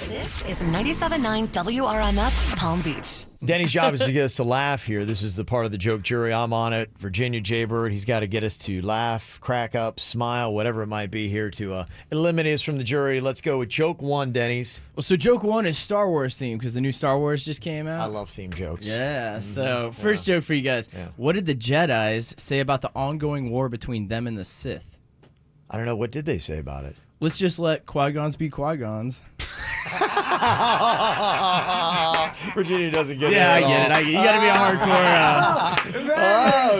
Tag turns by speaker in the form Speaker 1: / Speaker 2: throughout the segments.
Speaker 1: This is 97.9 WRMF Palm Beach.
Speaker 2: Denny's job is to get us to laugh here. This is the part of the joke jury. I'm on it. Virginia Jaybird, he's got to get us to laugh, crack up, smile, whatever it might be here to eliminate us from the jury. Let's go with joke one, Denny's.
Speaker 3: Well, so joke one is Star Wars themed because the new Star Wars just came out.
Speaker 2: I love theme jokes.
Speaker 3: Yeah, so first joke for you guys.
Speaker 2: Yeah.
Speaker 3: What did the Jedis say about the ongoing war between them and the Sith?
Speaker 2: I don't know. What did they say about it?
Speaker 3: Let's just let Qui-Gons be Qui-Gons.
Speaker 2: Virginia doesn't get it.
Speaker 3: Yeah,
Speaker 2: at
Speaker 3: I get
Speaker 2: all.
Speaker 3: it. You got to be a hardcore.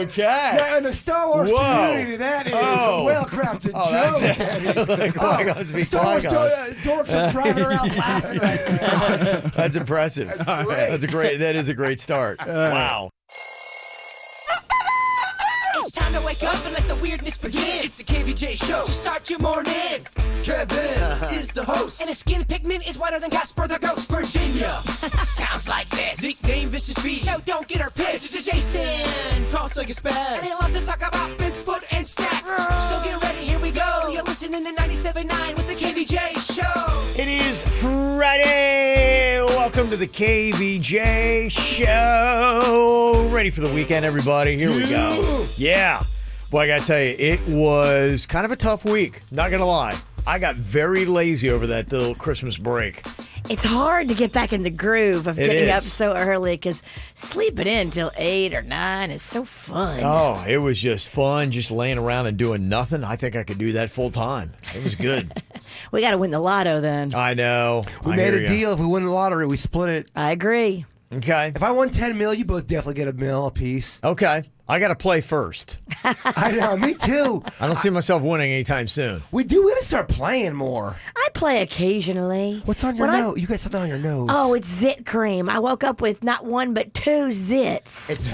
Speaker 2: Okay.
Speaker 4: Yeah, in the Star Wars community, that is a well-crafted joke.
Speaker 2: Qui-Gons be
Speaker 4: Star Wars
Speaker 2: Qui-Gons.
Speaker 4: dorks are driving around laughing right now.
Speaker 2: That's impressive. That is a great start. Wow.
Speaker 5: It's time to wake up and let the weirdness begin. It's the KVJ Show to start your morning. Kevin is the host, and his skin pigment is whiter than Casper the Ghost. Virginia sounds like this. Nickname Vicious Beast. Show don't get her pissed. It's Jason. Talks like a spaz. And he loves to talk about Bigfoot and stacks. So get ready, here we go. You're listening to 97.9 with the KVJ Show.
Speaker 2: It is Friday. Welcome to the KVJ Show. Ready for the weekend, everybody? Here we go. Yeah. Boy, I got to tell you, it was kind of a tough week. Not going to lie. I got very lazy over that little Christmas break.
Speaker 6: It's hard to get back in the groove of
Speaker 2: It
Speaker 6: getting up
Speaker 2: is.
Speaker 6: so early because sleeping in till 8 or 9 is so fun.
Speaker 2: Oh, it was just fun, just laying around and doing nothing. I think I could do that full time. It was good.
Speaker 6: We got to win the lotto then.
Speaker 2: I know.
Speaker 4: We
Speaker 2: I
Speaker 4: made
Speaker 2: hear
Speaker 4: a
Speaker 2: ya.
Speaker 4: deal. If we win the lottery, we split it.
Speaker 6: I agree.
Speaker 2: Okay.
Speaker 4: If I won 10 mil, you both definitely get a mil a piece.
Speaker 2: Okay. I got to play first.
Speaker 4: I know, me too.
Speaker 2: I don't see myself winning anytime soon.
Speaker 4: We got to start playing more.
Speaker 6: I play occasionally.
Speaker 4: What's on your
Speaker 6: When I-
Speaker 4: nose? You got something on your nose.
Speaker 6: Oh, it's zit cream. I woke up with not one but 2 zits.
Speaker 4: It's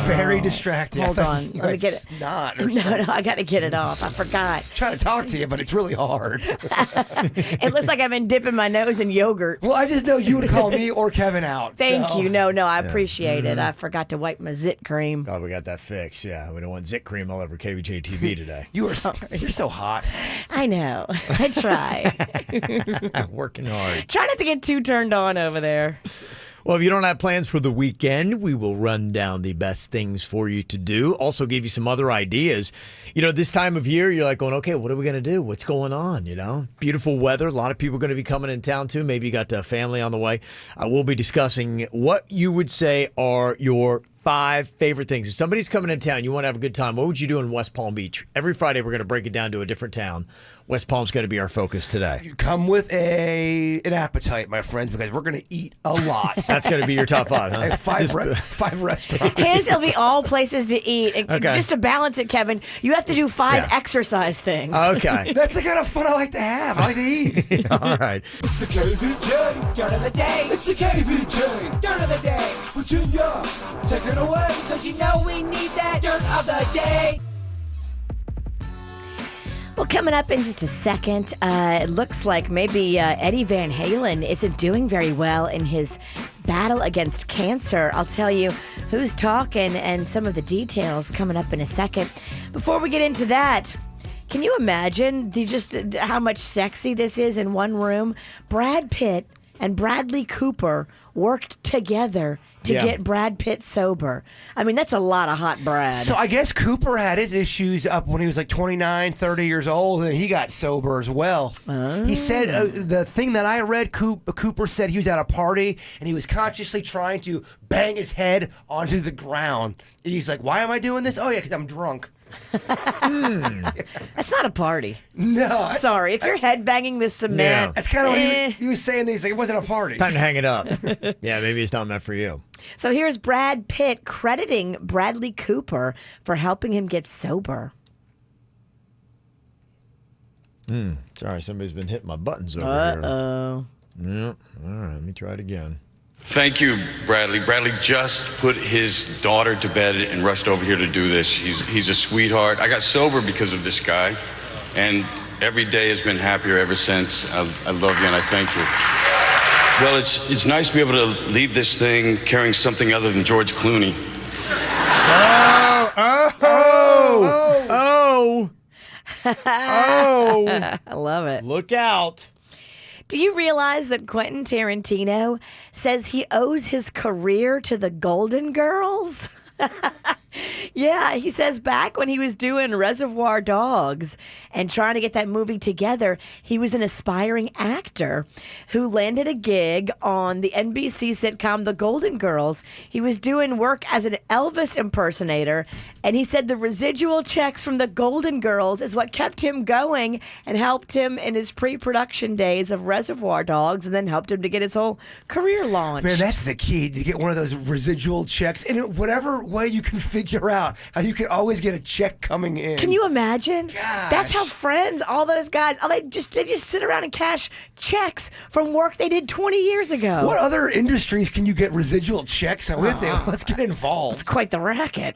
Speaker 4: very distracting.
Speaker 6: Hold
Speaker 4: I thought
Speaker 6: on.
Speaker 4: you
Speaker 6: Let me
Speaker 4: had
Speaker 6: get it.
Speaker 4: snot or
Speaker 6: No,
Speaker 4: something.
Speaker 6: I got to get it off. I forgot.
Speaker 4: Trying to talk to you, but it's really hard.
Speaker 6: It looks like I've been dipping my nose in yogurt.
Speaker 4: Well, I just know you would call me or Kevin out.
Speaker 6: Thank
Speaker 4: so.
Speaker 6: you. No, I appreciate it. I forgot to wipe my zit cream.
Speaker 2: Oh, we got that fixed. Yeah. We don't want zit cream all over KVJ TV today.
Speaker 4: You're so hot.
Speaker 6: I know. I try.
Speaker 2: Working hard.
Speaker 6: Try not to get too turned on over there.
Speaker 2: Well, if you don't have plans for the weekend, we will run down the best things for you to do. Also give you some other ideas. You know, this time of year, you're like going, okay, what are we going to do? What's going on? You know, beautiful weather. A lot of people are going to be coming in town too. Maybe you got a family on the way. We'll be discussing what you would say are your 5 favorite things. If somebody's coming in town, you want to have a good time, what would you do in West Palm Beach? Every Friday, we're going to break it down to a different town. West Palm's going to be our focus today.
Speaker 4: You come with an appetite, my friends, because we're going to eat a lot.
Speaker 2: That's going to be your top 5, huh?
Speaker 4: I have five restaurants.
Speaker 6: His will be all places to eat. And
Speaker 2: Okay.
Speaker 6: just to balance it, Kevin, you have to do 5 exercise things.
Speaker 2: Okay.
Speaker 4: That's the kind of fun I like to have. I like to eat.
Speaker 2: All right.
Speaker 5: It's the KVJ Dirt of the Day. It's the KVJ Dirt of the Day. Virginia, take it away, because you know we need that Dirt of the Day.
Speaker 6: Well, coming up in just a second, it looks like maybe Eddie Van Halen isn't doing very well in his battle against cancer. I'll tell you who's talking and some of the details coming up in a second. Before we get into that, can you imagine how much sexy this is in one room? Brad Pitt and Bradley Cooper worked together to get Brad Pitt sober. I mean, that's a lot of hot Brad.
Speaker 4: So I guess Cooper had his issues up when he was like 29, 30 years old, and he got sober as well. He said, the thing that I read, Cooper said he was at a party, and he was consciously trying to bang his head onto the ground. And he's like, why am I doing this? Oh, yeah, because I'm drunk.
Speaker 6: That's not a party.
Speaker 4: No.
Speaker 6: Sorry, if you're headbanging this cement.
Speaker 4: That's kind of what he was saying. He's like, it wasn't a party.
Speaker 2: Time to hang it up. Yeah, maybe it's not meant for you.
Speaker 6: So here's Brad Pitt crediting Bradley Cooper for helping him get sober.
Speaker 2: Sorry, somebody's been hitting my buttons over
Speaker 6: Uh-oh.
Speaker 2: here. Yeah. All right, let me try it again.
Speaker 7: Thank you, Bradley. Bradley just put his daughter to bed and rushed over here to do this. He's a sweetheart. I got sober because of this guy, and every day has been happier ever since. I love you, and I thank you. Well, it's nice to be able to leave this thing carrying something other than George Clooney.
Speaker 2: Oh!
Speaker 6: I love it.
Speaker 2: Look out.
Speaker 6: Do you realize that Quentin Tarantino says he owes his career to the Golden Girls? Yeah, he says back when he was doing Reservoir Dogs and trying to get that movie together, he was an aspiring actor who landed a gig on the NBC sitcom The Golden Girls. He was doing work as an Elvis impersonator, and he said the residual checks from The Golden Girls is what kept him going and helped him in his pre-production days of Reservoir Dogs, and then helped him to get his whole career launched.
Speaker 4: Man, that's the key, to get one of those residual checks in whatever way you can figure out how you can always get a check coming in.
Speaker 6: Can you imagine?
Speaker 4: Gosh.
Speaker 6: That's how Friends, all those guys, they just sit around and cash checks from work they did 20 years ago.
Speaker 4: What other industries can you get residual checks with? Let's get involved.
Speaker 6: It's quite the racket.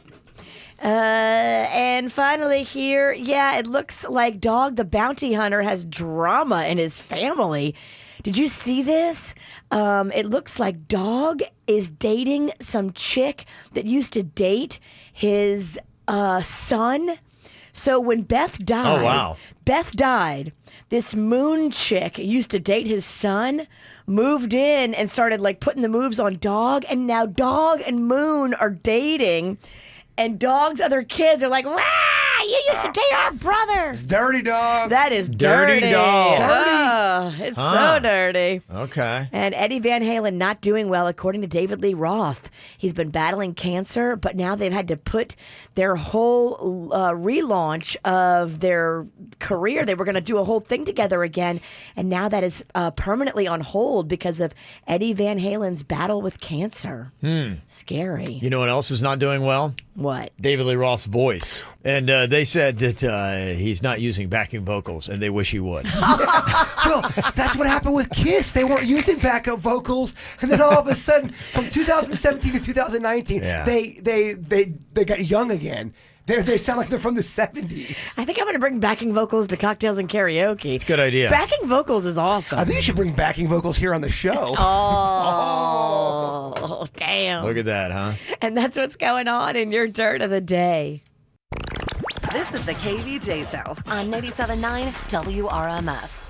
Speaker 6: And finally here, it looks like Dog the Bounty Hunter has drama in his family. Did you see this? It looks like Dog is dating some chick that used to date his son. So when Beth died, this Moon chick used to date his son, moved in and started like putting the moves on Dog, and now Dog and Moon are dating. And Dog's other kids are like, "Rah! You used to date our brother."
Speaker 4: It's dirty, Dog.
Speaker 6: That is
Speaker 2: Dirty
Speaker 6: dirty.
Speaker 2: Dog.
Speaker 6: Oh, it's so dirty.
Speaker 2: Okay.
Speaker 6: And Eddie Van Halen not doing well, according to David Lee Roth. He's been battling cancer, but now they've had to put their whole relaunch of their career. They were going to do a whole thing together again, and now that is permanently on hold because of Eddie Van Halen's battle with cancer. Scary.
Speaker 2: You know what else is not doing well?
Speaker 6: What?
Speaker 2: David Lee Roth's voice. And they said that he's not using backing vocals, and they wish he would.
Speaker 4: Well, that's what happened with Kiss. They weren't using backup vocals, and then all of a sudden, from 2017 to 2019, they got young again. They sound like they're from the 70s.
Speaker 6: I think I'm going to bring backing vocals to Cocktails and Karaoke.
Speaker 2: It's a good idea.
Speaker 6: Backing vocals is awesome.
Speaker 4: I think you should bring backing vocals here on the show.
Speaker 6: Oh, damn.
Speaker 2: Look at that, huh?
Speaker 6: And that's what's going on in your dirt of the day.
Speaker 1: This is the KVJ Show on 97.9 WRMF.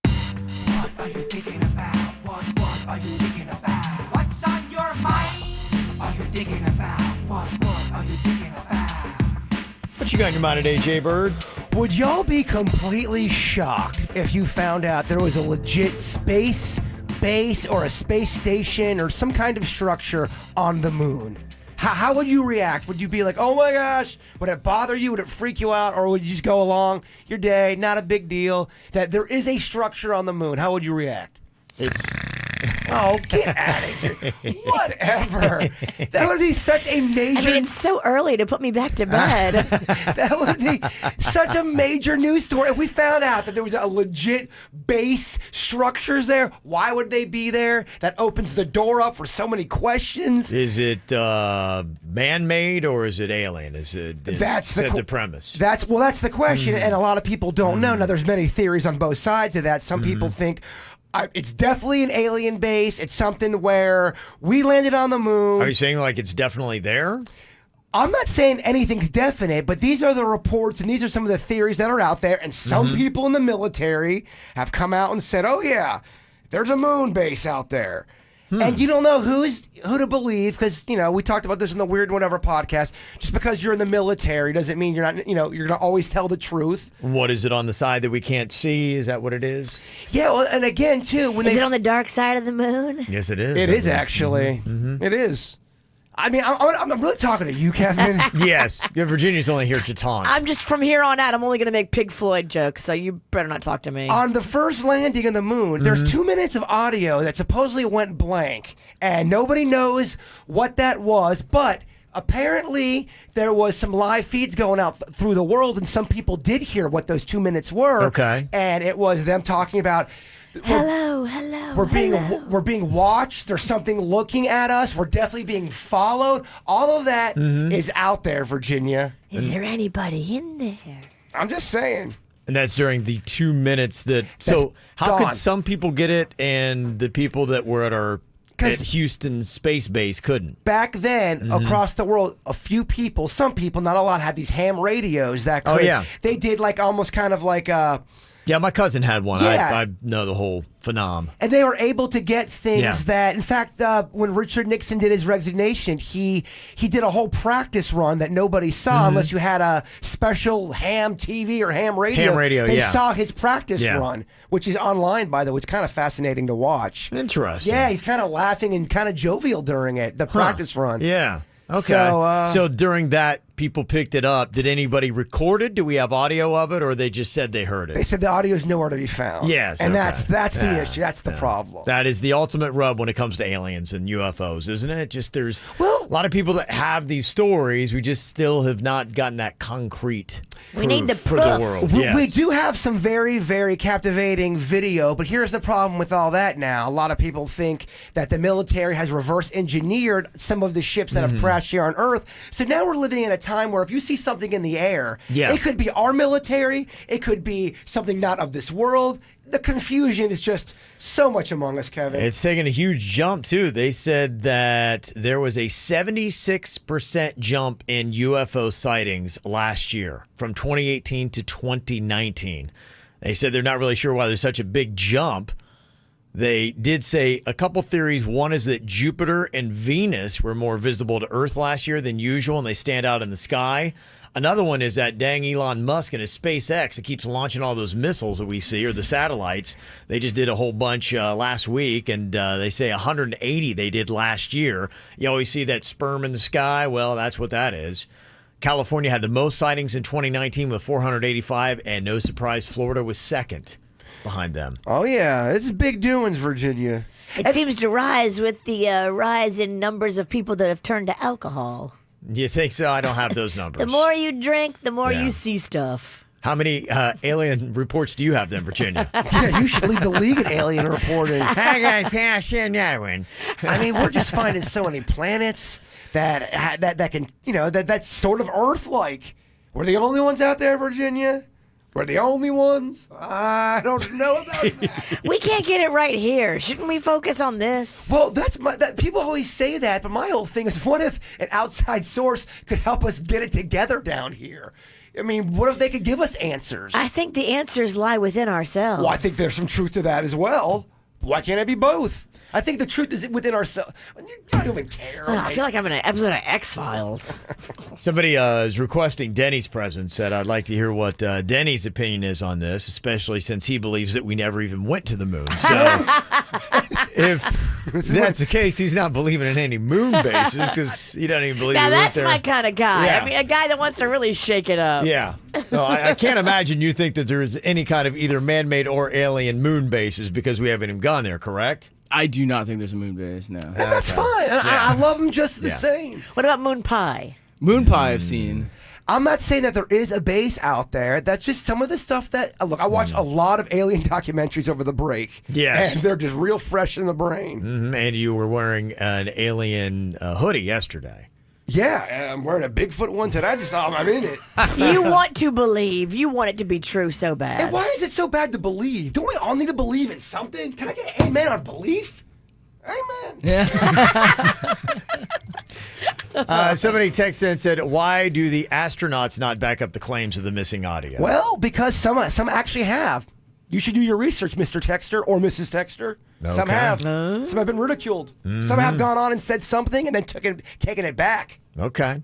Speaker 5: What are you thinking about? What are you thinking about? What's on your mind? Are you thinking about? What are you thinking about?
Speaker 2: What you got in your mind today, Jay Bird?
Speaker 4: Would y'all be completely shocked if you found out there was a legit space base or a space station or some kind of structure on the moon? How would you react? Would you be like, oh my gosh, would it bother you? Would it freak you out? Or would you just go along your day, not a big deal, that there is a structure on the moon? How would you react? Oh, get out of here. Whatever. That would be such a major...
Speaker 6: it's so early to put me back to bed.
Speaker 4: That would be such a major news story. If we found out that there was a legit base structures there, why would they be there? That opens the door up for so many questions.
Speaker 2: Is it man-made or is it alien? That's the premise.
Speaker 4: That's the question, and a lot of people don't know. Now, there's many theories on both sides of that. Some people think it's definitely an alien base. It's something where we landed on the moon.
Speaker 2: Are you saying like it's definitely there?
Speaker 4: I'm not saying anything's definite, but these are the reports and these are some of the theories that are out there. And some people in the military have come out and said, oh, yeah, there's a moon base out there. And you don't know who to believe because, we talked about this in the Weird Whatever podcast. Just because you're in the military doesn't mean you're not, you're going to always tell the truth.
Speaker 2: What is it on the side that we can't see? Is that what it is?
Speaker 4: Yeah, well, and again, too,
Speaker 6: is it on the dark side of the moon?
Speaker 2: Yes, it is.
Speaker 4: It is, actually. It is. I mean, I'm really talking to you, Kevin.
Speaker 2: Yes. Virginia's only here to taunt.
Speaker 6: I'm just, from here on out, I'm only going to make Pig Floyd jokes, so you better not talk to me.
Speaker 4: On the first landing on the moon, there's 2 minutes of audio that supposedly went blank, and nobody knows what that was, but apparently there was some live feeds going out through the world, and some people did hear what those 2 minutes were.
Speaker 2: Okay.
Speaker 4: And it was them talking about...
Speaker 6: Hello.
Speaker 4: We're being watched. There's something looking at us. We're definitely being followed. All of that is out there, Virginia.
Speaker 6: Is there anybody in there?
Speaker 4: I'm just saying.
Speaker 2: And that's during the 2 minutes that... So how could some people get it and the people that were at Houston Space Base couldn't?
Speaker 4: Back then, across the world, a few people, some people, not a lot, had these ham radios that could...
Speaker 2: Oh, yeah.
Speaker 4: They did like almost kind of like
Speaker 2: Yeah, my cousin had one.
Speaker 4: Yeah.
Speaker 2: I know the whole phenom.
Speaker 4: And they were able to get things
Speaker 2: Yeah.
Speaker 4: that, in fact, when Richard Nixon did his resignation, he did a whole practice run that nobody saw unless you had a special ham TV or ham radio.
Speaker 2: Ham radio,
Speaker 4: they
Speaker 2: yeah.
Speaker 4: saw his practice
Speaker 2: Yeah.
Speaker 4: run, which is online, by the way. It's kind of fascinating to watch.
Speaker 2: Interesting.
Speaker 4: Yeah, he's kind of laughing and kind of jovial during it, the practice run.
Speaker 2: Yeah. Okay.
Speaker 4: So,
Speaker 2: So during that, people picked it up. Did anybody record it? Do we have audio of it, or they just said they heard it?
Speaker 4: They said the audio is nowhere to be found.
Speaker 2: Yes,
Speaker 4: and
Speaker 2: okay.
Speaker 4: that's the
Speaker 2: Yeah,
Speaker 4: issue. That's the problem.
Speaker 2: That is the ultimate rub when it comes to aliens and UFOs, isn't it? Just there's
Speaker 4: Well-
Speaker 2: a lot of people that have these stories. We just still have not gotten that concrete
Speaker 6: We need
Speaker 2: proof
Speaker 6: the
Speaker 2: for the
Speaker 6: proof.
Speaker 2: world.
Speaker 4: We,
Speaker 2: Yes.
Speaker 4: we do have some very, very captivating video, but here's the problem with all that now. A lot of people think that the military has reverse engineered some of the ships that have crashed here on Earth. So now we're living in a time where if you see something in the air,
Speaker 2: Yeah.
Speaker 4: it could be our military, it could be something not of this world. The confusion is just so much among us, Kevin.
Speaker 2: It's taken a huge jump, too. They said that there was a 76% jump in UFO sightings last year from 2018 to 2019. They said they're not really sure why there's such a big jump. They did say a couple theories. One is that Jupiter and Venus were more visible to Earth last year than usual, and they stand out in the sky. Another one is that dang Elon Musk and his SpaceX that keeps launching all those missiles that we see, or the satellites. They just did a whole bunch last week, and they say 180 they did last year. You always see that sperm in the sky. Well, that's what that is. California had the most sightings in 2019 with 485, and no surprise, Florida was second behind them.
Speaker 4: Oh, yeah. This is big doings, Virginia.
Speaker 6: It seems to rise with the rise in numbers of people that have turned to alcohol.
Speaker 2: You think so? I don't have those numbers.
Speaker 6: The more you drink, the more
Speaker 2: Yeah.
Speaker 6: you see stuff.
Speaker 2: How many alien reports do you have then, Virginia?
Speaker 4: Yeah, you should lead the league in alien reporting.
Speaker 2: I got pass in that one.
Speaker 4: I mean, we're just finding so many planets that can, that's sort of Earth-like. We're the only ones out there, Virginia. We're the only ones. I don't know about that.
Speaker 6: We can't get it right here. Shouldn't we focus on this?
Speaker 4: Well, people always say that, but my whole thing is, what if an outside source could help us get it together down here? I mean, what if they could give us answers?
Speaker 6: I think the answers lie within ourselves.
Speaker 4: Well, I think there's some truth to that as well. Why can't it be both? I think the truth is within ourselves. You don't even care.
Speaker 6: Oh, I feel like I'm in an episode of X-Files.
Speaker 2: Somebody is requesting Denny's presence. Said, I'd like to hear what Denny's opinion is on this, especially since he believes that we never even went to the moon. So if that's the case, he's not believing in any moon bases because he doesn't even believe
Speaker 6: Now
Speaker 2: we went
Speaker 6: that's
Speaker 2: there.
Speaker 6: my kind of guy.
Speaker 2: Yeah.
Speaker 6: I mean, a guy that wants to really shake it up.
Speaker 2: Yeah. No, I can't imagine you think that there's any kind of either man-made or alien moon bases because we haven't even gone there, correct?
Speaker 3: I do not think there's a moon base, no.
Speaker 4: And that's fine. I love them just the
Speaker 2: Yeah.
Speaker 4: same.
Speaker 6: What about moon pie?
Speaker 3: Moon pie I've seen.
Speaker 4: I'm not saying that there is a base out there. That's just some of the stuff that look. I watched a lot of alien documentaries over the break.
Speaker 2: Yes.
Speaker 4: and they're just real fresh in the brain.
Speaker 2: And you were wearing an alien hoodie yesterday.
Speaker 4: Yeah, I'm wearing a Bigfoot one today. I just I'm in it.
Speaker 6: You want to believe. You want it to be true so bad.
Speaker 4: And why is it so bad to believe? Don't we all need to believe in something? Can I get an amen on belief? Amen.
Speaker 2: Somebody texted and said, why do the astronauts not back up the claims of the missing audio?
Speaker 4: Well, because some actually have. You should do your research, Mr. Texter or Mrs. Texter. Some
Speaker 2: Okay.
Speaker 4: have. Some have been ridiculed. Some have gone on and said something and then taken it back.
Speaker 2: Okay.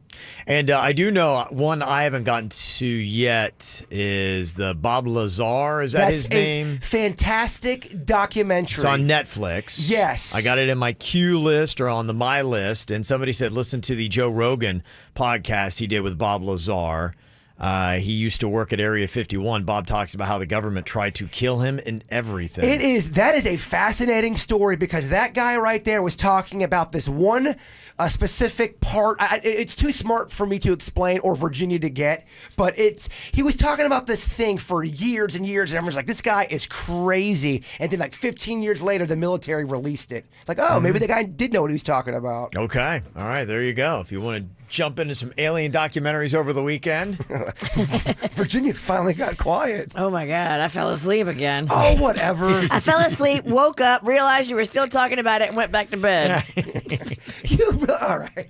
Speaker 2: And I do know one I haven't gotten to yet is the Bob Lazar. Is that his name?
Speaker 4: Fantastic documentary.
Speaker 2: It's on Netflix.
Speaker 4: Yes.
Speaker 2: I got it in my queue list or on the my list. And somebody said, listen to the Joe Rogan podcast he did with Bob Lazar. He used to work at Area 51. Bob talks about how the government tried to kill him and everything.
Speaker 4: That is a fascinating story because that guy right there was talking about this one specific part. It's too smart for me to explain or Virginia to get, but he was talking about this thing for years and years, and everyone's like, this guy is crazy. And then like 15 years later, the military released it. Like, oh, maybe the guy did know what he was talking about.
Speaker 2: Okay. All right. There you go. If you want to jump into some alien documentaries over the weekend.
Speaker 4: Virginia finally got quiet.
Speaker 6: Oh my God, I fell asleep again.
Speaker 4: Oh, whatever.
Speaker 6: I fell asleep, woke up, realized you were still talking about it, and went back to bed.
Speaker 4: All right.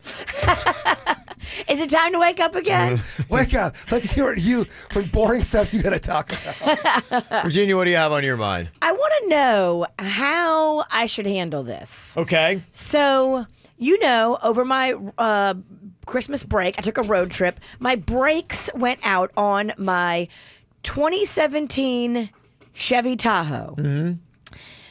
Speaker 6: Is it time to wake up again?
Speaker 4: Wake up. Let's hear it. When boring stuff you got to talk about.
Speaker 2: Virginia, what do you have on your mind?
Speaker 6: I want to know how I should handle this.
Speaker 2: Okay.
Speaker 6: So, over my Christmas break, I took a road trip. My brakes went out on my 2017 Chevy Tahoe. Mm-hmm.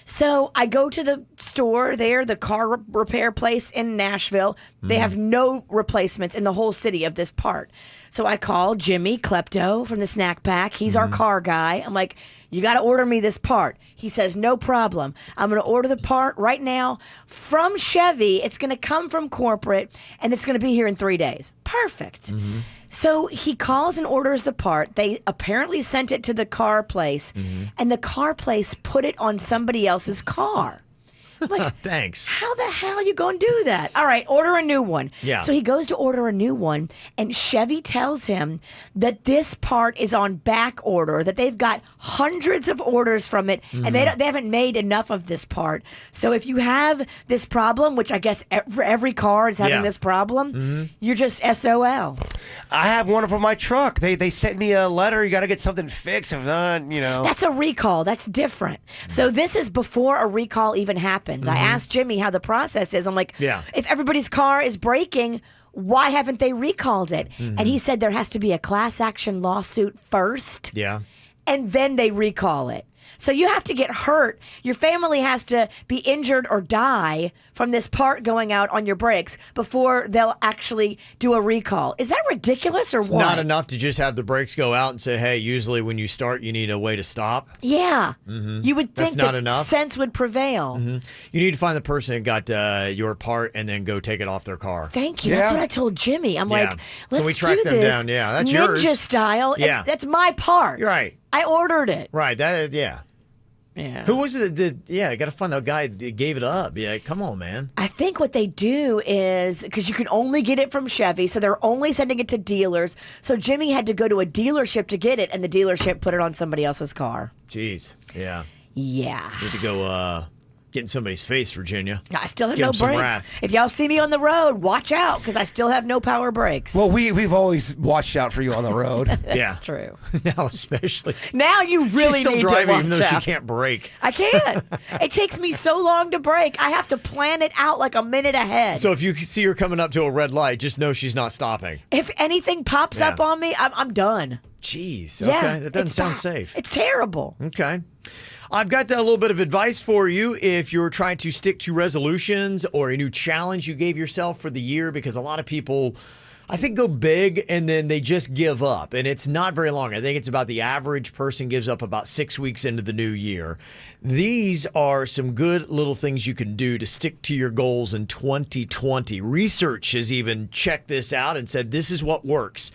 Speaker 6: So I go to the store there, the car repair place in Nashville. They have no replacements in the whole city of this part. So I call Jimmy Klepto from the Snack Pack. He's our car guy. I'm like, you got to order me this part. He says, no problem. I'm going to order the part right now from Chevy. It's going to come from corporate, and it's going to be here in 3 days. Perfect. So he calls and orders the part. They apparently sent it to the car place, and the car place put it on somebody else's car. I'm like,
Speaker 2: thanks.
Speaker 6: How the hell are you going to do that? All right, order a new one.
Speaker 2: Yeah.
Speaker 6: So he goes to order a new one, and Chevy tells him that this part is on back order, that they've got hundreds of orders from it, and they haven't made enough of this part. So if you have this problem, which I guess every car is having this problem, you're just SOL.
Speaker 4: I have one for my truck. They sent me a letter. You got to get something fixed. If not,
Speaker 6: That's a recall. That's different. So this is before a recall even happens. I asked Jimmy how the process is. I'm like, if everybody's car is breaking, why haven't they recalled it? And he said there has to be a class action lawsuit first.
Speaker 2: Yeah.
Speaker 6: And then they recall it. So you have to get hurt. Your family has to be injured or die from this part going out on your brakes before they'll actually do a recall. Is that ridiculous or what?
Speaker 2: It's not enough to just have the brakes go out and say, hey, usually when you start, you need a way to stop.
Speaker 6: Yeah. You would think
Speaker 2: That's not
Speaker 6: that
Speaker 2: enough.
Speaker 6: sense would prevail.
Speaker 2: You need to find the person that got your part and then go take it off their car.
Speaker 6: Thank you.
Speaker 4: Yeah.
Speaker 6: That's what I told Jimmy. I'm like,
Speaker 2: Can
Speaker 6: let's
Speaker 2: we track
Speaker 6: do
Speaker 2: them
Speaker 6: this
Speaker 2: down? Yeah, that's
Speaker 6: ninja
Speaker 2: yours.
Speaker 6: style.
Speaker 2: Yeah.
Speaker 6: That's my part.
Speaker 2: You're right.
Speaker 6: I ordered it.
Speaker 2: Right. That is, yeah.
Speaker 6: Yeah.
Speaker 2: Who was it that I got to find the guy that gave it up. Yeah, come on, man.
Speaker 6: I think what they do is, because you can only get it from Chevy, so they're only sending it to dealers. So Jimmy had to go to a dealership to get it, and the dealership put it on somebody else's car.
Speaker 2: Jeez. Yeah.
Speaker 6: Yeah.
Speaker 2: Need to go get in somebody's face, Virginia.
Speaker 6: I still have
Speaker 2: Give
Speaker 6: no
Speaker 2: him some
Speaker 6: brakes.
Speaker 2: wrath.
Speaker 6: If y'all see me on the road, watch out, because I still have no power brakes.
Speaker 4: Well, we've always watched out for you on the road.
Speaker 2: Yeah.
Speaker 6: That's true.
Speaker 2: Now especially.
Speaker 6: Now you really
Speaker 2: She's still
Speaker 6: need
Speaker 2: driving
Speaker 6: to watch
Speaker 2: even though
Speaker 6: out.
Speaker 2: she can't brake.
Speaker 6: I can't. It takes me so long to brake. I have to plan it out like a minute ahead.
Speaker 2: So if you see her coming up to a red light, just know she's not stopping.
Speaker 6: if anything pops up
Speaker 2: Yeah.
Speaker 6: on me, I'm done.
Speaker 2: Jeez.
Speaker 6: Yeah,
Speaker 2: Okay. That doesn't
Speaker 6: it's
Speaker 2: sound
Speaker 6: bad.
Speaker 2: safe.
Speaker 6: It's terrible.
Speaker 2: Okay. I've got a little bit of advice for you if you're trying to stick to resolutions or a new challenge you gave yourself for the year, because a lot of people, I think, go big and then they just give up. And it's not very long. I think it's about the average person gives up about 6 weeks into the new year. These are some good little things you can do to stick to your goals in 2020. Research has even checked this out and said this is what works.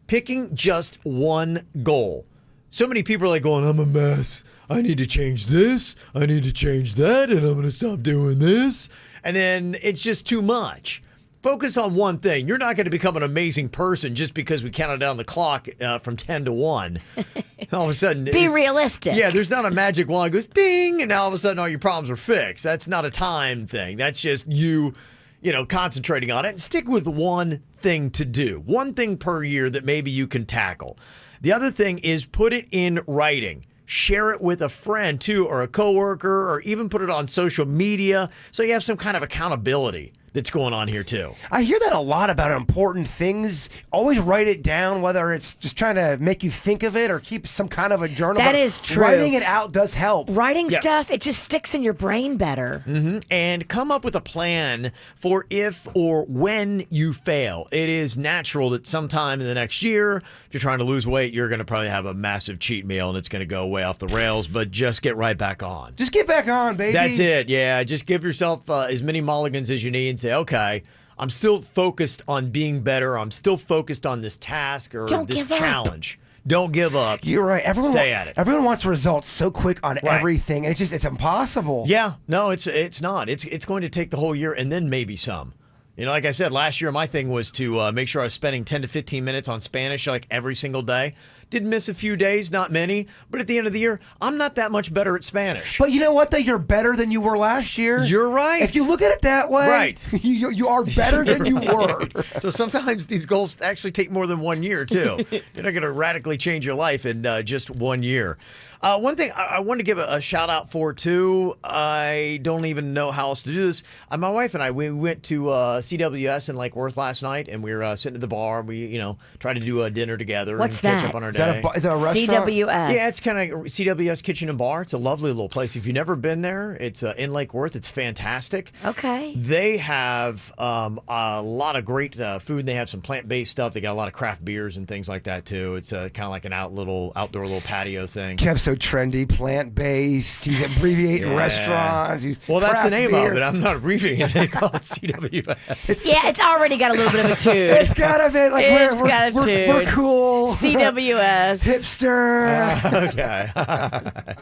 Speaker 2: Picking just one goal. So many people are like going, I'm a mess. I need to change this. I need to change that. And I'm going to stop doing this. And then it's just too much. Focus on one thing. You're not going to become an amazing person just because we counted down the clock from 10 to 1. All of a sudden.
Speaker 6: Be realistic.
Speaker 2: Yeah, there's not a magic wand that goes ding, and now all of a sudden all your problems are fixed. That's not a time thing. That's just you concentrating on it. And stick with one thing to do. One thing per year that maybe you can tackle. The other thing is put it in writing. Share it with a friend too, or a coworker, or even put it on social media so you have some kind of accountability that's going on here too.
Speaker 4: I hear that a lot about important things. Always write it down, whether it's just trying to make you think of it or keep some kind of a journal.
Speaker 6: That
Speaker 4: But
Speaker 6: is true.
Speaker 4: Writing it out does help.
Speaker 6: Writing
Speaker 2: Yeah.
Speaker 6: stuff, it just sticks in your brain better.
Speaker 2: And come up with a plan for if or when you fail. It is natural that sometime in the next year, if you're trying to lose weight, you're going to probably have a massive cheat meal and it's going to go way off the rails, but just get right back on.
Speaker 4: Just get back on, baby.
Speaker 2: That's it. Yeah. Just give yourself as many mulligans as you need and say, okay, I'm still focused on being better. I'm still focused on this task or
Speaker 6: Don't
Speaker 2: this
Speaker 6: give up.
Speaker 2: challenge. Don't give up.
Speaker 4: You're right.
Speaker 2: Stay at it.
Speaker 4: Everyone wants results so quick on
Speaker 2: Right.
Speaker 4: everything, and it's impossible.
Speaker 2: Yeah, no, it's not. It's going to take the whole year and then maybe some. Like I said, last year my thing was to make sure I was spending 10 to 15 minutes on Spanish like every single day. Did miss a few days, not many, but at the end of the year, I'm not that much better at Spanish.
Speaker 4: But you know what, though? You're better than you were last year.
Speaker 2: You're right.
Speaker 4: If you look at it that way,
Speaker 2: Right.
Speaker 4: you are better than you were.
Speaker 2: So sometimes these goals actually take more than 1 year, too. You're not going to radically change your life in just 1 year. One thing I wanted to give a shout out for, too, I don't even know how else to do this. My wife and I, we went to CWS in Lake Worth last night, and we were sitting at the bar. We, tried to do a dinner together
Speaker 6: What's
Speaker 2: and catch
Speaker 6: that?
Speaker 2: up on our
Speaker 4: Is
Speaker 2: day.
Speaker 4: that a restaurant?
Speaker 6: CWS.
Speaker 2: Yeah, it's kind of CWS Kitchen and Bar. It's a lovely little place. If you've never been there, it's in Lake Worth. It's fantastic.
Speaker 6: Okay.
Speaker 2: They have a lot of great food. They have some plant-based stuff. They got a lot of craft beers and things like that, too. It's kind of like an outdoor little patio thing.
Speaker 4: Kev's so trendy, plant-based. He's abbreviating
Speaker 2: Yeah.
Speaker 4: restaurants. He's
Speaker 2: Well, that's the
Speaker 4: craft
Speaker 2: name
Speaker 4: beer.
Speaker 2: of it. I'm not abbreviating it. They call it CWS.
Speaker 6: Yeah, it's already got a little bit of a tune.
Speaker 4: It's got a bit like
Speaker 6: It's
Speaker 4: we're,
Speaker 6: got a
Speaker 4: we're, we're
Speaker 6: tune.
Speaker 4: cool.
Speaker 6: CWS.
Speaker 4: Hipster.
Speaker 2: Okay.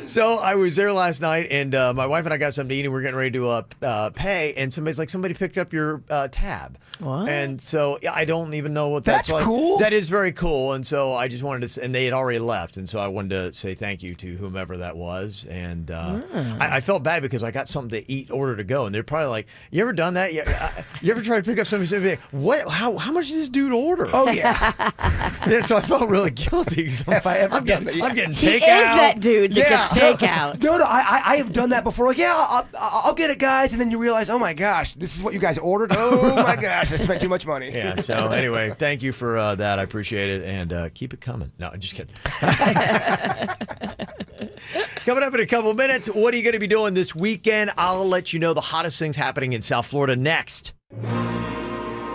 Speaker 2: So I was there last night, and my wife and I got something to eat, and we are getting ready to pay, and somebody's like, somebody picked up your tab.
Speaker 6: What?
Speaker 2: And so I don't even know what that's like.
Speaker 4: cool.
Speaker 2: That is very cool, and so I just wanted to, and they had already left, and so I wanted to say thank you to whomever that was, and I felt bad because I got something to eat, order to go, and they're probably like, you ever done that? You ever tried to pick up something like, what? How much does this dude order?
Speaker 4: Oh, yeah.
Speaker 2: Yeah, so I felt really guilty.
Speaker 4: If I ever
Speaker 2: I'm
Speaker 4: done
Speaker 2: getting,
Speaker 4: that,
Speaker 2: I'm getting
Speaker 6: He
Speaker 2: takeout.
Speaker 6: is that dude that gets takeout.
Speaker 4: No, I have done that before. Like, yeah, I'll get it, guys. And then you realize, oh, my gosh, this is what you guys ordered? Oh, my gosh, I spent too much money.
Speaker 2: Yeah, so anyway, thank you for that. I appreciate it, and keep it coming. No, I'm just kidding. Coming up in a couple minutes, what are you going to be doing this weekend? I'll let you know the hottest things happening in South Florida next.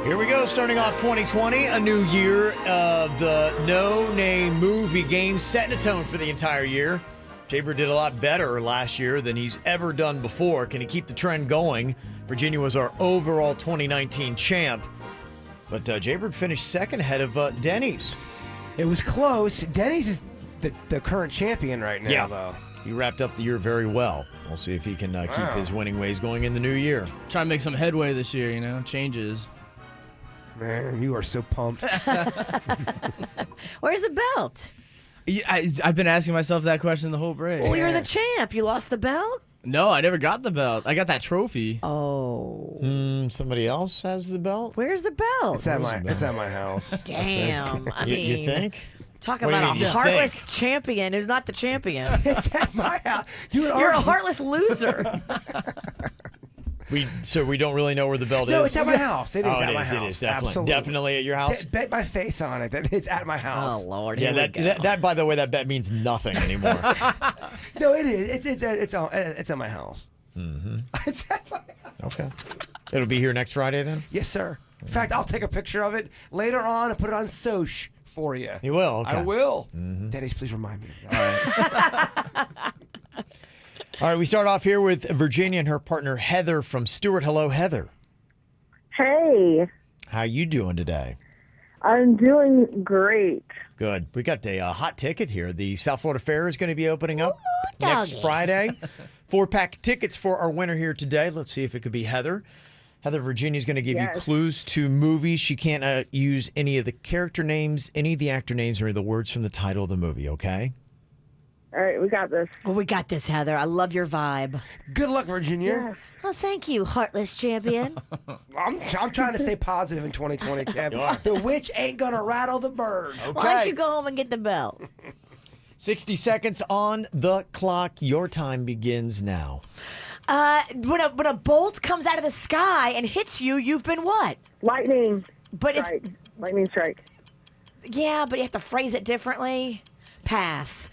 Speaker 2: Here we go, starting off 2020, a new year of the no-name movie game, setting a tone for the entire year. Jaybird did a lot better last year than he's ever done before. Can he keep the trend going? Virginia was our overall 2019 champ. But Jaybird finished second ahead of Denny's.
Speaker 4: It was close. Denny's is the current champion right now, though.
Speaker 2: He wrapped up the year very well. We'll see if he can keep his winning ways going in the new year.
Speaker 3: Try to make some headway this year, changes.
Speaker 4: Man, you are so pumped.
Speaker 6: Where's the belt?
Speaker 3: Yeah, I've been asking myself that question the whole break.
Speaker 6: Well, you're the champ. You lost the belt?
Speaker 3: No, I never got the belt. I got that trophy.
Speaker 6: Oh.
Speaker 2: Somebody else has the belt?
Speaker 6: Where's the belt?
Speaker 4: It's at my house.
Speaker 6: Damn. I mean,
Speaker 2: You think?
Speaker 6: talk
Speaker 2: What do you
Speaker 6: about
Speaker 2: mean,
Speaker 6: a
Speaker 2: you
Speaker 6: heartless
Speaker 2: think?
Speaker 6: champion who's not the champion.
Speaker 4: It's at my house.
Speaker 6: You're a heartless loser.
Speaker 2: So we don't really know where the belt
Speaker 4: No,
Speaker 2: is?
Speaker 4: it's at my house. It is
Speaker 2: Oh,
Speaker 4: at
Speaker 2: it
Speaker 4: my
Speaker 2: is,
Speaker 4: house.
Speaker 2: it is, definitely.
Speaker 4: Absolutely.
Speaker 2: Definitely at your house?
Speaker 4: Bet my face on it that it's at my house.
Speaker 6: Oh, Lord.
Speaker 2: Yeah,
Speaker 6: Here we go.
Speaker 2: that, by the way, that bet means nothing anymore.
Speaker 4: No, it is. It's at my house.
Speaker 2: Mm-hmm.
Speaker 4: It's at my house.
Speaker 2: Okay. It'll be here next Friday then?
Speaker 4: Yes, sir. In fact, I'll take a picture of it later on and put it on Soch for you.
Speaker 2: You will? Okay.
Speaker 4: I will. Denny's, please remind me of that.
Speaker 2: All right, we start off here with Virginia and her partner Heather from Stewart. Hello, Heather.
Speaker 8: Hey,
Speaker 2: How you doing today?
Speaker 8: I'm doing great.
Speaker 2: Good. We got a hot ticket here. The South Florida Fair is going to be opening up
Speaker 6: Ooh,
Speaker 2: next
Speaker 6: doggy.
Speaker 2: Friday. 4-pack tickets for our winner here today. Let's see if it could be Heather. Heather, Virginia's going to give you clues to movies. She can't use any of the character names, any of the actor names, or any of the words from the title of the movie, okay?
Speaker 8: All right, we got this.
Speaker 6: Well, we got this, Heather. I love your vibe.
Speaker 4: Good luck, Virginia.
Speaker 6: Oh, thank you, heartless champion.
Speaker 4: I'm trying to stay positive in 2020, Kev. The witch ain't gonna rattle the bird.
Speaker 6: Why don't you go home and get the belt?
Speaker 2: 60 seconds on the clock. Your time begins now.
Speaker 6: When a bolt comes out of the sky and hits you, you've been what?
Speaker 8: Lightning
Speaker 6: But
Speaker 8: strike. Lightning strike.
Speaker 6: yeah, but you have to phrase it differently. Pass.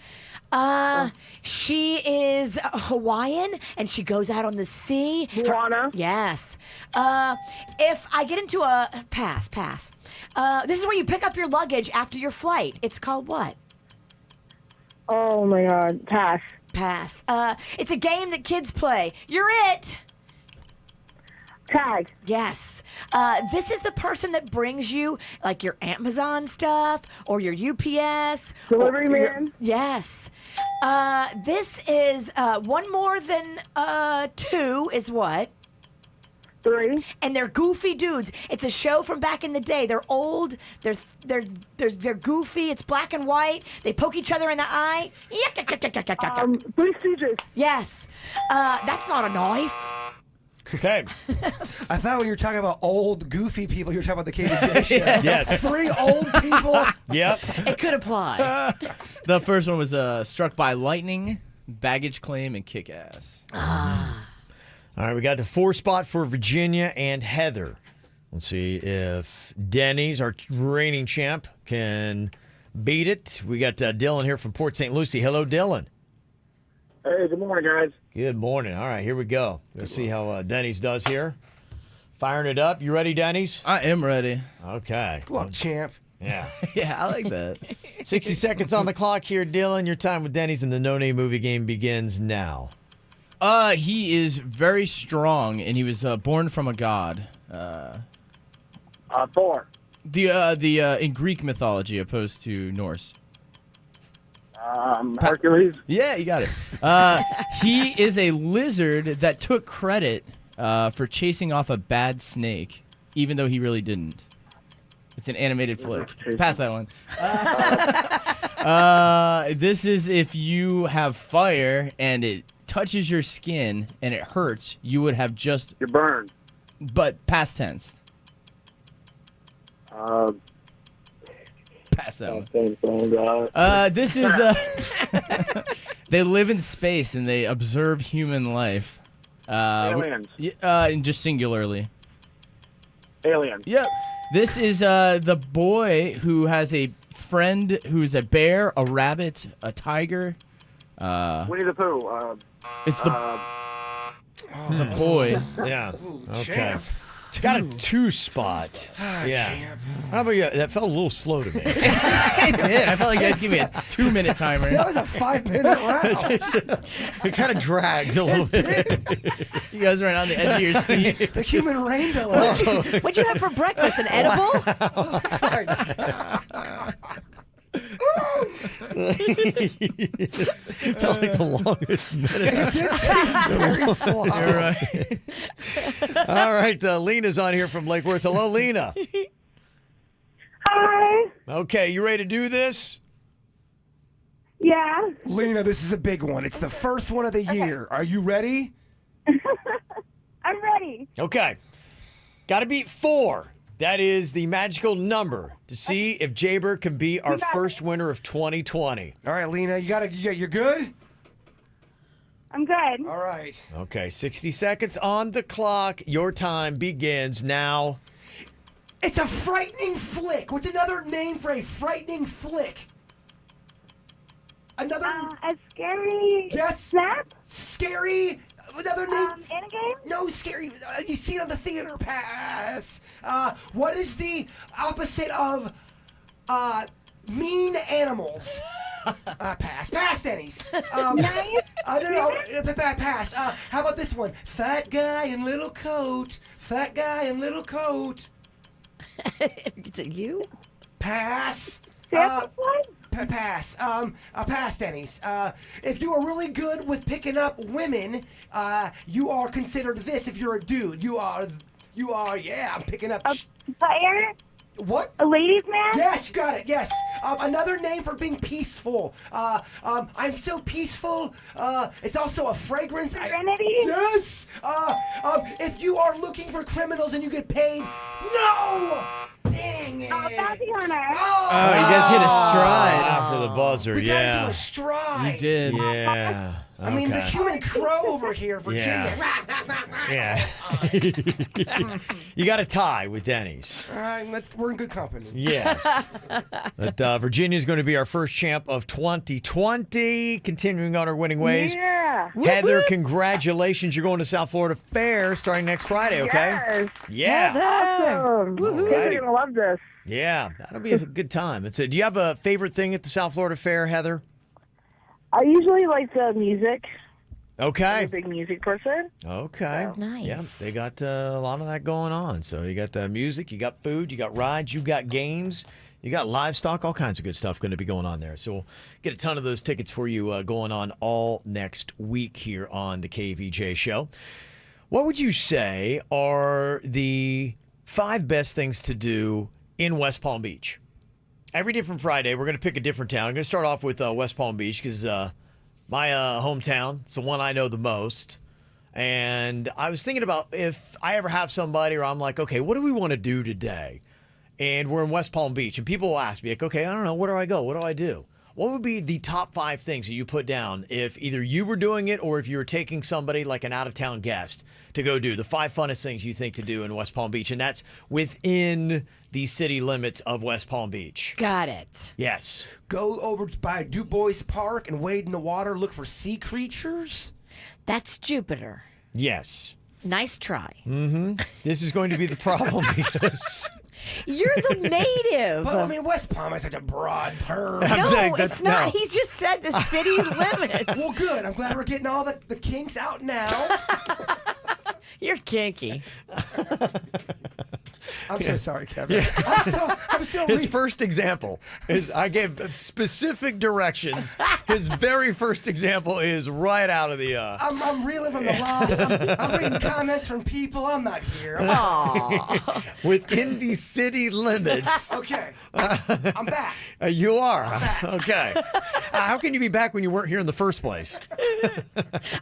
Speaker 6: She is Hawaiian and she goes out on the sea.
Speaker 8: Moana.
Speaker 6: Yes. If I get into a pass. This is where you pick up your luggage after your flight. It's called what?
Speaker 8: Oh my God. Pass.
Speaker 6: Pass. It's a game that kids play. You're it.
Speaker 8: Tag.
Speaker 6: Yes. This is the person that brings you like your Amazon stuff or your UPS.
Speaker 8: Delivery
Speaker 6: or your-
Speaker 8: man.
Speaker 6: Yes. This is one more than two is what?
Speaker 8: 3.
Speaker 6: And they're goofy dudes. It's a show from back in the day. They're old. They're goofy. It's black and white. They poke each other in the eye.
Speaker 8: Three Stooges.
Speaker 6: Yes. That's not a knife.
Speaker 2: Okay.
Speaker 4: I thought when you were talking about old, goofy people, you were talking about the KVJ show.
Speaker 2: Yes.
Speaker 4: 3 old people.
Speaker 2: Yep.
Speaker 6: It could apply.
Speaker 3: The first one was Struck by Lightning, Baggage Claim, and Kick Ass.
Speaker 2: All right, we got the 4 spot for Virginia and Heather. Let's see if Denny's, our reigning champ, can beat it. We got Dylan here from Port St. Lucie. Hello, Dylan.
Speaker 9: Hey, good morning, guys.
Speaker 2: Good morning. All right, here we go. Let's see how Denny's does here. Firing it up. You ready, Denny's?
Speaker 3: I am ready.
Speaker 2: Okay.
Speaker 4: Good luck, champ.
Speaker 2: Yeah.
Speaker 3: Yeah, I like that.
Speaker 2: 60 seconds on the clock here, Dylan. Your time with Denny's in the No Name Movie Game begins now.
Speaker 3: He is very strong, and he was born from a god.
Speaker 9: 4.
Speaker 3: The in Greek mythology, opposed to Norse.
Speaker 9: Hercules.
Speaker 3: Yeah, you got it. He is a lizard that took credit for chasing off a bad snake, even though he really didn't. It's an animated flick. Pass that one. This is if you have fire and it touches your skin and it hurts, you would have just...
Speaker 9: You're burned.
Speaker 3: But past tense. Pass that one. This is... they live in space and they observe human life.
Speaker 9: Aliens.
Speaker 3: And just singularly.
Speaker 9: Aliens.
Speaker 3: Yep. This is the boy who has a friend who's a bear, a rabbit, a tiger.
Speaker 9: Winnie the Pooh.
Speaker 3: It's the boy.
Speaker 2: Yeah. Okay.
Speaker 4: Champ.
Speaker 2: Got a 2 spot. Yeah.
Speaker 4: Champ.
Speaker 2: How about you? That felt a little slow to me.
Speaker 3: It did. I felt like you guys gave me a 2-minute timer.
Speaker 4: That was a 5-minute round.
Speaker 2: It kind of dragged a little bit.
Speaker 3: You guys were on the edge of your seat.
Speaker 4: The human rain delay.
Speaker 6: What'd you have for breakfast? An edible?
Speaker 2: It felt like the longest minute.
Speaker 4: It did seem very slow.
Speaker 3: You're right.
Speaker 2: All right, Lena's on here from Lake Worth. Hello, Lena.
Speaker 8: Hi.
Speaker 2: Okay, you ready to do this?
Speaker 8: Yeah.
Speaker 4: Lena, this is a big one. It's the first one of the year. Are you ready?
Speaker 8: I'm ready.
Speaker 2: Okay. Got to beat 4. That is the magical number to see if Jaybird can be our first winner of 2020.
Speaker 4: All right, Lena, you're good?
Speaker 8: I'm good.
Speaker 4: All right.
Speaker 2: Okay, 60 seconds on the clock. Your time begins now.
Speaker 4: It's a frightening flick. What's another name for a frightening flick? Another...
Speaker 8: A scary
Speaker 4: Yes.
Speaker 8: snap?
Speaker 4: Scary... Another name...
Speaker 8: In a game?
Speaker 4: No, scary... you see it on the theater pass. What is the opposite of... mean animals? Pass. Pass, Denny's.
Speaker 8: Nice.
Speaker 4: No, pass. How about this one? Fat guy in little coat. Fat guy in little coat.
Speaker 6: Is it you?
Speaker 4: Pass.
Speaker 8: Sample one?
Speaker 4: Pass. Pass, Denny's. If you are really good with picking up women, you are considered this. If you're a dude, you are. Yeah, I'm picking up.
Speaker 8: A player?
Speaker 4: What?
Speaker 8: A ladies' man?
Speaker 4: Yes, you got it. Yes. Another name for being peaceful. I'm so peaceful. It's also a fragrance.
Speaker 8: Serenity?
Speaker 4: Yes. If you are looking for criminals and you get paid, no. Dang it.
Speaker 8: Bounty hunter.
Speaker 3: Oh, you guys hit a stride.
Speaker 2: After the buzzer,
Speaker 4: We gotta do
Speaker 2: yeah.
Speaker 4: a stride.
Speaker 3: You did.
Speaker 2: Yeah.
Speaker 4: I mean, the
Speaker 2: Okay.
Speaker 4: human crow over here, Virginia.
Speaker 2: Yeah. You got a tie with Denny's.
Speaker 4: All right, we're in good company.
Speaker 2: Yes. But Virginia's going to be our first champ of 2020, continuing on her winning ways.
Speaker 8: Yeah.
Speaker 2: Heather, congratulations. You're going to South Florida Fair starting next Friday, okay?
Speaker 8: Yes.
Speaker 2: Yeah.
Speaker 8: Awesome. You guys are going to love this.
Speaker 2: Yeah, that'll be a good time. That's it. Do you have a favorite thing at the South Florida Fair, Heather?
Speaker 8: I usually like the music. I'm
Speaker 2: Okay.
Speaker 8: a big music person.
Speaker 2: Okay.
Speaker 6: Nice.
Speaker 2: Yeah, they got a lot of that going on. So you got the music, you got food, you got rides, you got games, you got livestock, all kinds of good stuff going to be going on there. So we'll get a ton of those tickets for you going on all next week here on the KVJ Show. What would you say are the 5 best things to do in West Palm Beach? Every different Friday, we're going to pick a different town. I'm going to start off with West Palm Beach because my hometown, it's the one I know the most. And I was thinking about if I ever have somebody or I'm like, okay, what do we want to do today? And we're in West Palm Beach, and people will ask me, like, okay, I don't know, where do I go? What do I do? What would be the top 5 things that you put down if either you were doing it or if you were taking somebody like an out-of-town guest to go do? The 5 funnest things you think to do in West Palm Beach, and that's within the city limits of West Palm Beach.
Speaker 6: Got it.
Speaker 2: Yes.
Speaker 4: Go over by Du Bois Park and wade in the water, look for sea creatures.
Speaker 6: That's Jupiter.
Speaker 2: Yes.
Speaker 6: Nice try.
Speaker 2: This is going to be the problem because...
Speaker 6: You're the native.
Speaker 4: But I mean, West Palm is such a broad term.
Speaker 2: I'm saying
Speaker 6: No,
Speaker 2: that's-
Speaker 6: it's not.
Speaker 2: no.
Speaker 6: He just said the city limits.
Speaker 4: Well, good. I'm glad we're getting all the kinks out now.
Speaker 6: You're kinky.
Speaker 4: I'm so sorry, Kevin. I'm still
Speaker 2: His first example is I gave specific directions. His very first example is right out of the.
Speaker 4: I'm reeling from the loss. I'm reading comments from people. I'm not here.
Speaker 2: Within the city limits.
Speaker 4: Okay. I'm back.
Speaker 2: You are. Okay. How can you be back when you weren't here in the first place?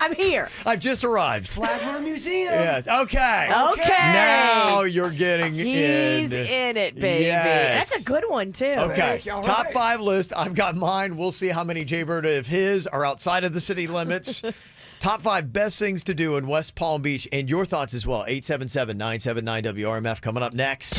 Speaker 6: I'm here.
Speaker 2: I've just arrived.
Speaker 4: Flagler Museum.
Speaker 2: Yes. Okay.
Speaker 6: Okay.
Speaker 2: Now you're getting
Speaker 6: He's in it, baby.
Speaker 2: Yes.
Speaker 6: That's a good one, too.
Speaker 2: Okay.
Speaker 4: Thank you. All
Speaker 2: Top
Speaker 4: right.
Speaker 2: 5 list. I've got mine. We'll see how many Jaybird of his are outside of the city limits. Top 5 best things to do in West Palm Beach, and your thoughts as well. 877-979-WRMF coming up next.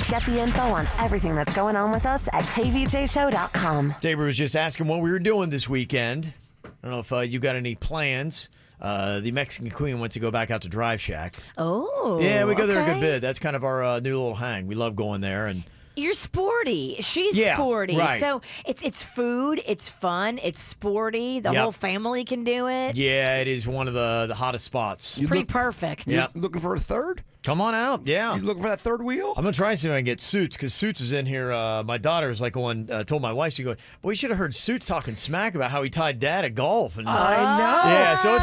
Speaker 1: Get the info on everything that's going on with us at kvjshow.com.
Speaker 2: Jaybird was just asking what we were doing this weekend. I don't know if you got any plans. The Mexican Queen wants to go back out to Drive Shack.
Speaker 6: Oh.
Speaker 2: Yeah, we go there a good
Speaker 6: okay.
Speaker 2: bit. That's kind of our new little hang. We love going there. And
Speaker 6: You're sporty. She's
Speaker 2: Yeah,
Speaker 6: sporty.
Speaker 2: right.
Speaker 6: So it's food, it's fun, it's sporty. The
Speaker 2: Yep.
Speaker 6: whole family can do it.
Speaker 2: yeah, it is one of the hottest spots.
Speaker 6: Pretty perfect.
Speaker 2: Yeah.
Speaker 4: Looking for a third?
Speaker 2: Come on out. Yeah.
Speaker 4: You looking for that third wheel?
Speaker 2: I'm gonna try to see if I can get Suits because Suits was in here. My daughter was like told my wife, she goes, "Boy, you should have heard Suits talking smack about how he tied Dad at golf." And
Speaker 4: I know.
Speaker 2: yeah, so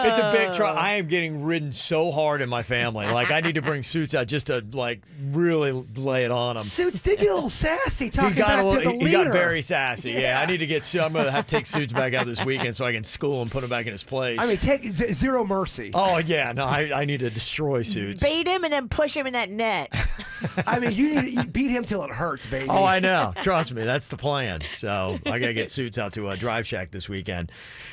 Speaker 2: it's a big try. I am getting ridden so hard in my family. Like I need to bring Suits out just to like really lay it on him.
Speaker 4: Suits did get a little sassy
Speaker 2: He
Speaker 4: talking back to the leader.
Speaker 2: he got very sassy. Yeah, I need to get. I'm gonna have to take Suits back out this weekend so I can school and put him back in his place.
Speaker 4: I mean, take zero mercy.
Speaker 2: oh yeah, no, I need to destroy Suits.
Speaker 6: Bait him and then push him in that net.
Speaker 4: I mean, you need to beat him till it hurts, baby.
Speaker 2: Oh, I know. Trust me, that's the plan. So I got to get Suits out to Drive Shack this weekend.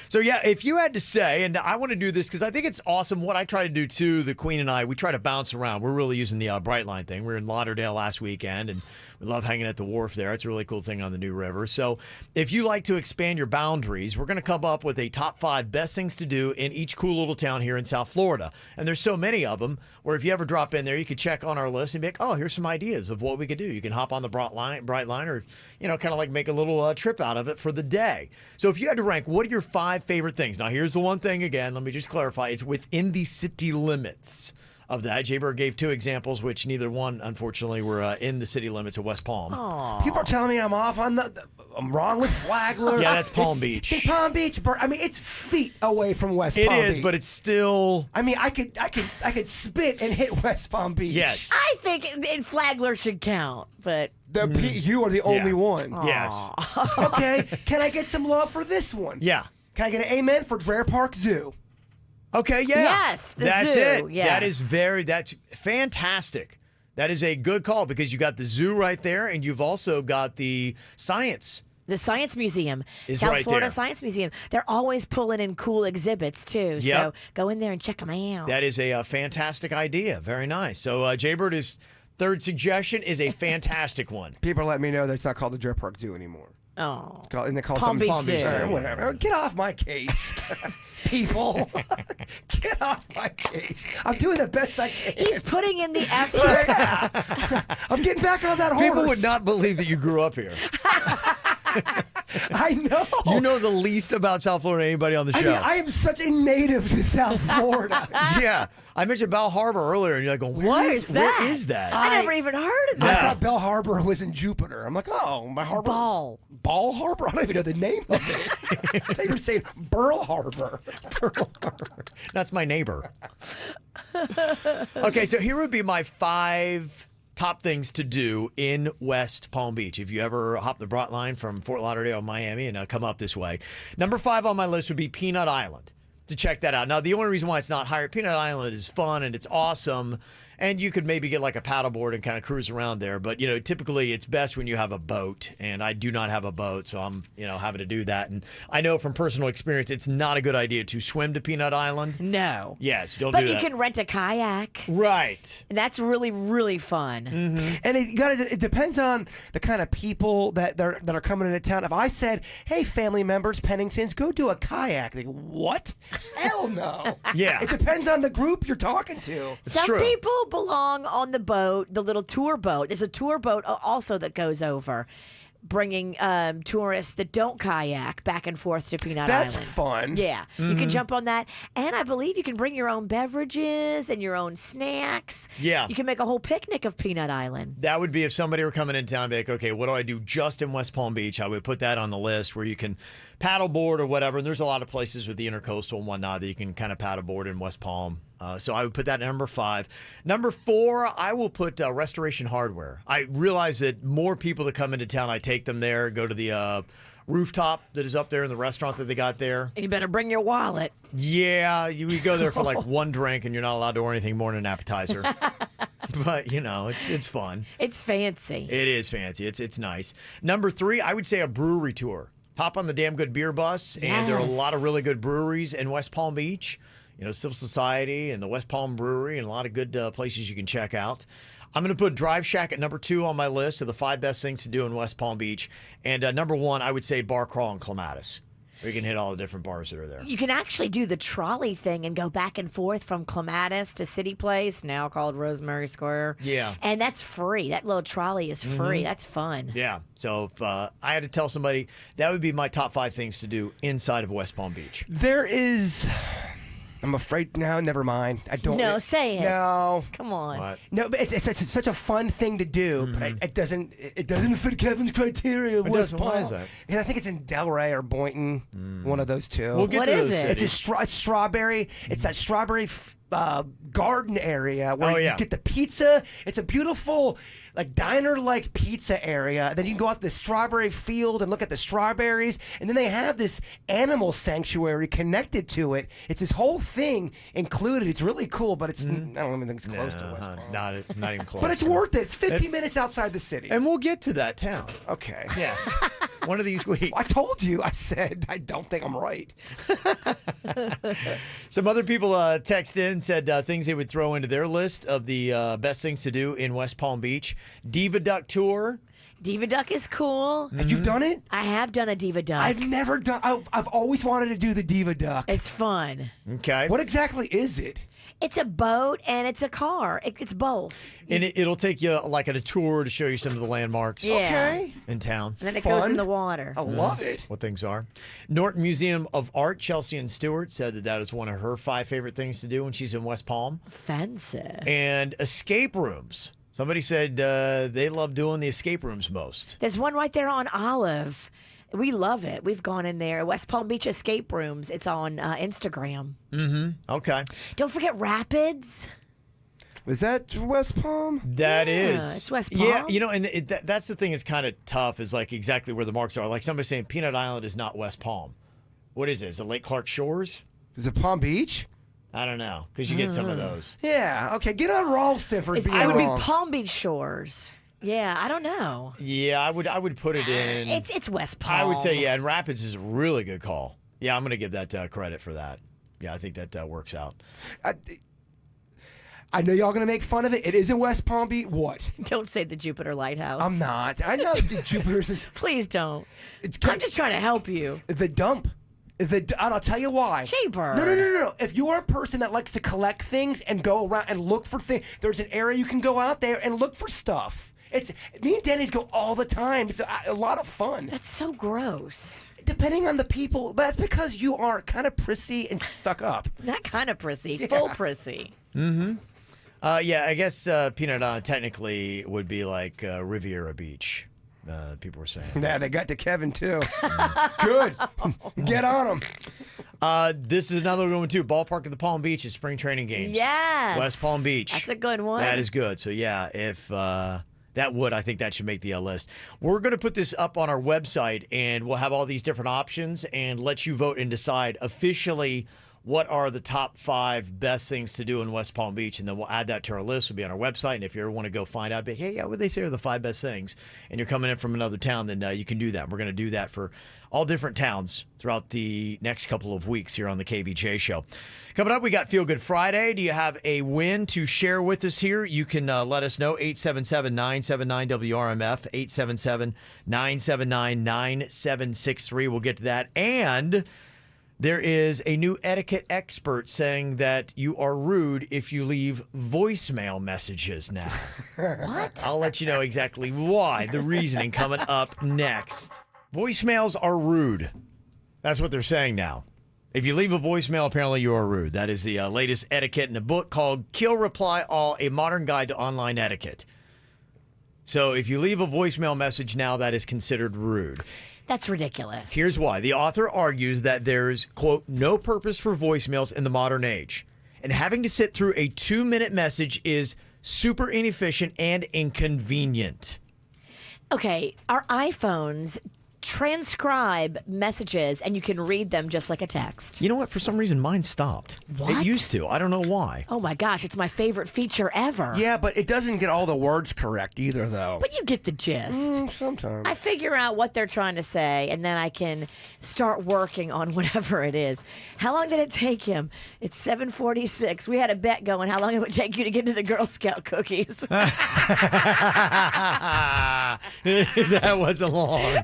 Speaker 2: So yeah, if you had to say, and I want to do this because I think it's awesome. What I try to do too, the Queen and I, we try to bounce around. We're really using the Brightline thing. We were in Lauderdale last weekend, and we love hanging at the wharf there. It's a really cool thing on the New River. So if you like to expand your boundaries, we're going to come up with a top 5 best things to do in each cool little town here in South Florida. And there's so many of them where if you ever drop in there, you could check on our list and be like, oh, here's some ideas of what we could do. You can hop on the Brightline or, kind of like make a little trip out of it for the day. So if you had to rank, what are your 5 favorite things? Now, here's the one thing again. Let me just clarify. It's within the city limits of that. Jaybird gave 2 examples, which neither one, unfortunately, were in the city limits of West Palm.
Speaker 4: People are telling me I'm off on I'm wrong with Flagler.
Speaker 2: Yeah, that's Palm
Speaker 4: It's-
Speaker 2: Beach.
Speaker 4: See, Palm Beach. I mean, it's feet away from West
Speaker 2: It
Speaker 4: Palm
Speaker 2: is,
Speaker 4: Beach.
Speaker 2: but it's still...
Speaker 4: I mean, I could spit and hit West Palm Beach.
Speaker 2: Yes.
Speaker 6: I think Flagler should count, but
Speaker 4: You are the only one.
Speaker 2: Yes.
Speaker 4: Okay. Can I get some love for this one?
Speaker 2: Yeah.
Speaker 4: Can I get an amen for Dreher Park Zoo?
Speaker 2: Okay, yeah.
Speaker 6: Yes, the
Speaker 2: that's
Speaker 6: zoo,
Speaker 2: it.
Speaker 6: yes.
Speaker 2: That's fantastic. That is a good call because you got the zoo right there and you've also got the science.
Speaker 6: the Science Museum,
Speaker 2: Is
Speaker 6: South
Speaker 2: right
Speaker 6: Florida
Speaker 2: there.
Speaker 6: Science Museum, they're always pulling in cool exhibits too.
Speaker 2: Yep.
Speaker 6: So go in there and check them out.
Speaker 2: That is a fantastic idea. Very nice. So Jaybird, his third suggestion is a fantastic one.
Speaker 4: People are letting me know that it's not called the Dreher Park Zoo anymore.
Speaker 6: Oh.
Speaker 4: And they call
Speaker 6: Palm
Speaker 4: something
Speaker 6: Beach
Speaker 2: Palm Beach
Speaker 6: Zoo.
Speaker 2: Zoo.
Speaker 4: Whatever. Get off my case. People. Get off my case. I'm doing the best I can.
Speaker 6: He's putting in the effort.
Speaker 4: I'm getting back on that horse.
Speaker 2: People would not believe that you grew up here.
Speaker 4: I know.
Speaker 2: You know the least about South Florida than anybody on the
Speaker 4: I
Speaker 2: show.
Speaker 4: mean, I am such a native to South Florida.
Speaker 2: Yeah. I mentioned Bell Harbor earlier, and you're like,
Speaker 6: What is that?
Speaker 2: Where is that?
Speaker 6: I never even heard of
Speaker 4: I
Speaker 6: that.
Speaker 4: thought Bell Harbor was in Jupiter. I'm like, oh, my harbor. Ball Harbor? I don't even know the name of it. I thought you were saying Pearl Harbor.
Speaker 2: Pearl Harbor. That's my neighbor. Okay, so here would be my 5 top things to do in West Palm Beach. If you ever hop the Broad line from Fort Lauderdale, Miami, and come up this way. Number 5 on my list would be Peanut Island. To check that out. Now, the only reason why it's not higher, Peanut Island is fun and it's awesome. And you could maybe get like a paddleboard and kind of cruise around there. But, typically it's best when you have a boat. And I do not have a boat, so I'm, having to do that. And I know from personal experience, it's not a good idea to swim to Peanut Island.
Speaker 6: No.
Speaker 2: Yes, don't
Speaker 6: but
Speaker 2: do that.
Speaker 6: But you can rent a kayak.
Speaker 2: Right.
Speaker 6: And that's really, really fun.
Speaker 2: Mm-hmm.
Speaker 4: And it depends on the kind of people that are coming into town. If I said, hey, family members, Penningtons, go do a kayak. They go, what? Hell no.
Speaker 2: Yeah.
Speaker 4: It depends on the group you're talking to.
Speaker 6: Some
Speaker 2: true.
Speaker 6: people belong on the boat, the little tour boat. There's a tour boat also that goes over, bringing tourists that don't kayak back and forth to Peanut
Speaker 4: That's
Speaker 6: Island.
Speaker 4: fun.
Speaker 6: Yeah, you can jump on that, and I believe you can bring your own beverages and your own snacks.
Speaker 2: Yeah.
Speaker 6: You can make a whole picnic of Peanut Island.
Speaker 2: That would be if somebody were coming in town and be like, okay, what do I do just in West Palm Beach? I would put that on the list where you can paddleboard or whatever. And there's a lot of places with the intercoastal and whatnot that you can kind of paddleboard in West Palm. So I would put that at number 5. Number 4, I will put Restoration Hardware. I realize that more people that come into town, I take them there, go to the rooftop that is up there in the restaurant that they got there.
Speaker 6: You better bring your wallet.
Speaker 2: Yeah, you go there for like one drink and you're not allowed to order anything more than an appetizer. But, it's fun.
Speaker 6: It's fancy.
Speaker 2: It is fancy. It's nice. Number 3, I would say a brewery tour. Hop on the Damn Good Beer Bus, and there are a lot of really good breweries in West Palm Beach. Civil Society and the West Palm Brewery and a lot of good places you can check out. I'm going to put Drive Shack at number 2 on my list of the 5 best things to do in West Palm Beach. And number 1, I would say Bar Crawl in Clematis. We can hit all the different bars that are there.
Speaker 6: You can actually do the trolley thing and go back and forth from Clematis to City Place, now called Rosemary Square.
Speaker 2: Yeah.
Speaker 6: And that's free. That little trolley is free. That's fun.
Speaker 2: Yeah. So if I had to tell somebody, that would be my top 5 things to do inside of West Palm Beach.
Speaker 4: There is... I'm afraid now. Never mind. I don't.
Speaker 6: No, say it.
Speaker 4: No.
Speaker 6: Come on.
Speaker 2: What?
Speaker 4: No, but it's such a fun thing to do, but it doesn't fit Kevin's criteria of West
Speaker 2: doesn't? Why
Speaker 4: Palm.
Speaker 2: is that?
Speaker 4: Because I think it's in Delray or Boynton, one of those two.
Speaker 2: We'll get
Speaker 6: What
Speaker 2: to
Speaker 6: is
Speaker 2: those
Speaker 6: it?
Speaker 2: cities.
Speaker 4: It's a strawberry. It's that strawberry garden area where you get the pizza. It's a beautiful, like diner-like pizza area. Then you can go out to the strawberry field and look at the strawberries. And then they have this animal sanctuary connected to it. It's this whole thing included. It's really cool, but it's I don't even think it's close to West Palm.
Speaker 2: Not even close.
Speaker 4: But it's worth it. It's 15 minutes outside the city.
Speaker 2: And we'll get to that town.
Speaker 4: Okay.
Speaker 2: Yes. One of these weeks.
Speaker 4: I told you. I said I don't think I'm right.
Speaker 2: Some other people texted in and said things they would throw into their list of the best things to do in West Palm Beach. Diva Duck Tour.
Speaker 6: Diva Duck is cool.
Speaker 4: And you've done it?
Speaker 6: I have done a Diva Duck.
Speaker 4: I've never done. I've always wanted to do the Diva Duck.
Speaker 6: It's fun.
Speaker 2: Okay.
Speaker 4: What exactly is it?
Speaker 6: It's a boat and it's a car. It's both.
Speaker 2: And it'll take you like on a tour to show you some of the landmarks
Speaker 4: Okay.
Speaker 2: in town.
Speaker 6: And then it
Speaker 4: Fun.
Speaker 6: goes in the water.
Speaker 4: I love it.
Speaker 2: What things are. Norton Museum of Art, Chelsea and Stewart said that is one of her 5 favorite things to do when she's in West Palm.
Speaker 6: Fancy.
Speaker 2: And escape rooms. Somebody said they love doing the escape rooms most.
Speaker 6: There's one right there on Olive. We love it. We've gone in there. West Palm Beach Escape Rooms. It's on Instagram.
Speaker 2: Okay.
Speaker 6: Don't forget Rapids.
Speaker 4: Was that West Palm?
Speaker 2: That is.
Speaker 6: It's West Palm.
Speaker 2: Yeah, and that's the thing that's kind of tough is like exactly where the marks are. Like somebody saying Peanut Island is not West Palm. What is it? Is it Lake Clark Shores?
Speaker 4: Is it Palm Beach?
Speaker 2: I don't know, because you get some of those.
Speaker 4: Yeah. Okay. Get on Ralston for being
Speaker 6: It would
Speaker 4: wrong.
Speaker 6: be Palm Beach Shores. Yeah, I don't know.
Speaker 2: Yeah, I would put it in.
Speaker 6: It's West Palm.
Speaker 2: I would say, yeah, and Rapids is a really good call. Yeah, I'm going to give that credit for that. Yeah, I think that works out.
Speaker 4: I know y'all gonna make fun of it. It is in West Palm Beach. What?
Speaker 6: Don't say the Jupiter Lighthouse.
Speaker 4: I'm not. I know the Jupiter's.
Speaker 6: Please don't.
Speaker 4: It's
Speaker 6: I'm just trying to help you.
Speaker 4: the dump. And I'll tell you why.
Speaker 6: Cheaper.
Speaker 4: No. If you're a person that likes to collect things and go around and look for things, there's an area you can go out there and look for stuff. It's me and Denny's go all the time. It's a lot of fun.
Speaker 6: That's so gross.
Speaker 4: Depending on the people, but that's because you are kind of prissy and stuck up.
Speaker 6: Not kind of prissy. Full prissy.
Speaker 2: Yeah, I guess Peanut Island technically would be like Riviera Beach. People were saying.
Speaker 4: Yeah, they got to Kevin too. Good. Get on them.
Speaker 2: This is another one too. Ballpark of the Palm Beach is spring training games.
Speaker 6: Yes.
Speaker 2: West Palm Beach.
Speaker 6: That's a good one.
Speaker 2: That is good. So yeah, if I think that should make the list. We're going to put this up on our website, and we'll have all these different options and let you vote and decide officially what are the top 5 best things to do in West Palm Beach, and then we'll add that to our list. It'll be on our website, and if you ever want to go find out, hey, yeah, what they say are the 5 best things, and you're coming in from another town, then you can do that. We're going to do that for all different towns throughout the next couple of weeks here on the KVJ Show. Coming up, we got Feel Good Friday. Do you have a win to share with us here? You can let us know, 877-979-WRMF, 877-979-9763. We'll get to that. And there is a new etiquette expert saying that you are rude if you leave voicemail messages now.
Speaker 6: What?
Speaker 2: I'll let you know exactly why. The reasoning coming up next. Voicemails are rude. That's what they're saying now. If you leave a voicemail, apparently you are rude. That is the latest etiquette in a book called Kill, Reply, All, A Modern Guide to Online Etiquette. So if you leave a voicemail message now, that is considered rude.
Speaker 6: That's ridiculous.
Speaker 2: Here's why. The author argues that there's, quote, no purpose for voicemails in the modern age. And having to sit through a 2-minute message is super inefficient and inconvenient.
Speaker 6: Okay, our iPhones transcribe messages and you can read them just like a text.
Speaker 2: You know what? For some reason, mine stopped.
Speaker 6: What?
Speaker 2: It used to. I don't know why.
Speaker 6: Oh my gosh, it's my favorite feature ever.
Speaker 4: Yeah, but it doesn't get all the words correct either, though.
Speaker 6: But you get the gist.
Speaker 4: Sometimes.
Speaker 6: I figure out what they're trying to say, and then I can start working on whatever it is. How long did it take him? It's 7:46. We had a bet going how long it would take you to get to the Girl Scout cookies.
Speaker 2: That wasn't long.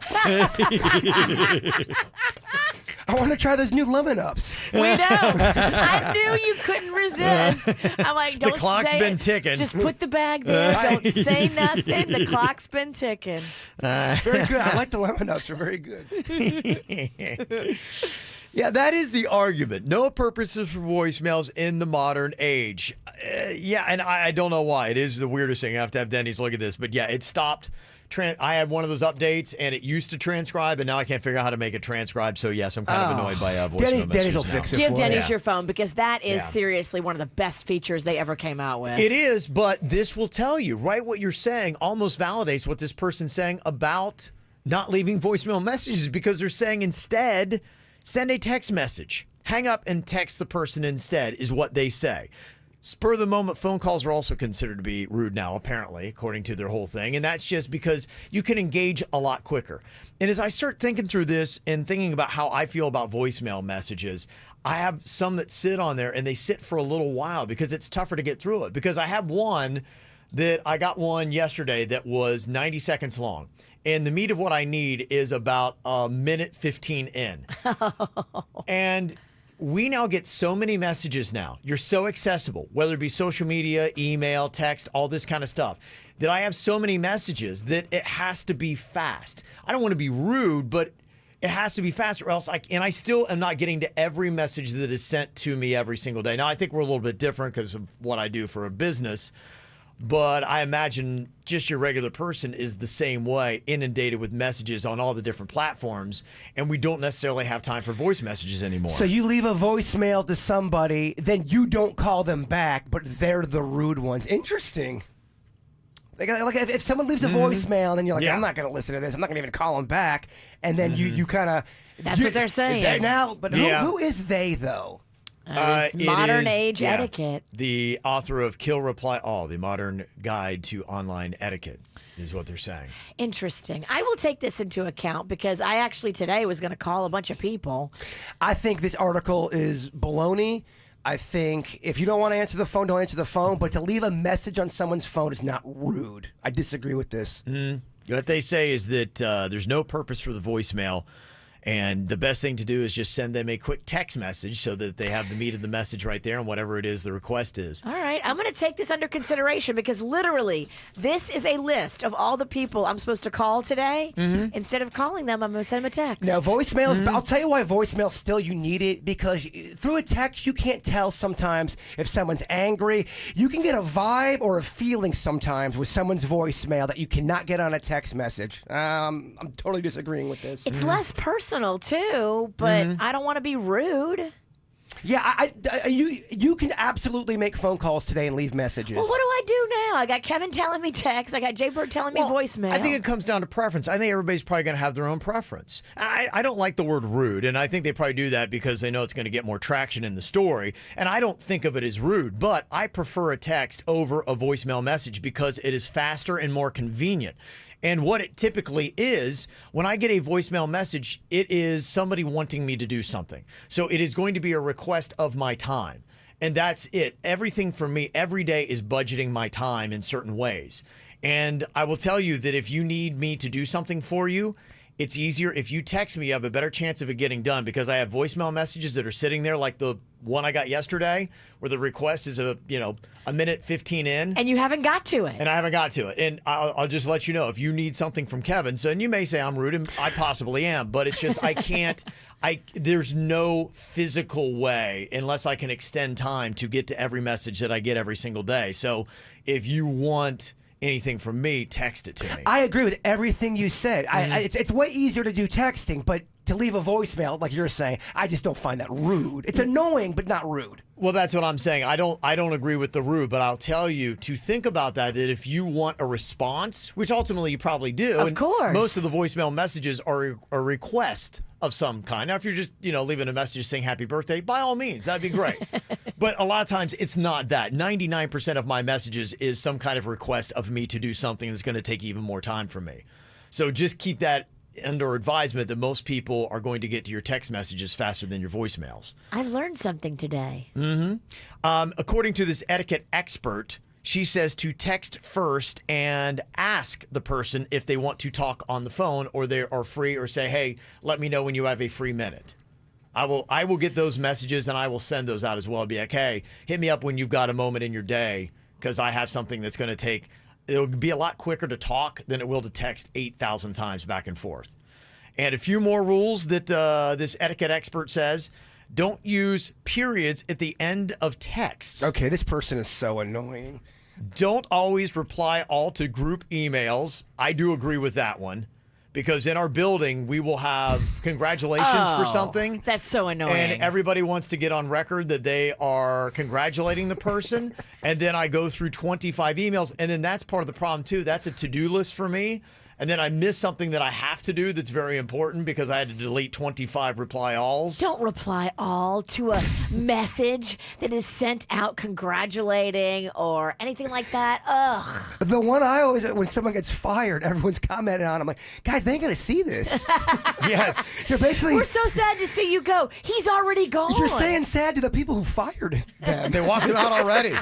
Speaker 4: I want to try those new lemon ups.
Speaker 6: We know. I knew you couldn't resist. I'm like, don't
Speaker 2: The clock's
Speaker 6: say
Speaker 2: been
Speaker 6: it.
Speaker 2: ticking.
Speaker 6: Just put the bag there. Don't say nothing. The clock's been ticking.
Speaker 4: Very good. I like the lemon ups. They're very good.
Speaker 2: Yeah, that is the argument. No purposes for voicemails in the modern age. Yeah, and I don't know why. It is the weirdest thing. I have to have Denny's look at this. But yeah, it stopped. I had one of those updates, and it used to transcribe, and now I can't figure out how to make it transcribe. So, yes, I'm kind of annoyed by voicemail messages
Speaker 4: Denny's will
Speaker 2: now.
Speaker 4: fix it
Speaker 6: Give
Speaker 4: for
Speaker 6: Denny's
Speaker 4: you.
Speaker 6: your phone because that is
Speaker 2: Yeah.
Speaker 6: seriously one of the best features they ever came out with.
Speaker 2: It is, but this will tell you, right? What you're saying almost validates what this person's saying about not leaving voicemail messages, because they're saying instead, send a text message. Hang up and text the person instead is what they say. Spur of the moment phone calls are also considered to be rude now, apparently, according to their whole thing. And that's just because you can engage a lot quicker. And as I start thinking through this and thinking about how I feel about voicemail messages, I have some that sit on there and they sit for a little while because it's tougher to get through it. Because I have one that I got one yesterday that was 90 seconds long. And the meat of what I need is about a minute 15 in. And we now get so many messages now. You're so accessible, whether it be social media, email, text, all this kind of stuff, that I have so many messages that it has to be fast. I don't want to be rude, but it has to be fast or else I still am not getting to every message that is sent to me every single day. Now, I think we're a little bit different because of what I do for a business. But I imagine just your regular person is the same way, inundated with messages on all the different platforms, and we don't necessarily have time for voice messages anymore.
Speaker 4: So you leave a voicemail to somebody, then you don't call them back, but they're the rude ones. Interesting. Like if someone leaves a voicemail, then you're like,
Speaker 2: Yeah.
Speaker 4: I'm not going to listen to this. I'm not going to even call them back. And then you kind of...
Speaker 6: That's what they're saying.
Speaker 4: Now, but
Speaker 2: Yeah.
Speaker 4: who is they, though?
Speaker 6: It's
Speaker 2: It
Speaker 6: modern
Speaker 2: is,
Speaker 6: age etiquette.
Speaker 2: The author of Kill, Reply, All, the modern guide to online etiquette is what they're saying.
Speaker 6: Interesting. I will take this into account because I actually today was going to call a bunch of people.
Speaker 4: I think this article is baloney. I think if you don't want to answer the phone, don't answer the phone. But to leave a message on someone's phone is not rude. I disagree with this.
Speaker 2: What they say is that there's no purpose for the voicemail. And the best thing to do is just send them a quick text message so that they have the meat of the message right there and whatever it is the request is.
Speaker 6: All right, I'm going to take this under consideration because literally this is a list of all the people I'm supposed to call today. Instead of calling them, I'm going to send them a text.
Speaker 4: Now, voicemails, I'll tell you why voicemail still you need it, because through a text, you can't tell sometimes if someone's angry. You can get a vibe or a feeling sometimes with someone's voicemail that you cannot get on a text message. I'm totally disagreeing with this.
Speaker 6: It's less personal. personal too, but I don't want to be rude.
Speaker 4: Yeah, you can absolutely make phone calls today and leave messages.
Speaker 6: Well, what do I do now? I got Kevin telling me text. I got Jay Bird telling me voicemail.
Speaker 2: I think it comes down to preference. I think everybody's probably going to have their own preference. I don't like the word rude, and I think they probably do that because they know it's going to get more traction in the story. And I don't think of it as rude, but I prefer a text over a voicemail message because it is faster and more convenient. And what it typically is, when I get a voicemail message, it is somebody wanting me to do something. So it is going to be a request of my time. And that's it. Everything for me every day is budgeting my time in certain ways. And I will tell you that if you need me to do something for you, it's easier. If you text me, you have a better chance of it getting done because I have voicemail messages that are sitting there like the one I got yesterday where the request is a minute 15 in.
Speaker 6: And you haven't got to it.
Speaker 2: And I haven't got to it. And I'll just let you know if you need something from Kevin. So, and you may say I'm rude, and I possibly am, but it's just I can't. There's no physical way unless I can extend time to get to every message that I get every single day. So if you want anything from me, text it to me.
Speaker 4: I agree with everything you said. It's way easier to do texting, but to leave a voicemail, like you're saying, I just don't find that rude. It's annoying, but not rude.
Speaker 2: Well, that's what I'm saying. I don't agree with the rude, but I'll tell you to think about that if you want a response, which ultimately you probably do.
Speaker 6: Of course.
Speaker 2: Most of the voicemail messages are a request of some kind. Now, if you're just, leaving a message saying happy birthday, by all means, that'd be great. But a lot of times it's not that. 99% of my messages is some kind of request of me to do something that's going to take even more time from me. So just keep that under advisement that most people are going to get to your text messages faster than your voicemails.
Speaker 6: I've learned something today.
Speaker 2: According to this etiquette expert, she says to text first and ask the person if they want to talk on the phone or they are free, or say, hey, let me know when you have a free minute. I will get those messages and I will send those out as well. I'll be like, hey, hit me up when you've got a moment in your day because I have something that's going to take, it'll be a lot quicker to talk than it will to text 8,000 times back and forth. And a few more rules that this etiquette expert says. Don't use periods at the end of texts.
Speaker 4: Okay, this person is so annoying.
Speaker 2: Don't always reply all to group emails. I do agree with that one. Because in our building, we will have congratulations for something.
Speaker 6: That's so annoying.
Speaker 2: And everybody wants to get on record that they are congratulating the person. And then I go through 25 emails. And then that's part of the problem, too. That's a to-do list for me. And then I miss something that I have to do that's very important because I had to delete 25 reply alls.
Speaker 6: Don't reply all to a message that is sent out congratulating or anything like that. Ugh.
Speaker 4: The one I always, when someone gets fired, everyone's commenting on. I'm like, guys, they ain't gonna see this.
Speaker 2: Yes.
Speaker 4: You're basically.
Speaker 6: We're so sad to see you go. He's already gone.
Speaker 4: You're saying sad to the people who fired them.
Speaker 2: They walked him out already.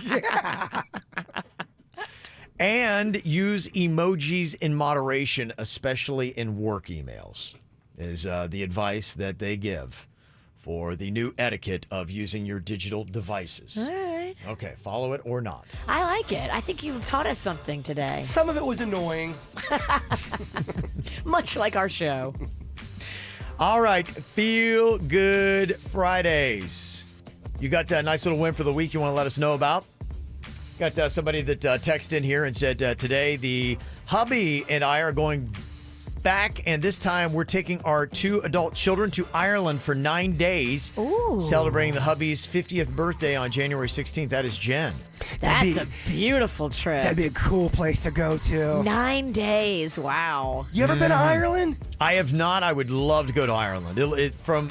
Speaker 2: And use emojis in moderation, especially in work emails, is the advice that they give for the new etiquette of using your digital devices.
Speaker 6: All right.
Speaker 2: Okay, follow it or not.
Speaker 6: I like it. I think you've taught us something today.
Speaker 4: Some of it was annoying.
Speaker 6: Much like our show.
Speaker 2: All right, Feel Good Fridays. You got a nice little win for the week you want to let us know about? Got somebody that texted in here and said, today the hubby and I are going back, and this time we're taking our 2 adult children to Ireland for 9 days.
Speaker 6: Ooh.
Speaker 2: Celebrating the hubby's 50th birthday on January 16th. That is Jen.
Speaker 6: That's a beautiful trip.
Speaker 4: That'd be a cool place to go to.
Speaker 6: 9 days. Wow.
Speaker 4: You ever been to Ireland?
Speaker 2: I have not. I would love to go to Ireland. From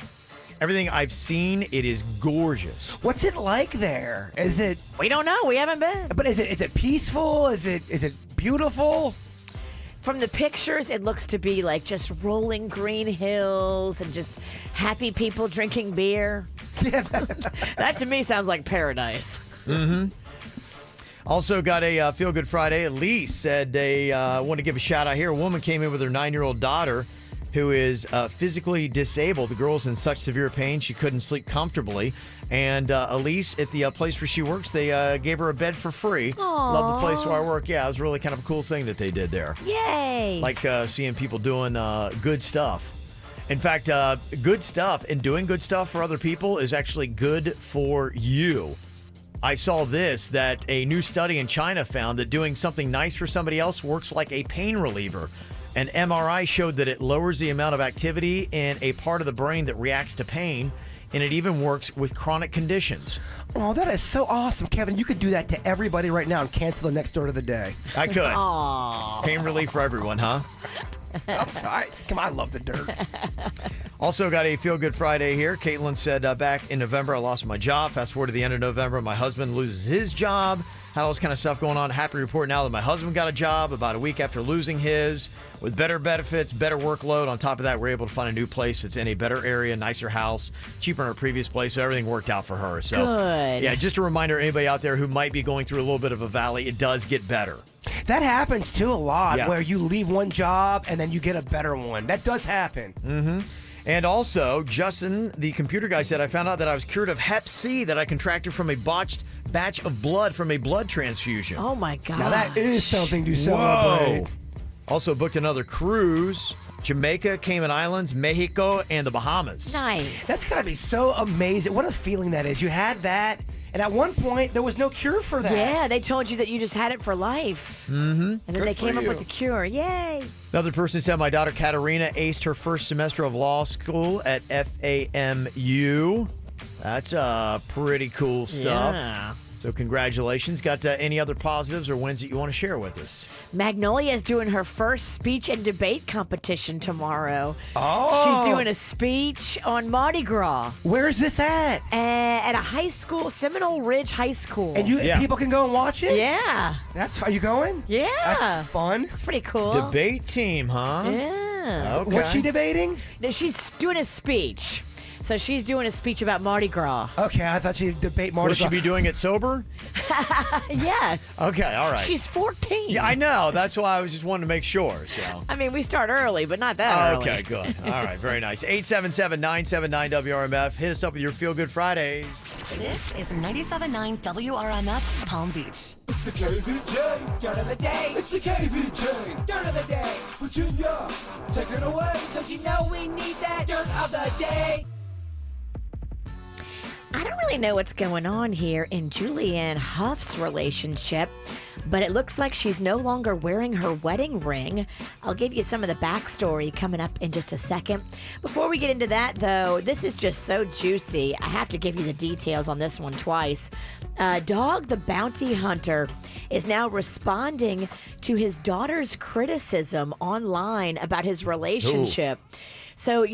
Speaker 2: everything I've seen, it is gorgeous.
Speaker 4: What's it like there? Is it?
Speaker 6: We don't know. We haven't been.
Speaker 4: But is it peaceful? Is it beautiful?
Speaker 6: From the pictures, it looks to be like just rolling green hills and just happy people drinking beer.
Speaker 4: Yeah.
Speaker 6: That to me sounds like paradise.
Speaker 2: Mm-hmm. Also got a Feel Good Friday. Elise said they want to give a shout out here. A woman came in with her 9-year-old daughter who is physically disabled. The girl's in such severe pain she couldn't sleep comfortably. And Elise, at the place where she works, they gave her a bed for free.
Speaker 6: Aww.
Speaker 2: Love the place where I work. Yeah, it was really kind of a cool thing that they did there.
Speaker 6: Yay!
Speaker 2: Like seeing people doing good stuff. In fact, good stuff and doing good stuff for other people is actually good for you. I saw this, that a new study in China found that doing something nice for somebody else works like a pain reliever. An MRI showed that it lowers the amount of activity in a part of the brain that reacts to pain, and it even works with chronic conditions.
Speaker 4: Oh, that is so awesome, Kevin. You could do that to everybody right now and cancel the next door of the day.
Speaker 2: I could.
Speaker 6: Aw.
Speaker 2: Pain relief for everyone, huh?
Speaker 4: I'm sorry. Come on, I love the dirt.
Speaker 2: Also got a Feel Good Friday here. Caitlin said, back in November, I lost my job. Fast forward to the end of November, my husband loses his job. Had all this kind of stuff going on. Happy to report now that my husband got a job about a week after losing his, with better benefits, better workload. On top of that, we're able to find a new place that's in a better area, nicer house, cheaper than our previous place. So everything worked out for her. So,
Speaker 6: Good.
Speaker 2: Yeah, just a reminder, anybody out there who might be going through a little bit of a valley, it does get better.
Speaker 4: That happens too a lot,
Speaker 2: Yeah.
Speaker 4: where you leave one job and then you get a better one. That does happen.
Speaker 2: Mm-hmm. And also, Justin, the computer guy, said, I found out that I was cured of Hep C that I contracted from a botched batch of blood from a blood transfusion.
Speaker 6: Oh, my God.
Speaker 4: Now that is something to celebrate.
Speaker 2: Also booked another cruise. Jamaica, Cayman Islands, Mexico, and the Bahamas.
Speaker 6: Nice.
Speaker 4: That's got to be so amazing. What a feeling that is. You had that, and at one point, there was no cure for that.
Speaker 6: Yeah, they told you that you just had it for life.
Speaker 2: Mm-hmm.
Speaker 6: And then
Speaker 4: Good
Speaker 6: they
Speaker 4: for
Speaker 6: came up
Speaker 4: you.
Speaker 6: with the cure. Yay.
Speaker 2: Another person said, my daughter Katerina aced her first semester of law school at FAMU. That's pretty cool stuff.
Speaker 6: Yeah.
Speaker 2: So congratulations. Got any other positives or wins that you want to share with us?
Speaker 6: Magnolia is doing her first speech and debate competition tomorrow.
Speaker 4: Oh.
Speaker 6: She's doing a speech on Mardi Gras
Speaker 4: Where's this at?
Speaker 6: at a high school, Seminole Ridge High School.
Speaker 4: And
Speaker 2: Yeah.
Speaker 4: people can go and watch it?
Speaker 6: Yeah.
Speaker 4: Are you going?
Speaker 6: Yeah.
Speaker 4: That's fun.
Speaker 6: It's pretty cool.
Speaker 2: Debate team, huh?
Speaker 6: Yeah.
Speaker 2: Okay.
Speaker 4: What's she debating?
Speaker 6: No, she's doing a speech. So she's doing a speech about Mardi Gras.
Speaker 4: Okay, I thought she'd debate Mardi
Speaker 2: Will she
Speaker 4: Gras.
Speaker 2: be doing it sober?
Speaker 6: Yes.
Speaker 2: Okay, all right.
Speaker 6: She's 14.
Speaker 2: Yeah, I know. That's why I was just wanting to make sure. So.
Speaker 6: I mean, we start early, but not that
Speaker 2: Okay,
Speaker 6: early.
Speaker 2: good. All right, very nice. 877-979-WRMF. Hit us up with your Feel Good Fridays.
Speaker 1: This is 97.9 WRMF Palm Beach.
Speaker 5: It's the KVJ Dirt of the Day. It's the KVJ Dirt of the Day. Virginia, take it away, cause you know we need that Dirt of the Day.
Speaker 6: I don't really know what's going on here in Julianne Huff's relationship, but it looks like she's no longer wearing her wedding ring. I'll give you some of the backstory coming up in just a second. Before we get into that, though, this is just so juicy. I have to give you the details on this one twice. Dog the Bounty Hunter is now responding to his daughter's criticism online about his relationship. So,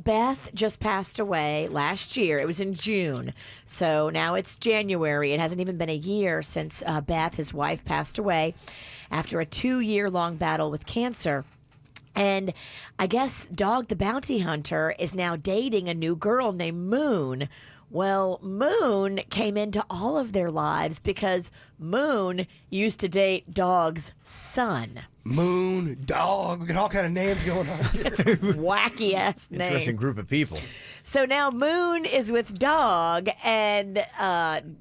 Speaker 6: Beth just passed away last year. It was in June. So now it's January. It hasn't even been a year since Beth, his wife, passed away after a 2-year-long battle with cancer. And I guess Dog the Bounty Hunter is now dating a new girl named Moon. Well, Moon came into all of their lives because Moon used to date Dog's son.
Speaker 4: Moon, dog, we got all kind of names going on here.
Speaker 6: Wacky ass name.
Speaker 2: Interesting group of people.
Speaker 6: So now Moon is with Dog, and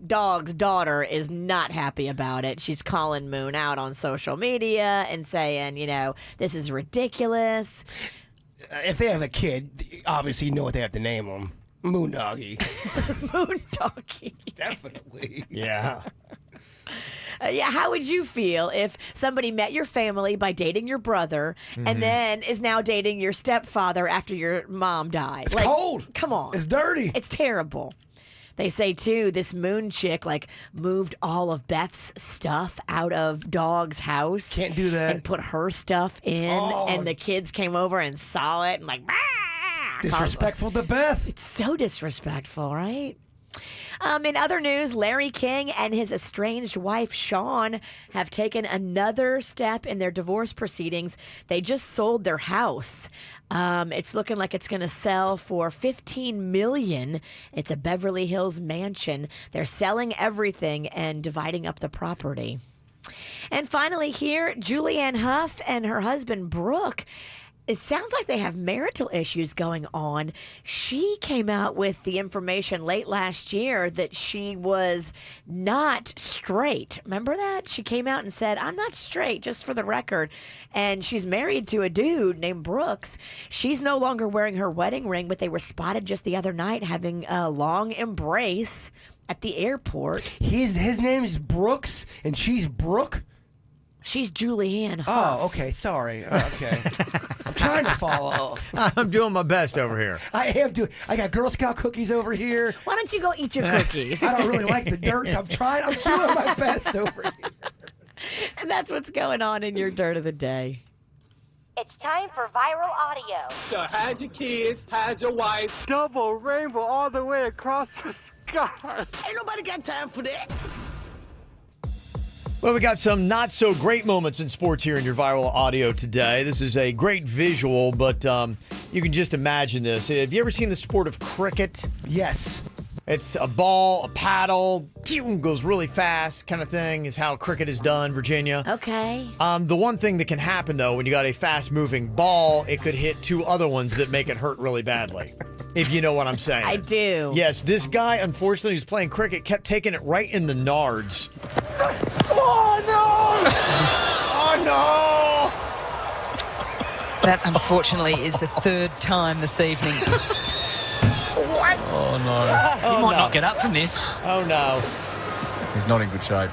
Speaker 6: Dog's daughter is not happy about it. She's calling Moon out on social media and saying, this is ridiculous.
Speaker 4: If they have a kid, obviously you know what they have to name them. Moondoggy.
Speaker 6: Moon Doggy.
Speaker 4: Definitely.
Speaker 2: Yeah.
Speaker 6: Yeah, how would you feel if somebody met your family by dating your brother and then is now dating your stepfather after your mom died?
Speaker 4: It's cold.
Speaker 6: Come on.
Speaker 4: It's dirty.
Speaker 6: It's terrible. They say, too, this Moon chick, moved all of Beth's stuff out of Dog's house.
Speaker 4: Can't do that.
Speaker 6: And put her stuff in, and the kids came over and saw it and
Speaker 4: Disrespectful to Beth.
Speaker 6: so disrespectful, right? In other news, Larry King and his estranged wife, Sean, have taken another step in their divorce proceedings. They just sold their house. It's looking like it's going to sell for $15 million. It's a Beverly Hills mansion. They're selling everything and dividing up the property. And finally here, Julianne Hough and her husband, Brooke, it sounds like they have marital issues going on. She came out with the information late last year that she was not straight. Remember that? She came out and said, I'm not straight, just for the record. And she's married to a dude named Brooks. She's no longer wearing her wedding ring, but they were spotted just the other night having a long embrace at the airport.
Speaker 4: His name is Brooks, and she's Brooke.
Speaker 6: She's Julianne Hough.
Speaker 4: Oh, okay. Sorry. Okay. I'm trying to follow.
Speaker 2: I'm doing my best over here.
Speaker 4: I am doing. I got Girl Scout cookies over here.
Speaker 6: Why don't you go eat your cookies?
Speaker 4: I don't really like the dirt, so I'm trying. I'm doing my best over here.
Speaker 6: And that's what's going on in your dirt of the day.
Speaker 10: It's time for viral audio.
Speaker 5: So hide your kids, hide your wife. Double rainbow all the way across the sky. Ain't nobody got time for that.
Speaker 2: Well, we got some not so great moments in sports here in your viral audio today. This is a great visual, but you can just imagine this. Have you ever seen the sport of cricket?
Speaker 4: Yes.
Speaker 2: It's a ball, a paddle, goes really fast kind of thing is how cricket is done, Virginia.
Speaker 6: Okay.
Speaker 2: The one thing that can happen, though, when you got a fast-moving ball, it could hit two other ones that make it hurt really badly, if you know what I'm saying.
Speaker 6: I do.
Speaker 2: Yes, this guy, unfortunately, who's playing cricket, kept taking it right in the nards.
Speaker 5: Oh no!
Speaker 2: Oh, no!
Speaker 11: That, unfortunately, is the third time this evening.
Speaker 2: What?
Speaker 12: Oh, no.
Speaker 2: Oh,
Speaker 12: He might
Speaker 2: no.
Speaker 12: not get up from this.
Speaker 2: Oh, no.
Speaker 12: He's not in good shape.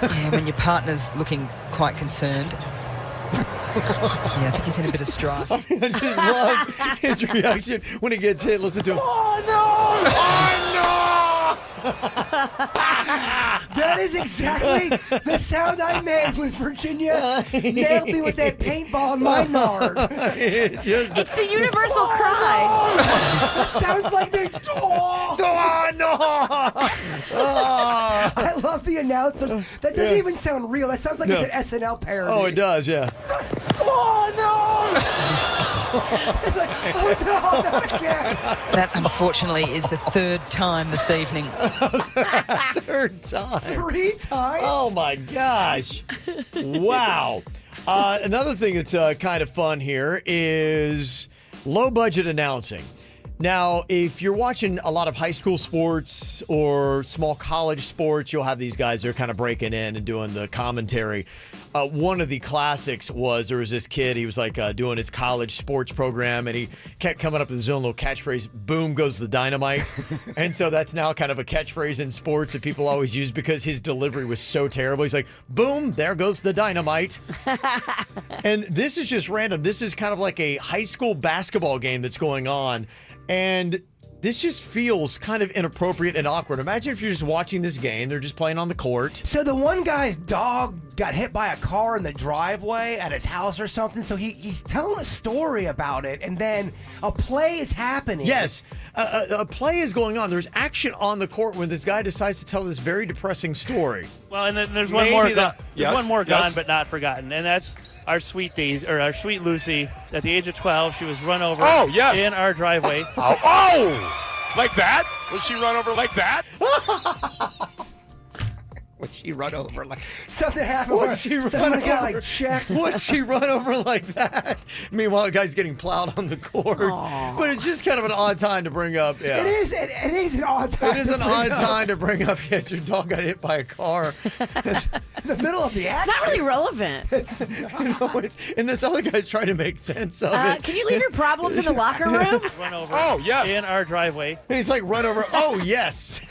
Speaker 11: Yeah, when your partner's looking quite concerned. Yeah, I think he's in a bit of strife.
Speaker 2: I just love his reaction when he gets hit. Listen to him.
Speaker 5: Oh no!
Speaker 2: Oh, no!
Speaker 4: That is exactly the sound I made when Virginia nailed me with that paintball in my nard.
Speaker 2: It's just...
Speaker 6: It's the universal cry.
Speaker 4: That sounds like me. Oh,
Speaker 2: Oh, no! Oh.
Speaker 4: I love the announcers. That doesn't even sound real. That sounds like
Speaker 2: No.
Speaker 4: it's an SNL parody.
Speaker 2: Oh, it does, yeah.
Speaker 5: Oh no!
Speaker 4: It's like, oh no, not again.
Speaker 11: That, unfortunately, is the third time this evening.
Speaker 2: Third time.
Speaker 4: 3 times?
Speaker 2: Oh, my gosh. Wow. Another thing that's kind of fun here is low-budget announcing. Now, if you're watching a lot of high school sports or small college sports, you'll have these guys that are kind of breaking in and doing the commentary. One of the classics was there was this kid, he was like doing his college sports program, and he kept coming up with his own little catchphrase, boom goes the dynamite. And so that's now kind of a catchphrase in sports that people always use because his delivery was so terrible. He's like, boom, there goes the dynamite. And this is just random. This is kind of like a high school basketball game that's going on. And this just feels kind of inappropriate and awkward. Imagine if you're just watching this game. They're just playing on the court.
Speaker 4: So the one guy's dog got hit by a car in the driveway at his house or something. So he's telling a story about it, and then a play is happening.
Speaker 2: Yes, a play is going on. There's action on the court when this guy decides to tell this very depressing story.
Speaker 13: Well, and then there's one more. There's one more gone but not forgotten, and that's our sweet Daisy, or our sweet Lucy. At the age of 12, she was run over.
Speaker 14: Oh, yes.
Speaker 13: In our driveway.
Speaker 14: Oh! Like that? Was she run over like that?
Speaker 4: Was she run over like something happened?
Speaker 2: Was she run
Speaker 4: someone got
Speaker 2: over?
Speaker 4: like checked?
Speaker 2: Was she run over like that? Meanwhile, the guy's getting plowed on the court.
Speaker 6: Aww.
Speaker 2: But it's just kind of an odd time to bring up. Yeah.
Speaker 4: It is. It is an odd time.
Speaker 2: It is
Speaker 4: to
Speaker 2: an
Speaker 4: bring
Speaker 2: odd
Speaker 4: up.
Speaker 2: time to bring up. Yes, your dog got hit by a car.
Speaker 4: In the middle of the act.
Speaker 6: It's not really relevant.
Speaker 2: And this other guy's trying to make sense of it.
Speaker 6: Can you leave your problems in the locker room?
Speaker 13: Run over.
Speaker 14: Oh, yes.
Speaker 13: In our driveway.
Speaker 2: He's like, run over. Oh, yes.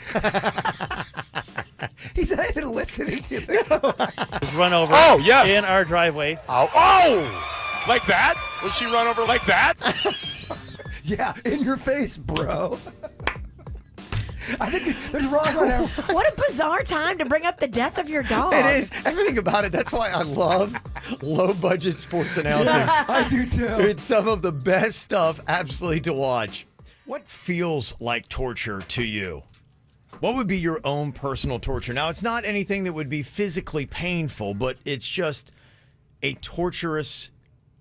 Speaker 4: He's not even listening to them.
Speaker 13: Was run over.
Speaker 14: Oh, yes.
Speaker 13: In our driveway.
Speaker 14: Oh! Like that? Was she run over like that?
Speaker 4: Yeah, in your face, bro. I think there's wrong on that.
Speaker 6: What a bizarre time to bring up the death of your dog.
Speaker 2: It is. Everything about it. That's why I love low-budget sports announcing.
Speaker 4: I do too.
Speaker 2: It's some of the best stuff absolutely to watch. What feels like torture to you? What would be your own personal torture? Now, it's not anything that would be physically painful, but it's just a torturous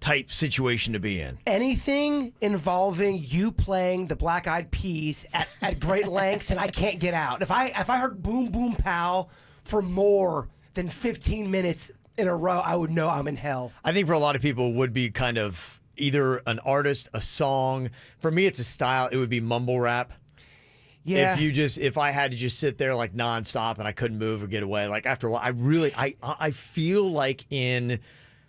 Speaker 2: type situation to be in.
Speaker 4: Anything involving you playing the Black Eyed Peas at great lengths, and I can't get out. If I heard Boom Boom Pow for more than 15 minutes in a row, I would know I'm in hell.
Speaker 2: I think for a lot of people it would be kind of either an artist, a song. For me, it's a style. It would be mumble rap.
Speaker 4: Yeah.
Speaker 2: If I had to just sit there like nonstop and I couldn't move or get away, like after a while, I feel like in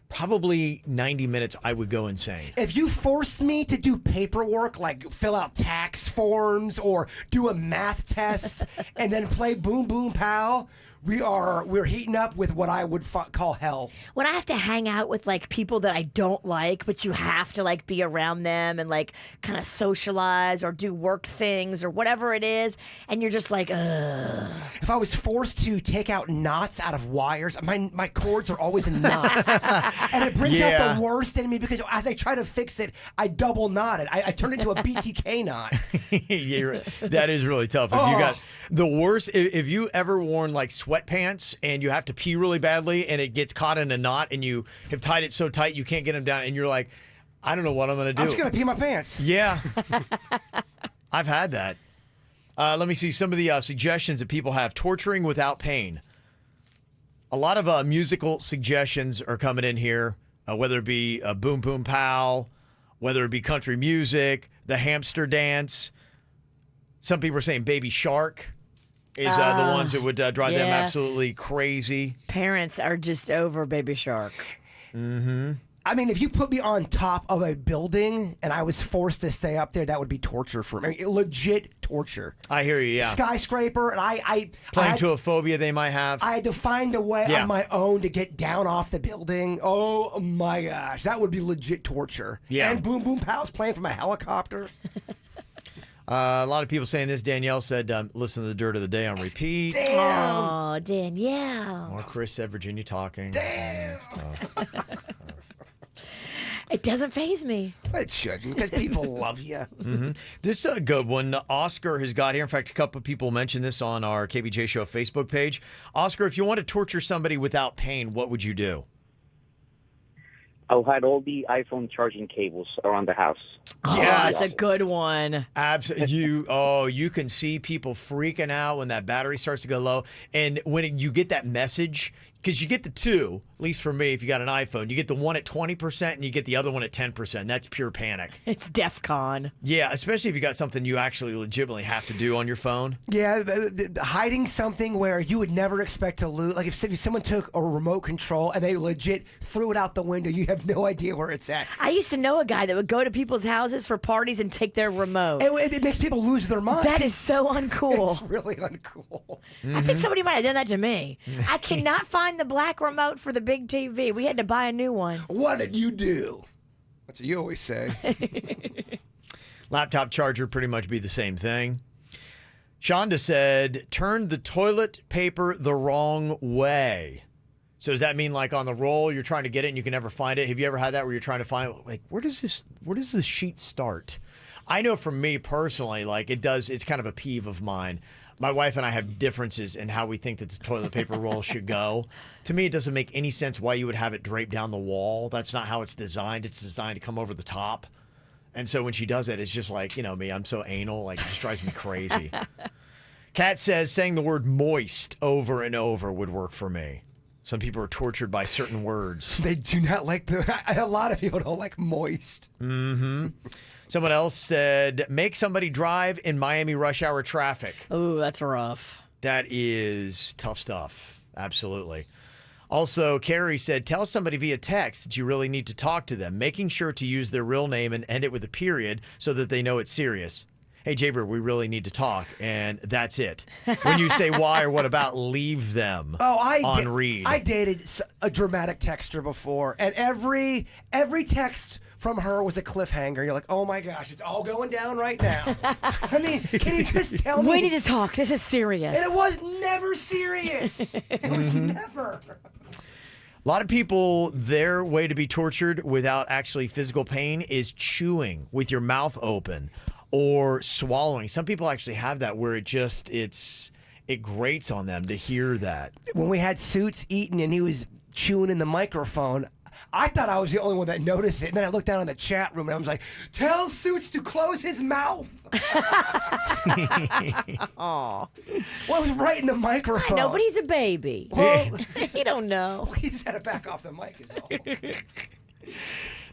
Speaker 2: probably 90 minutes I would go insane.
Speaker 4: If you forced me to do paperwork, like fill out tax forms or do a math test and then play Boom Boom Pow we're heating up with what I would call hell.
Speaker 6: When I have to hang out with like people that I don't like, but you have to like be around them and like kind of socialize or do work things or whatever it is, and you're just like, ugh.
Speaker 4: If I was forced to take out knots out of wires, my cords are always in knots, and it brings out the worst in me because as I try to fix it, I double knot it. I turn into a BTK knot.
Speaker 2: Yeah, that is really tough. If you got the worst, if you ever worn like sweatpants and you have to pee really badly and it gets caught in a knot and you have tied it so tight you can't get them down and you're like, I don't know what I'm going to do.
Speaker 4: I'm just going to pee my pants.
Speaker 2: Yeah. I've had that. Let me see some of the suggestions that people have. Torturing without pain. A lot of musical suggestions are coming in here, whether it be Boom Boom Pow, whether it be country music, the hamster dance. Some people are saying Baby Shark is the ones that would drive them absolutely crazy.
Speaker 6: Parents are just over Baby Shark.
Speaker 2: Mm-hmm.
Speaker 4: I mean, if you put me on top of a building and I was forced to stay up there, that would be torture for me. I mean, legit torture.
Speaker 2: I hear you, yeah.
Speaker 4: Skyscraper, and I
Speaker 2: Playing to a phobia they might have.
Speaker 4: I had to find a way on my own to get down off the building. Oh, my gosh. That would be legit torture.
Speaker 2: Yeah.
Speaker 4: And Boom Boom Pow's playing from a helicopter.
Speaker 2: A lot of people saying this. Danielle said, listen to the Dirt of the Day on repeat.
Speaker 4: Damn.
Speaker 6: Oh, Danielle.
Speaker 2: Or Chris said, Virginia talking.
Speaker 4: Damn.
Speaker 6: It doesn't faze me.
Speaker 4: It shouldn't, because people love you.
Speaker 2: Mm-hmm. This is a good one. Oscar has got here. In fact, a couple of people mentioned this on our KVJ Show Facebook page. Oscar, if you want to torture somebody without pain, what would you do?
Speaker 15: I'll hide all the iPhone charging cables around the house.
Speaker 2: Yeah,
Speaker 6: that's a good one.
Speaker 2: Absolutely. You can see people freaking out when that battery starts to go low. And when you get that message, because you get the two, at least for me, if you got an iPhone, you get the one at 20% and you get the other one at 10%. That's pure panic.
Speaker 6: It's DEF CON.
Speaker 2: Yeah, especially if you got something you actually legitimately have to do on your phone.
Speaker 4: Yeah, hiding something where you would never expect to lose. Like if someone took a remote control and they legit threw it out the window, you have no idea where it's at.
Speaker 6: I used to know a guy that would go to people's houses for parties and take their remote.
Speaker 4: It makes people lose their mind.
Speaker 6: That is so uncool.
Speaker 4: It's really uncool.
Speaker 6: I think somebody might have done that to me. I cannot find the black remote for the big TV. We had to buy a new one.
Speaker 4: What did you do? That's what you always say.
Speaker 2: Laptop charger pretty much be the same thing. Shonda said, turn the toilet paper the wrong way. So does that mean like on the roll, you're trying to get it and you can never find it? Have you ever had that where you're trying to find, like, where does the sheet start? I know for me personally, like it's kind of a peeve of mine. My wife and I have differences in how we think that the toilet paper roll should go. To me, it doesn't make any sense why you would have it draped down the wall. That's not how it's designed. It's designed to come over the top. And so when she does it, it's just like, me, I'm so anal, like it just drives me crazy. Kat says saying the word moist over and over would work for me. Some people are tortured by certain words.
Speaker 4: They do not like a lot of people don't like moist.
Speaker 2: Mm-hmm. Someone else said, make somebody drive in Miami rush hour traffic.
Speaker 6: Oh, that's rough.
Speaker 2: That is tough stuff. Absolutely. Also, Carrie said, tell somebody via text that you really need to talk to them, making sure to use their real name and end it with a period so that they know it's serious. Hey, Jaber, we really need to talk, and that's it. When you say why or what about, leave them on read.
Speaker 4: I dated a dramatic texter before, and every text from her was a cliffhanger. You're like, oh my gosh, it's all going down right now. I mean, can you just tell me?
Speaker 6: We need to talk. This is serious.
Speaker 4: And it was never serious. It was never.
Speaker 2: A lot of people, their way to be tortured without actually physical pain is chewing with your mouth open or swallowing. Some people actually have that where it grates on them to hear that.
Speaker 4: When we had Suits eating and he was chewing in the microphone, I thought I was the only one that noticed it. And then I looked down in the chat room and I was like, tell Suits to close his mouth.
Speaker 6: Aw.
Speaker 4: Well, it was right in the microphone.
Speaker 6: I know, but he's a baby.
Speaker 4: Well,
Speaker 6: you don't know.
Speaker 4: He just had to back off the mic is all.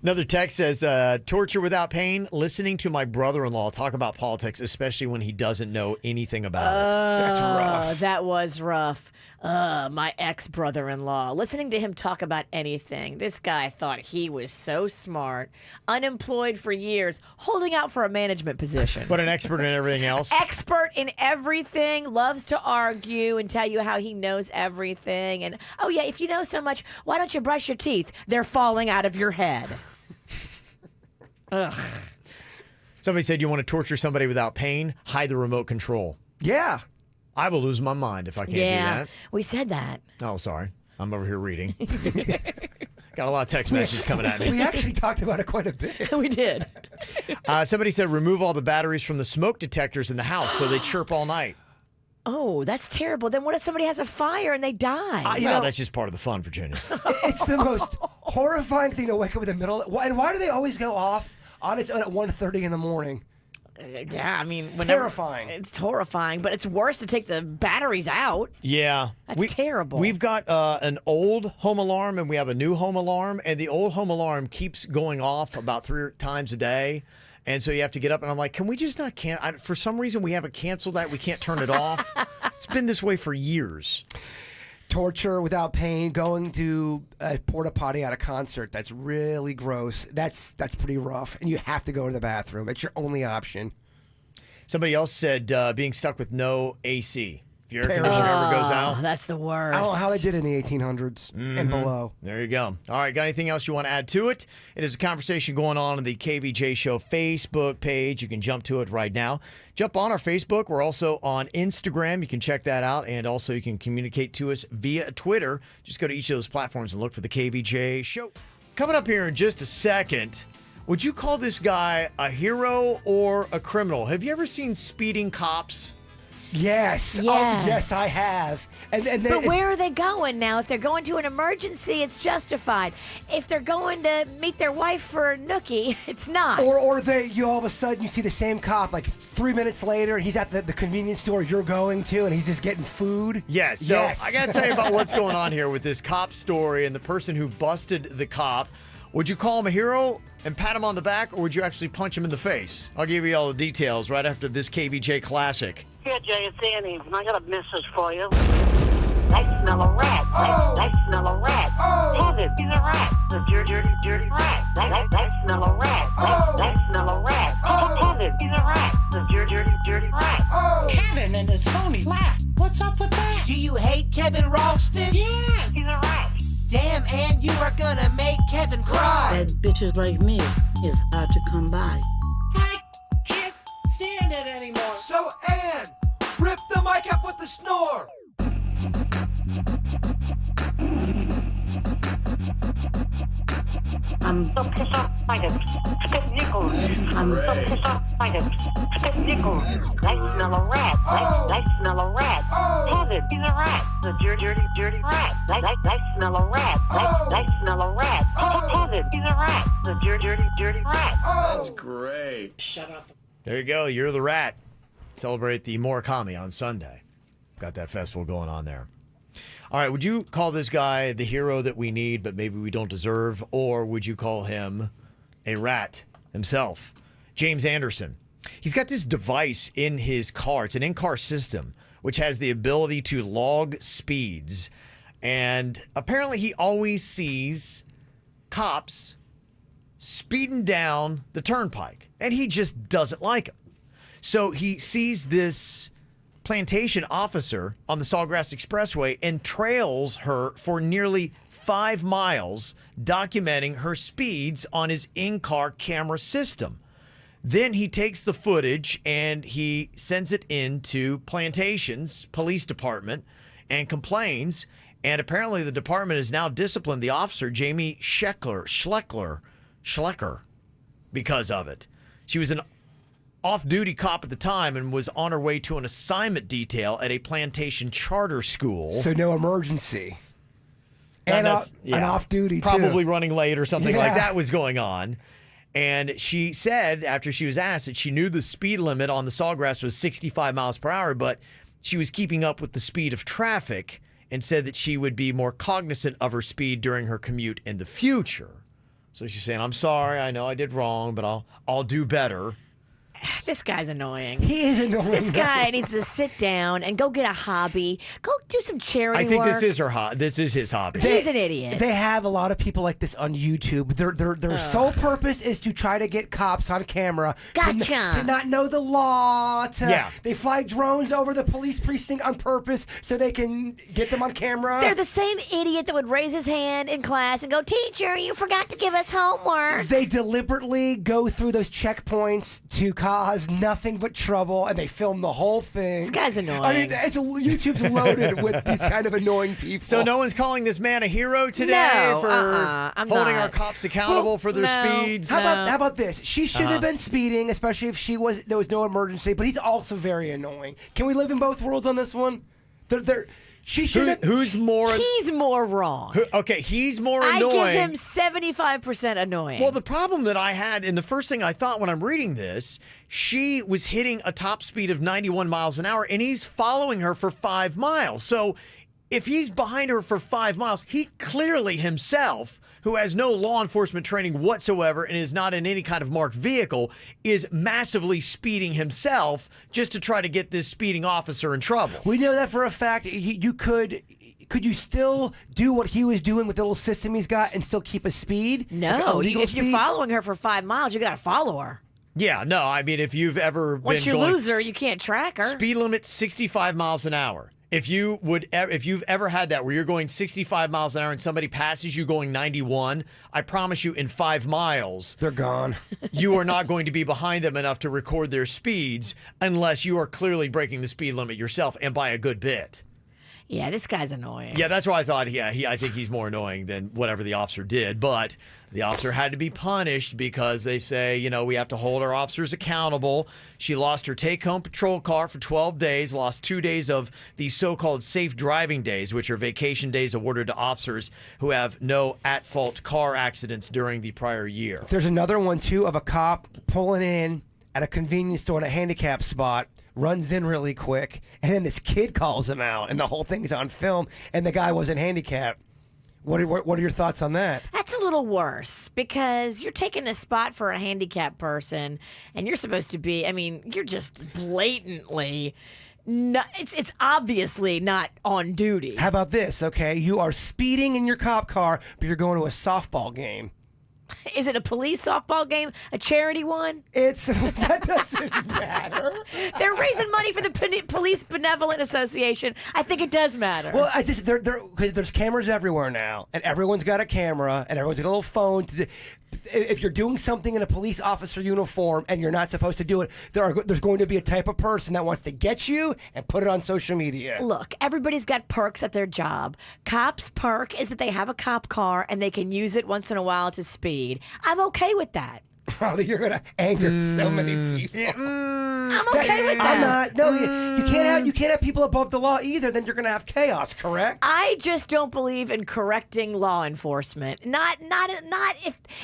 Speaker 2: Another text says, torture without pain, listening to my brother-in-law talk about politics, especially when he doesn't know anything about it.
Speaker 4: That's rough.
Speaker 6: That was rough. My ex-brother-in-law. Listening to him talk about anything, this guy thought he was so smart, unemployed for years, holding out for a management position.
Speaker 2: But an expert in everything else.
Speaker 6: Expert in everything, loves to argue and tell you how he knows everything. And, oh yeah, if you know so much, why don't you brush your teeth? They're falling out of your head. Ugh.
Speaker 2: Somebody said you want to torture somebody without pain, hide the remote control.
Speaker 4: Yeah.
Speaker 2: I will lose my mind if I can't do that.
Speaker 6: We said that.
Speaker 2: Oh, sorry. I'm over here reading. Got a lot of text messages coming at me.
Speaker 4: We actually talked about it quite a bit.
Speaker 6: We did.
Speaker 2: Somebody said remove all the batteries from the smoke detectors in the house so they chirp all night.
Speaker 6: Oh, that's terrible. Then what if somebody has a fire and they die?
Speaker 2: That's just part of the fun, Virginia.
Speaker 4: It's the most horrifying thing to wake up in the middle. And why do they always go off on its own at 1:30 in the morning?
Speaker 6: Yeah, I mean,
Speaker 4: terrifying.
Speaker 6: It's horrifying, but it's worse to take the batteries out.
Speaker 2: Yeah.
Speaker 6: That's terrible.
Speaker 2: We've got an old home alarm and we have a new home alarm, and the old home alarm keeps going off about 3 times a day. And so you have to get up, and I'm like, can we just not for some reason, we haven't canceled that. We can't turn it off. It's been this way for years.
Speaker 4: Torture without pain, going to a porta potty at a concert. That's really gross. That's pretty rough. And you have to go to the bathroom. It's your only option.
Speaker 2: Somebody else said being stuck with no AC. If your air conditioner ever goes out.
Speaker 6: That's the worst.
Speaker 4: I don't know how they did in the 1800s and below.
Speaker 2: There you go. All right, got anything else you want to add to it? It is a conversation going on the KVJ Show Facebook page. You can jump to it right now. Jump on our Facebook. We're also on Instagram. You can check that out. And also you can communicate to us via Twitter. Just go to each of those platforms and look for the KVJ Show. Coming up here in just a second, would you call this guy a hero or a criminal? Have you ever seen speeding cops?
Speaker 4: Yes.
Speaker 6: Yes.
Speaker 4: Oh, yes, I have.
Speaker 6: But where are they going now? If they're going to an emergency, it's justified. If they're going to meet their wife for a nookie, it's not.
Speaker 4: Or you all of a sudden you see the same cop like 3 minutes later. He's at the convenience store you're going to, and he's just getting food.
Speaker 2: Yes. So I got to tell you about what's going on here with this cop story and the person who busted the cop. Would you call him a hero and pat him on the back, or would you actually punch him in the face? I'll give you all the details right after this KVJ classic.
Speaker 16: Here, Jay, it's Annie. I got a message for you. I smell a rat. I smell a rat. Kevin, he's a rat. The dirty rat. I smell a rat. I smell a rat. Kevin, he's a rat. The dirty rat.
Speaker 5: Kevin and his phony laugh. What's up with that?
Speaker 17: Do you hate Kevin Ralston?
Speaker 16: Yes, he's a rat.
Speaker 17: Damn, Ann, you are gonna make Kevin cry.
Speaker 18: That bitches like me is hard to come by.
Speaker 5: I can't stand it anymore.
Speaker 17: So, Ann, rip the mic up with the snore.
Speaker 16: I'm so pissed off by the spit nickels. I'm so pissed off by the spit nickels. I smell a rat. I smell a rat. Kevin, he's a rat. The dirty rat. I smell a rat. I smell a rat. Kevin, he's a rat. The dirty rat.
Speaker 2: That's great.
Speaker 5: Shut up.
Speaker 2: There you go. You're the rat. Celebrate the Murakami on Sunday. Got that festival going on there. All right, would you call this guy the hero that we need, but maybe we don't deserve, or would you call him a rat himself? James Anderson. He's got this device in his car. It's an in-car system, which has the ability to log speeds. And apparently he always sees cops speeding down the turnpike, and he just doesn't like them. So he sees this plantation officer on the Sawgrass Expressway and trails her for nearly 5 miles, documenting her speeds on his in-car camera system. Then he takes the footage and he sends it into Plantation's police department and complains. And apparently the department has now disciplined the officer, Jamie Schlecker, because of it. She was an off-duty cop at the time and was on her way to an assignment detail at a Plantation charter school.
Speaker 4: So no emergency. And an off-duty, too.
Speaker 2: Probably running late or something like that was going on. And she said, after she was asked, that she knew the speed limit on the Sawgrass was 65 miles per hour, but she was keeping up with the speed of traffic and said that she would be more cognizant of her speed during her commute in the future. So she's saying, I'm sorry, I know I did wrong, but I'll do better.
Speaker 6: This guy's annoying.
Speaker 4: He is annoying.
Speaker 6: This guy needs to sit down and go get a hobby. Go do some charity
Speaker 2: I think
Speaker 6: work.
Speaker 2: this is this is his hobby.
Speaker 6: He's an idiot.
Speaker 4: They have a lot of people like this on YouTube. Their sole purpose is to try to get cops on camera.
Speaker 6: Gotcha.
Speaker 4: To not know the law. They fly drones over the police precinct on purpose so they can get them on camera.
Speaker 6: They're the same idiot that would raise his hand in class and go, "Teacher, you forgot to give us homework."
Speaker 4: They deliberately go through those checkpoints to cause nothing but trouble, and they film the whole thing.
Speaker 6: This guy's annoying.
Speaker 4: I mean, YouTube's loaded with these kind of annoying people.
Speaker 2: So no one's calling this man a hero today for
Speaker 6: I'm
Speaker 2: holding
Speaker 6: not.
Speaker 2: our cops accountable for their speeds.
Speaker 4: How about this? She should have been speeding, especially if there was no emergency. But he's also very annoying. Can we live in both worlds on this one? She should.
Speaker 2: Who's more?
Speaker 6: He's more wrong.
Speaker 2: Okay, he's more annoying.
Speaker 6: I give him 75% annoying.
Speaker 2: Well, the problem that I had, and the first thing I thought when I'm reading this, she was hitting a top speed of 91 miles an hour, and he's following her for 5 miles. So if he's behind her for 5 miles, he clearly himself, who has no law enforcement training whatsoever and is not in any kind of marked vehicle, is massively speeding himself just to try to get this speeding officer in trouble.
Speaker 4: We know that for a fact. You could you still do what he was doing with the little system he's got and still keep a speed?
Speaker 6: No,
Speaker 4: like a legal
Speaker 6: if
Speaker 4: speed?
Speaker 6: you're following her for 5 miles, you got to follow her.
Speaker 2: Yeah, no, I mean, if you've ever
Speaker 6: Once
Speaker 2: been
Speaker 6: you
Speaker 2: going,
Speaker 6: lose her, you can't track her.
Speaker 2: Speed limit 65 miles an hour. If you've ever had that where you're going 65 miles an hour and somebody passes you going 91, I promise you in 5 miles,
Speaker 4: they're gone.
Speaker 2: You are not going to be behind them enough to record their speeds unless you are clearly breaking the speed limit yourself and by a good bit.
Speaker 6: Yeah, this guy's annoying.
Speaker 2: Yeah, that's why I thought, I think he's more annoying than whatever the officer did. But the officer had to be punished because they say, we have to hold our officers accountable. She lost her take-home patrol car for 12 days, lost 2 days of these so-called safe driving days, which are vacation days awarded to officers who have no at-fault car accidents during the prior year.
Speaker 4: There's another one, too, of a cop pulling in at a convenience store in a handicap spot, runs in really quick, and then this kid calls him out, and the whole thing's on film, and the guy wasn't handicapped. What are your thoughts on that?
Speaker 6: That's a little worse because you're taking a spot for a handicapped person, and you're supposed to be, you're just blatantly, it's obviously not on duty.
Speaker 4: How about this, okay? You are speeding in your cop car, but you're going to a softball game.
Speaker 6: Is it a police softball game? A charity one?
Speaker 4: That doesn't matter.
Speaker 6: They're raising money for the Police Benevolent Association. I think it does matter.
Speaker 4: Well, because there's cameras everywhere now, and everyone's got a camera, and everyone's got a little phone. If you're doing something in a police officer uniform and you're not supposed to do it, there's going to be a type of person that wants to get you and put it on social media.
Speaker 6: Look, everybody's got perks at their job. Cops' perk is that they have a cop car and they can use it once in a while to speed. I'm okay with that.
Speaker 4: Oh, you're going to anger so many people.
Speaker 6: I'm okay with that.
Speaker 4: I'm not. No, you can't have people above the law either. Then you're going to have chaos. Correct?
Speaker 6: I just don't believe in correcting law enforcement. Not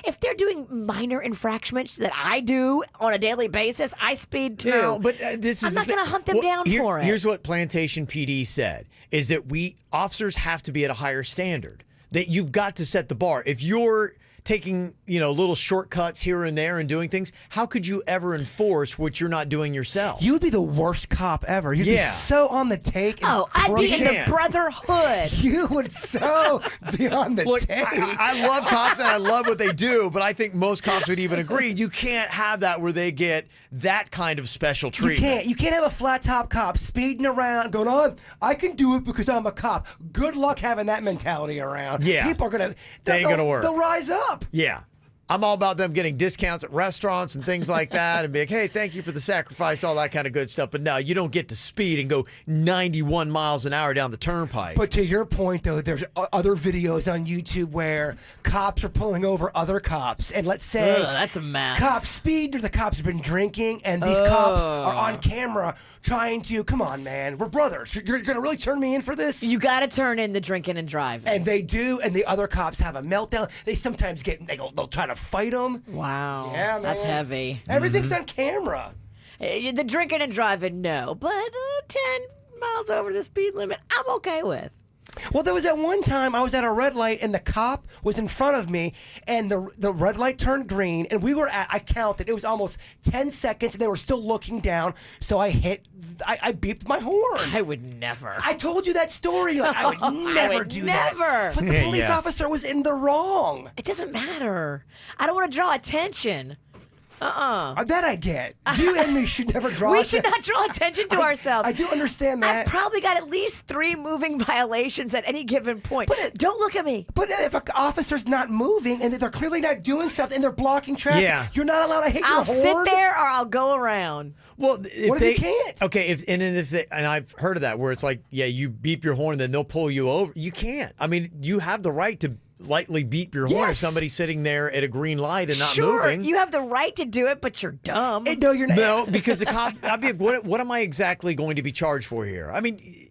Speaker 6: if they're doing minor infractions that I do on a daily basis. I speed too.
Speaker 2: No, but this is
Speaker 6: I'm not going to hunt them down for it.
Speaker 2: Here's what Plantation PD said: is that officers have to be at a higher standard. That you've got to set the bar. If you're taking, little shortcuts here and there and doing things, how could you ever enforce what you're not doing yourself?
Speaker 4: You would be the worst cop ever. You'd be so on the take.
Speaker 6: Oh, I'd be in the brotherhood.
Speaker 4: You would so be on the take.
Speaker 2: I love cops and I love what they do, but I think most cops would even agree you can't have that where they get that kind of special treatment.
Speaker 4: You can't have a flat top cop speeding around going, "Oh, I can do it because I'm a cop." Good luck having that mentality around.
Speaker 2: Yeah.
Speaker 4: People are going to...
Speaker 2: They ain't going to work.
Speaker 4: They'll rise up.
Speaker 2: Yeah. I'm all about them getting discounts at restaurants and things like that and be like, hey, thank you for the sacrifice, all that kind of good stuff. But no, you don't get to speed and go 91 miles an hour down the turnpike.
Speaker 4: But to your point, though, there's other videos on YouTube where cops are pulling over other cops. And let's say
Speaker 6: that's a mess.
Speaker 4: Cops speed or the cops have been drinking and these cops are on camera trying to, come on, man, we're brothers. You're going to really turn me in for this?
Speaker 6: You got to turn in the drinking and driving.
Speaker 4: And they do, and the other cops have a meltdown. They sometimes they'll try to fight them.
Speaker 6: Wow.
Speaker 4: Yeah, man.
Speaker 6: That's heavy.
Speaker 4: Everything's on camera.
Speaker 6: The drinking and driving, no. But 10 miles over the speed limit, I'm okay with.
Speaker 4: Well, there was that one time I was at a red light and the cop was in front of me and the red light turned green and I counted, it was almost 10 seconds and they were still looking down. So I beeped my horn.
Speaker 6: I would never.
Speaker 4: I told you that story. Like, I would never do that. But the police officer was in the wrong.
Speaker 6: It doesn't matter. I don't want to draw attention.
Speaker 4: That I get. You and me should never draw
Speaker 6: We should not draw attention to ourselves.
Speaker 4: I do understand that.
Speaker 6: I've probably got at least 3 moving violations at any given point. Don't look at me.
Speaker 4: But if an officer's not moving and they're clearly not doing something and they're blocking traffic, you're not allowed to hit
Speaker 6: I'll
Speaker 4: your horn.
Speaker 6: sit there or I'll go around.
Speaker 2: Well,
Speaker 4: what if you can't?
Speaker 2: Okay, and I've heard of that where it's like, you beep your horn, then they'll pull you over. You can't. I mean, you have the right to lightly beep your horn if somebody's sitting there at a green light and not moving.
Speaker 6: You have the right to do it, but you're dumb.
Speaker 4: No, you're not.
Speaker 2: No, because the cop, I'd be like, what am I exactly going to be charged for here? I mean,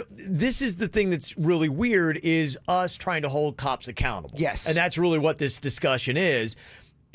Speaker 2: this is the thing that's really weird is us trying to hold cops accountable.
Speaker 4: Yes.
Speaker 2: And that's really what this discussion is.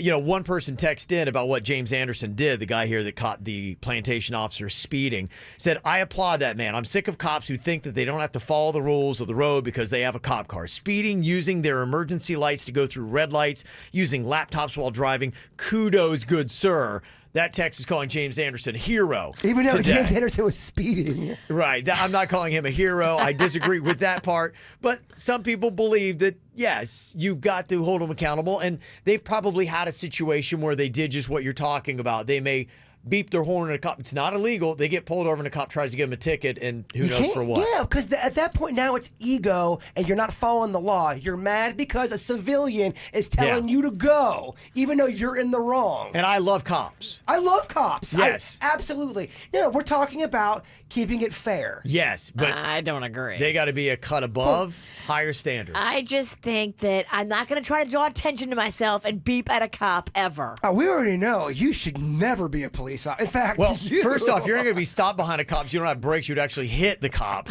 Speaker 2: One person texted in about what James Anderson did, the guy here that caught the plantation officer speeding, said, I applaud that man. I'm sick of cops who think that they don't have to follow the rules of the road because they have a cop car. Speeding, using their emergency lights to go through red lights, using laptops while driving. Kudos, good sir. That text is calling James Anderson a hero.
Speaker 4: Even though
Speaker 2: today.
Speaker 4: James Anderson was speeding.
Speaker 2: Right. I'm not calling him a hero. I disagree with that part. But some people believe that, yes, you've got to hold them accountable. And they've probably had a situation where they did just what you're talking about. They may beep their horn at a cop. It's not illegal. They get pulled over and a cop tries to give them a ticket, and who knows for what.
Speaker 4: Yeah, because at that point now it's ego and you're not following the law. You're mad because a civilian is telling you to go, even though you're in the wrong.
Speaker 2: And I love cops.
Speaker 4: I love cops.
Speaker 2: Yes.
Speaker 4: Absolutely. No, we're talking about keeping it fair.
Speaker 2: Yes, but
Speaker 6: I don't agree.
Speaker 2: They got to be a cut above, higher standard.
Speaker 6: I just think that I'm not going to try to draw attention to myself and beep at a cop ever.
Speaker 4: We already know you should never be a police officer. In fact,
Speaker 2: well, first off, you're not going to be stopped behind a cop. So you don't have brakes. You'd actually hit the cop.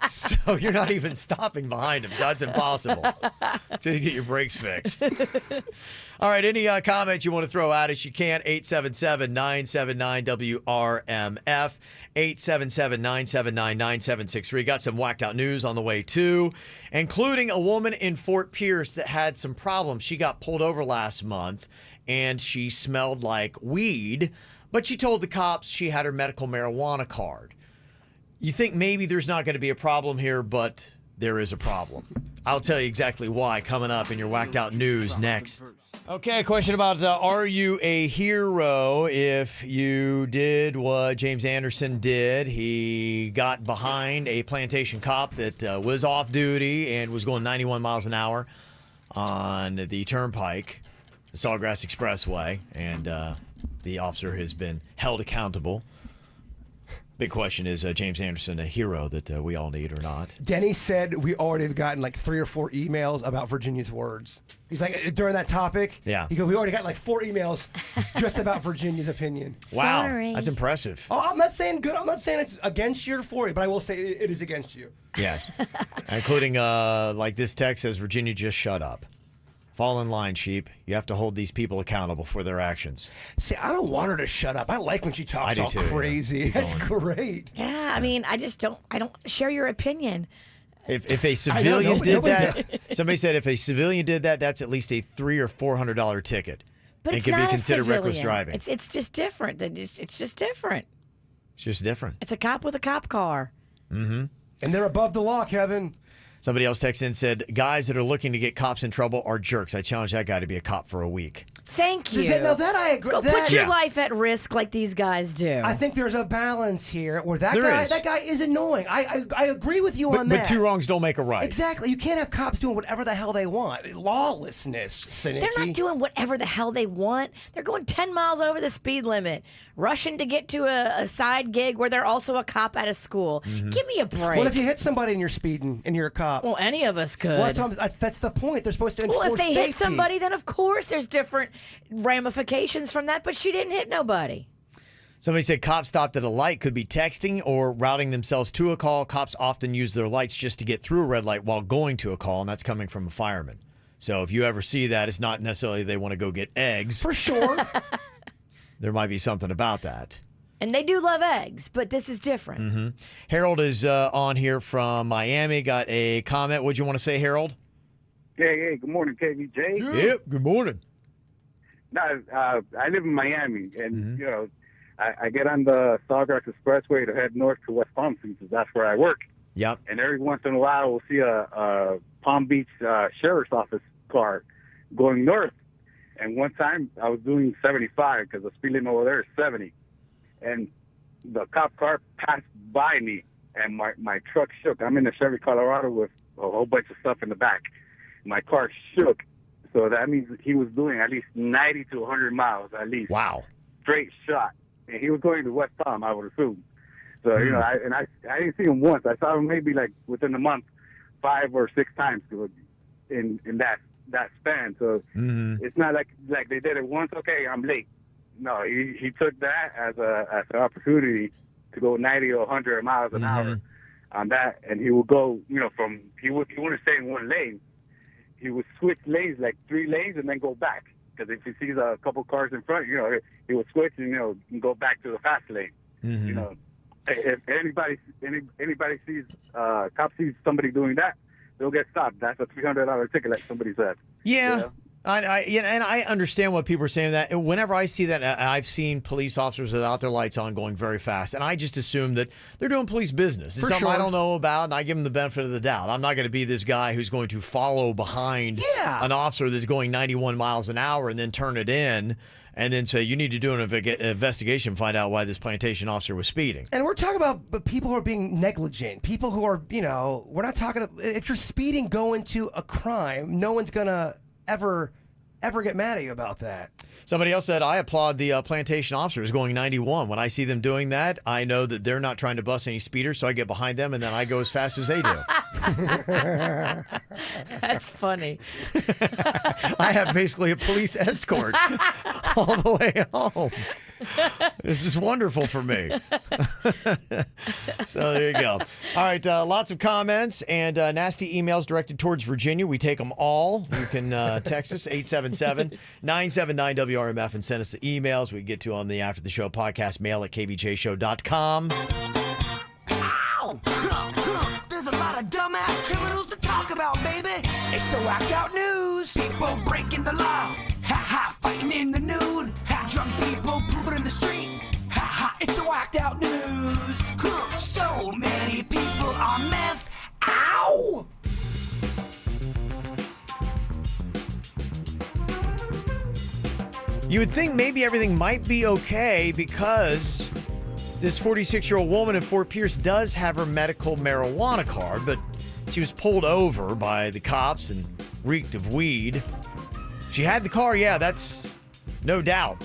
Speaker 2: So you're not even stopping behind him. So that's impossible until you get your brakes fixed. All right. Any comments you want to throw at us, you can. 877-979-WRMF. 877-979-9763. Got some whacked out news on the way, too, including a woman in Fort Pierce that had some problems. She got pulled over last month, and she smelled like weed, but she told the cops she had her medical marijuana card. You think maybe there's not going to be a problem here, but there is a problem. I'll tell you exactly why coming up in your whacked out news next. Okay, a question about are you a hero if you did what James Anderson did? He got behind a plantation cop that was off duty and was going 91 miles an hour on the turnpike, the Sawgrass Expressway, and the officer has been held accountable. Big question, is James Anderson a hero that we all need or not?
Speaker 4: Denny said we already have gotten like 3 or 4 emails about Virginia's words. He's like, during that topic, he goes, we already got like 4 emails just about Virginia's opinion.
Speaker 2: Wow,
Speaker 6: Sorry.
Speaker 2: that's impressive.
Speaker 4: Oh, I'm not saying good. I'm not saying it's against you or for you, but I will say it is against you.
Speaker 2: Yes, including like this text says, Virginia, just shut up. Fall in line, sheep. You have to hold these people accountable for their actions.
Speaker 4: See, I don't want her to shut up. I like when she talks all
Speaker 2: too,
Speaker 4: crazy.
Speaker 2: yeah.
Speaker 4: That's great.
Speaker 6: Yeah, I mean, I don't share your opinion.
Speaker 2: If a civilian did that, somebody said if a civilian did that, that's at least a $300 or $400 ticket.
Speaker 6: But
Speaker 2: and
Speaker 6: it's
Speaker 2: can
Speaker 6: not
Speaker 2: be considered
Speaker 6: a civilian.
Speaker 2: reckless driving.
Speaker 6: It's just different. It's just different.
Speaker 2: It's just different.
Speaker 6: It's a cop with a cop car.
Speaker 2: Mm-hmm.
Speaker 4: And they're above the law, Kevin.
Speaker 2: Somebody else texted in and said, guys that are looking to get cops in trouble are jerks. I challenge that guy to be a cop for a week.
Speaker 6: Thank you.
Speaker 4: Now that I agree.
Speaker 6: Go put your life at risk like these guys do.
Speaker 4: I think there's a balance here where
Speaker 2: There is.
Speaker 4: that guy is annoying. I agree with you on that.
Speaker 2: But 2 wrongs don't make a right.
Speaker 4: Exactly. You can't have cops doing whatever the hell they want. Lawlessness, Sinicky.
Speaker 6: They're not doing whatever the hell they want. They're going 10 miles over the speed limit, rushing to get to a side gig where they're also a cop at a school.
Speaker 2: Mm-hmm.
Speaker 6: Give me a break.
Speaker 4: Well, if you hit somebody and you're speeding and you're a cop.
Speaker 6: Well, any of us could.
Speaker 4: Well, that's the point. They're supposed to enforce
Speaker 6: Well, if they hit
Speaker 4: safety.
Speaker 6: somebody, then of course there's different ramifications from that, but she didn't hit nobody.
Speaker 2: Somebody said cops stopped at a light could be texting or routing themselves to a call. Cops often use their lights just to get through a red light while going to a call, and that's coming from a fireman. So if you ever see that, it's not necessarily they want to go get eggs.
Speaker 4: For sure.
Speaker 2: There might be something about that.
Speaker 6: And they do love eggs, but this is different.
Speaker 2: Mm-hmm. Harold is on here from Miami. Got a comment. What'd you want to say, Harold?
Speaker 9: Hey, good morning, KVJ.
Speaker 2: Yep, good morning.
Speaker 9: No, I live in Miami, and, I get on the Sawgrass Expressway to head north to West Palm Beach, because that's where I work.
Speaker 2: Yep.
Speaker 9: And every once in a while, we'll see a Palm Beach Sheriff's Office car going north. And one time, I was doing 75, because the speed limit over there is 70. And the cop car passed by me, and my truck shook. I'm in a Chevy Colorado with a whole bunch of stuff in the back. My car shook, so that means he was doing at least 90 to 100 miles at least.
Speaker 2: Wow.
Speaker 9: Straight shot. And he was going to West Palm, I would assume. So, I didn't see him once. I saw him maybe like within a month 5 or 6 times in that span. So it's not like they did it once, okay, I'm late. No, he took that as an opportunity to go 90 or 100 miles an hour on that, and he would go, he wouldn't stay in one lane. He would switch lanes, like 3 lanes, and then go back. Because if he sees a couple cars in front, he would switch and go back to the fast lane. If anybody sees cop sees somebody doing that, they'll get stopped. That's a $300 ticket, like somebody said.
Speaker 2: Yeah. And I understand what people are saying. That whenever I see that, I've seen police officers without their lights on going very fast, and I just assume that they're doing police business. It's something I don't know about, and I give them the benefit of the doubt. I'm not going to be this guy who's going to follow behind an officer that's going 91 miles an hour and then turn it in and then say, you need to do an investigation, find out why this plantation officer was speeding.
Speaker 4: And we're talking about people who are being negligent, people who are, we're not talking, if you're speeding going to a crime, no one's going to ever get mad at you about that.
Speaker 2: Somebody else said, I applaud the plantation officers going 91. When I see them doing that, I know that they're not trying to bust any speeders, so I get behind them, and then I go as fast as they do.
Speaker 6: That's funny.
Speaker 2: I have basically a police escort all the way home. This is wonderful for me. So there you go. All right, lots of comments and nasty emails directed towards Virginia. We take them all. You can text us 877-979-WRMF and send us the emails we get to on the After the Show podcast, mail at kvjshow.com.
Speaker 5: Ow! There's a lot of dumbass criminals to talk about, baby. It's the whacked out news. People breaking the law. Ha ha, fighting in the nude. Ha, drunk people pooping in the street. Ha ha, it's the whacked out news. So many people on meth. Ow!
Speaker 2: You would think maybe everything might be okay because this 46-year-old woman in Fort Pierce does have her medical marijuana card, but she was pulled over by the cops and reeked of weed. She had the car, yeah, that's no doubt.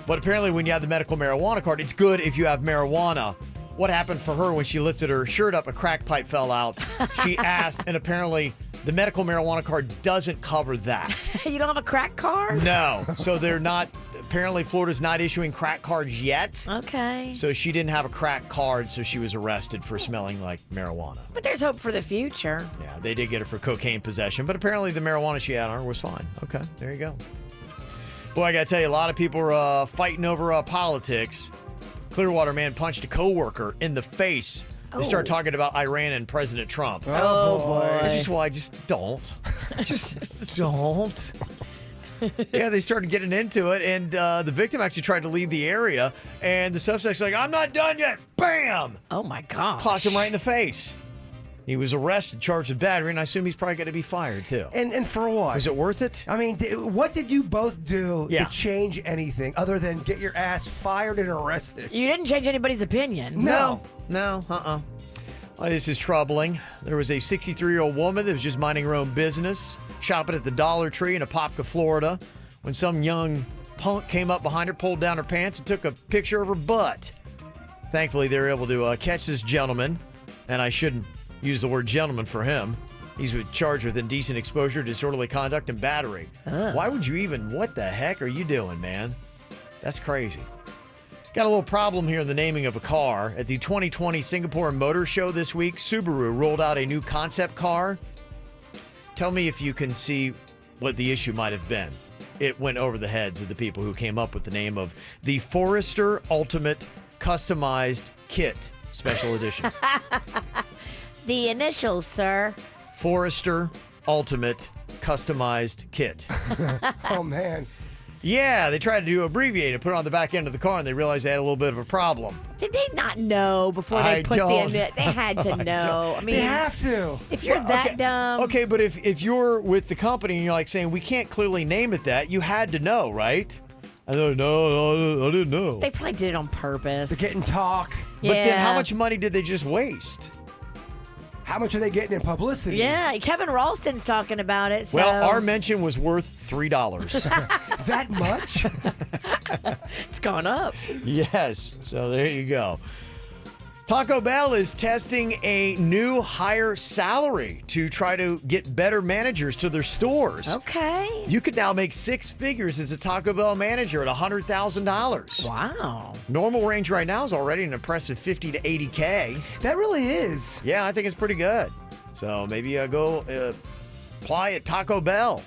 Speaker 2: But apparently when you have the medical marijuana card, it's good if you have marijuana. What happened for her when she lifted her shirt up, a crack pipe fell out. She asked, and apparently the medical marijuana card doesn't cover that.
Speaker 6: You don't have a crack card?
Speaker 2: No. So they're not, apparently Florida's not issuing crack cards yet.
Speaker 6: Okay.
Speaker 2: So she didn't have a crack card, so she was arrested for smelling like marijuana.
Speaker 6: But there's hope for the future.
Speaker 2: Yeah, they did get her for cocaine possession, but apparently the marijuana she had on her was fine. Okay, there you go. Boy, I gotta tell you, a lot of people are fighting over politics. Clearwater man punched a coworker in the face. They start talking about Iran and President Trump.
Speaker 6: Oh, boy.
Speaker 2: This is why I just don't. Just don't. Yeah, they started getting into it, and the victim actually tried to leave the area, and the suspect's like, I'm not done yet. Bam!
Speaker 6: Oh, my gosh.
Speaker 2: Clocked him right in the face. He was arrested, charged with battery, and I assume he's probably going to be fired, too.
Speaker 4: And for what?
Speaker 2: Was it worth it?
Speaker 4: I mean, what did you both do to change anything other than get your ass fired and arrested?
Speaker 6: You didn't change anybody's opinion.
Speaker 2: No. Well, this is troubling. There was a 63-year-old woman that was just minding her own business, shopping at the Dollar Tree in Apopka, Florida, when some young punk came up behind her, pulled down her pants, and took a picture of her butt. Thankfully, they were able to catch this gentleman, and I shouldn't use the word gentleman for him. He's charged with indecent exposure, disorderly conduct, and battery. Why would you even, what the heck are you doing, man? That's crazy. Got a little problem here in the naming of a car. At the 2020 Singapore Motor Show this week, Subaru rolled out a new concept car. Tell me if you can see what the issue might have been. it went over the heads of the people who came up with the name of the Forester Ultimate Customized Kit Special Edition.
Speaker 6: The initials, sir.
Speaker 2: Forester Ultimate Customized Kit.
Speaker 4: Oh, man.
Speaker 2: Yeah, they tried to abbreviate it, put it on the back end of the car, and they realized they had a little bit of a problem.
Speaker 6: Did they not know before they put the end? They had to know. I mean,
Speaker 4: they have to.
Speaker 6: If you're that dumb.
Speaker 2: Okay, but if you're with the company and you're like saying, we can't clearly name it that, you had to know, right? I thought, no, I didn't know.
Speaker 6: They probably did it on purpose.
Speaker 4: They're getting talk.
Speaker 2: But then how much money did they just waste?
Speaker 4: How much are they getting in publicity?
Speaker 6: Yeah, Kevin Ralston's talking about it. So.
Speaker 2: Well, our mention was worth $3.
Speaker 4: That much?
Speaker 6: It's gone up.
Speaker 2: Yes, so there you go. Taco Bell is testing a new higher salary to try to get better managers to their stores.
Speaker 6: Okay.
Speaker 2: You could now make 6 figures as a Taco Bell manager at $100,000.
Speaker 6: Wow.
Speaker 2: Normal range right now is already an impressive $50 to $80K.
Speaker 4: That really is.
Speaker 2: Yeah, I think it's pretty good. So maybe go apply at Taco Bell.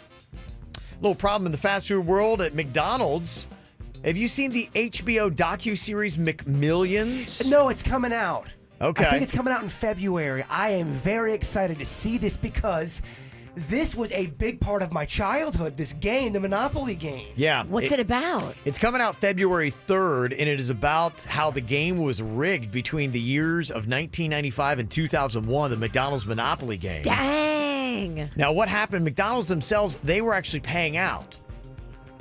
Speaker 2: Little problem in the fast food world at McDonald's. Have you seen the HBO docuseries McMillions?
Speaker 4: No, it's coming out.
Speaker 2: Okay.
Speaker 4: I think it's coming out in February. I am very excited to see this because this was a big part of my childhood, this game, the Monopoly game.
Speaker 2: Yeah.
Speaker 6: What's it about?
Speaker 2: It's coming out February 3rd, and it is about how the game was rigged between the years of 1995 and 2001, the McDonald's Monopoly game.
Speaker 6: Dang.
Speaker 2: Now, what happened, McDonald's themselves, they were actually paying out.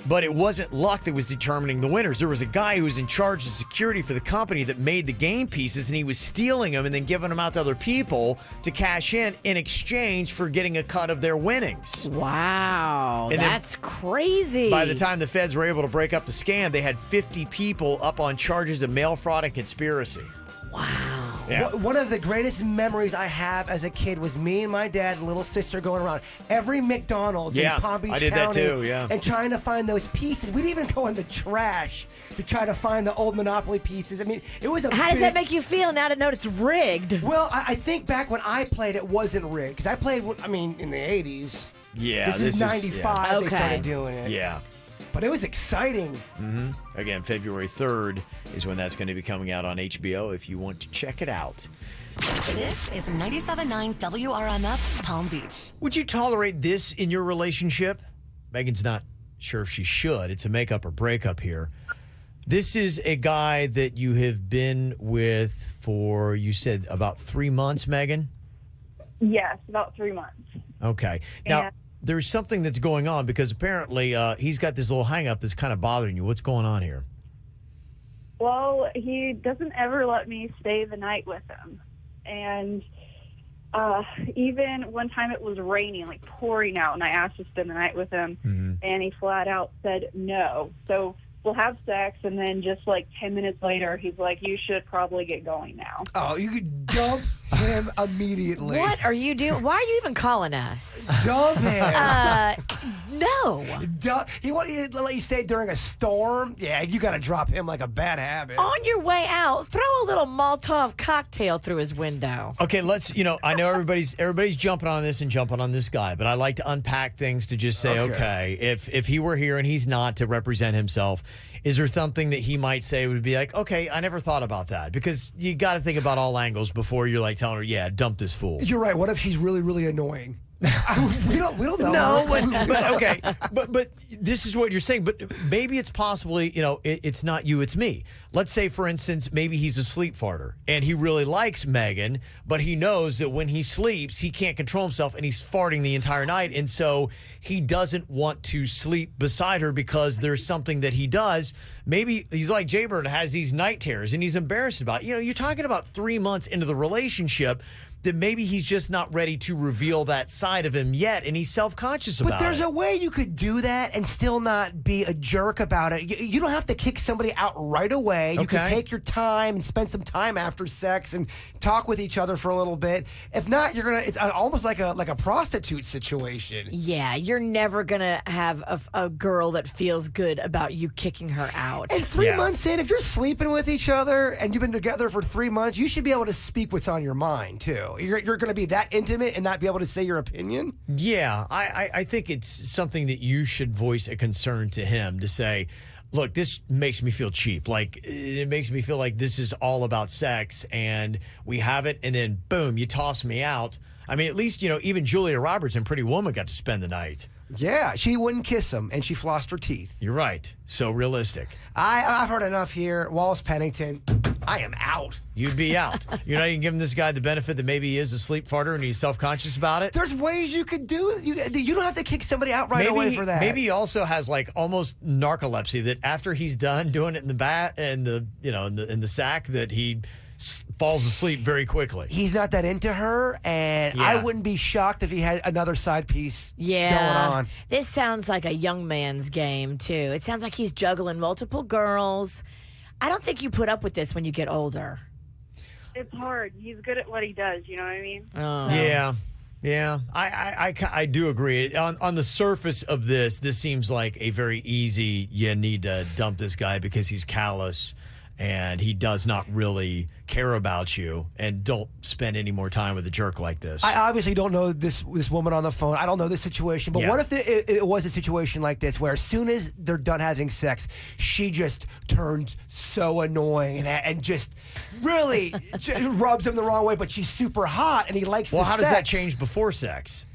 Speaker 2: But it wasn't luck that was determining the winners. There was a guy who was in charge of security for the company that made the game pieces, and he was stealing them and then giving them out to other people to cash in exchange for getting a cut of their winnings.
Speaker 6: Wow,
Speaker 2: And
Speaker 6: that's crazy.
Speaker 2: By the time the feds were able to break up the scam, they had 50 people up on charges of mail fraud and conspiracy.
Speaker 6: Wow.
Speaker 2: Yeah.
Speaker 4: One of the greatest memories I have as a kid was me and my dad and little sister going around every McDonald's in Palm Beach
Speaker 2: I did
Speaker 4: County
Speaker 2: that too, yeah.
Speaker 4: and trying to find those pieces. We'd even go in the trash to try to find the old Monopoly pieces. I mean, it was a
Speaker 6: How does that make you feel now to know it's rigged?
Speaker 4: Well, I think back when I played, it wasn't rigged. Because I played, in the 80s.
Speaker 2: Yeah.
Speaker 4: This is 95 they started doing it.
Speaker 2: Yeah.
Speaker 4: But it was exciting.
Speaker 2: Mm-hmm. Again, February 3rd is when that's going to be coming out on HBO if you want to check it out.
Speaker 1: This is 97.9 WRMF Palm Beach.
Speaker 2: Would you tolerate this in your relationship? Megan's not sure if she should. It's a makeup or breakup here. This is a guy that you have been with for, you said, about 3 months, Megan?
Speaker 8: Yes, about 3 months.
Speaker 2: Okay. Now, there's something that's going on because apparently he's got this little hang-up that's kind of bothering you. What's going on here?
Speaker 8: Well, he doesn't ever let me stay the night with him. And even one time it was raining, like pouring out, and I asked to spend the night with him, and he flat out said no. So we'll have sex, and then just like 10 minutes later, he's like, you should probably get going now.
Speaker 4: Oh, you could dump him immediately.
Speaker 6: What are you doing? Why are you even calling us?
Speaker 4: Dump him.
Speaker 6: No.
Speaker 4: He wanted to let you stay during a storm? Yeah, you got to drop him like a bad habit.
Speaker 6: On your way out, throw a little Molotov cocktail through his window.
Speaker 2: Okay, let's, I know everybody's jumping on this and jumping on this guy, but I like to unpack things to just say, okay, if he were here and he's not to represent himself, is there something that he might say would be like, okay, I never thought about that? Because you got to think about all angles before you're like telling her, yeah, dump this fool.
Speaker 4: You're right. What if she's really, really annoying? we don't know.
Speaker 2: No, but okay, but this is what you're saying. But maybe it's possibly, it's not you, it's me. Let's say, for instance, maybe he's a sleep farter and he really likes Megan, but he knows that when he sleeps, he can't control himself and he's farting the entire night, and so he doesn't want to sleep beside her because there's something that he does. Maybe he's like Jaybird, has these night terrors and he's embarrassed about it. You're talking about 3 months into the relationship. That maybe he's just not ready to reveal that side of him yet, and he's self-conscious about it.
Speaker 4: But there's a way you could do that and still not be a jerk about it. You don't have to kick somebody out right away. You can take your time and spend some time after sex and talk with each other for a little bit. If not, it's almost like a prostitute situation.
Speaker 6: Yeah, you're never gonna have a girl that feels good about you kicking her out.
Speaker 4: And 3 months in, if you're sleeping with each other and you've been together for 3 months, you should be able to speak what's on your mind too. though? You're going to be that intimate and not be able to say your opinion?
Speaker 2: Yeah, I think it's something that you should voice a concern to him to say, look, this makes me feel cheap. Like, it makes me feel like this is all about sex and we have it and then boom, you toss me out. I mean, at least, even Julia Roberts in Pretty Woman got to spend the night.
Speaker 4: Yeah, she wouldn't kiss him, and she flossed her teeth.
Speaker 2: You're right. So realistic.
Speaker 4: I've heard enough here. Wallace Pennington, I am out.
Speaker 2: You'd be out. You're not even giving this guy the benefit that maybe he is a sleep farter and he's self-conscious about it?
Speaker 4: There's ways you could do it. You don't have to kick somebody out right away for that.
Speaker 2: Maybe he also has like almost narcolepsy that after he's done doing it in the sack that he falls asleep very quickly.
Speaker 4: He's not that into her, and I wouldn't be shocked if he had another side piece going on.
Speaker 6: This sounds like a young man's game, too. It sounds like he's juggling multiple girls. I don't think you put up with this when you get older.
Speaker 8: It's hard. He's good at what he does, you know what I mean?
Speaker 6: Oh.
Speaker 2: Yeah. I do agree. On the surface of this seems like a very easy, you need to dump this guy because he's callous and he does not really care about you, and don't spend any more time with a jerk like this.
Speaker 4: I obviously don't know this woman on the phone. I don't know this situation, but what if it was a situation like this where as soon as they're done having sex, she just turns so annoying and just really rubs him the wrong way, but she's super hot and he likes the sex.
Speaker 2: Well, how does that change before sex?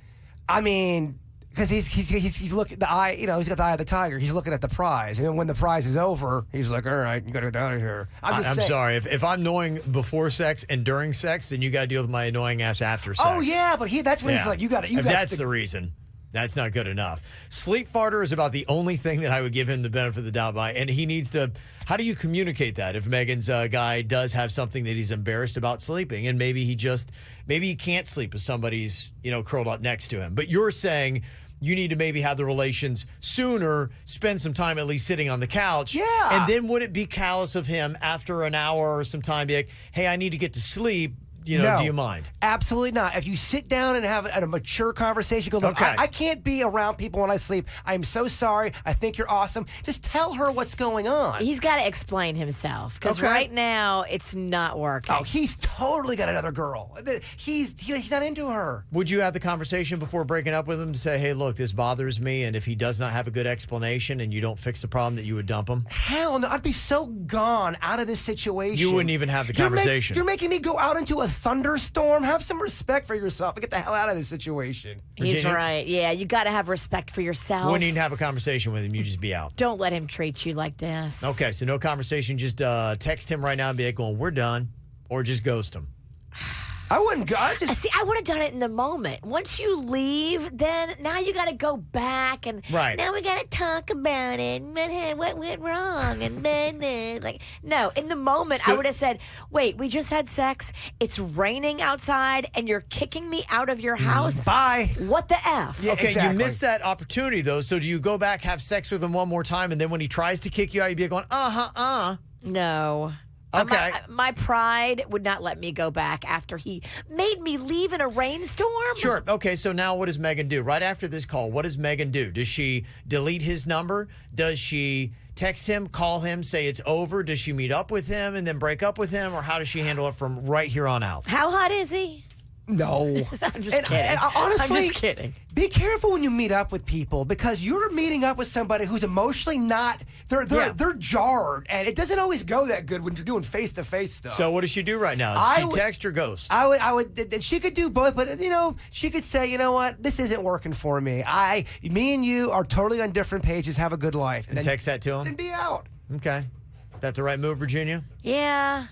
Speaker 4: I mean, because he's looking the eye, he's got the eye of the tiger. He's looking at the prize, and then when the prize is over, he's like, "All right, you got to get out of here." I'm
Speaker 2: sorry if I'm annoying before sex and during sex, then you got to deal with my annoying ass after sex.
Speaker 4: Oh yeah, but that's when he's like, "You got to."
Speaker 2: That's the reason. That's not good enough. Sleep farter is about the only thing that I would give him the benefit of the doubt by, and he needs to. How do you communicate that if Megan's guy does have something that he's embarrassed about sleeping, and maybe he can't sleep if somebody's curled up next to him? But you're saying you need to maybe have the relations sooner, spend some time at least sitting on the couch.
Speaker 4: Yeah.
Speaker 2: And then would it be callous of him after an hour or some time be like, hey, I need to get to sleep.
Speaker 4: No,
Speaker 2: do you mind?
Speaker 4: Absolutely not. If you sit down and have a mature conversation, go, look, I can't be around people when I sleep. I'm so sorry. I think you're awesome. Just tell her what's going on.
Speaker 6: He's got to explain himself because right now it's not working.
Speaker 4: Oh, he's totally got another girl. He's not into her.
Speaker 2: Would you have the conversation before breaking up with him to say, hey, look, this bothers me, and if he does not have a good explanation and you don't fix the problem, that you would dump him?
Speaker 4: Hell no. I'd be so gone out of this situation.
Speaker 2: You wouldn't even have the conversation.
Speaker 4: You're making me go out into a thunderstorm. Have some respect for yourself and get the hell out of this situation.
Speaker 6: He's right. Yeah, you got to have respect for yourself.
Speaker 2: Wouldn't even have a conversation with him. You just be out.
Speaker 6: Don't let him treat you like this.
Speaker 2: Okay, so no conversation. Just text him right now and be like, we're done. Or just ghost him.
Speaker 4: I wouldn't go.
Speaker 6: See, I would have done it in the moment. Once you leave, then now you got to go back and now we got to talk about it. What went wrong? And then no, in the moment, I would have said, "Wait, we just had sex. It's raining outside, and you're kicking me out of your house.
Speaker 4: Bye.
Speaker 6: What the f?"
Speaker 2: Yeah, okay, exactly. You missed that opportunity though. So do you go back, have sex with him one more time, and then when he tries to kick you out, you'd be going,
Speaker 6: No.
Speaker 2: Okay.
Speaker 6: My pride would not let me go back after he made me leave in a rainstorm.
Speaker 2: Sure. Okay, so now what does Megan do? Right after this call, what does Megan do? Does she delete his number? Does she text him, call him, say it's over? Does she meet up with him and then break up with him? Or how does she handle it from right here on out?
Speaker 6: How hot is he?
Speaker 4: No.
Speaker 6: I'm just kidding.
Speaker 4: And honestly,
Speaker 6: I'm just kidding.
Speaker 4: Be careful when you meet up with people because you're meeting up with somebody who's emotionally not. They're jarred, and it doesn't always go that good when you're doing face-to-face stuff.
Speaker 2: So what does she do right now? Does she text or ghost?
Speaker 4: I would. She could do both, but she could say, you know what, this isn't working for me. Me and you are totally on different pages. Have a good life,
Speaker 2: and then text that to him.
Speaker 4: Then be out.
Speaker 2: Okay, that's the right move, Virginia.
Speaker 6: Yeah.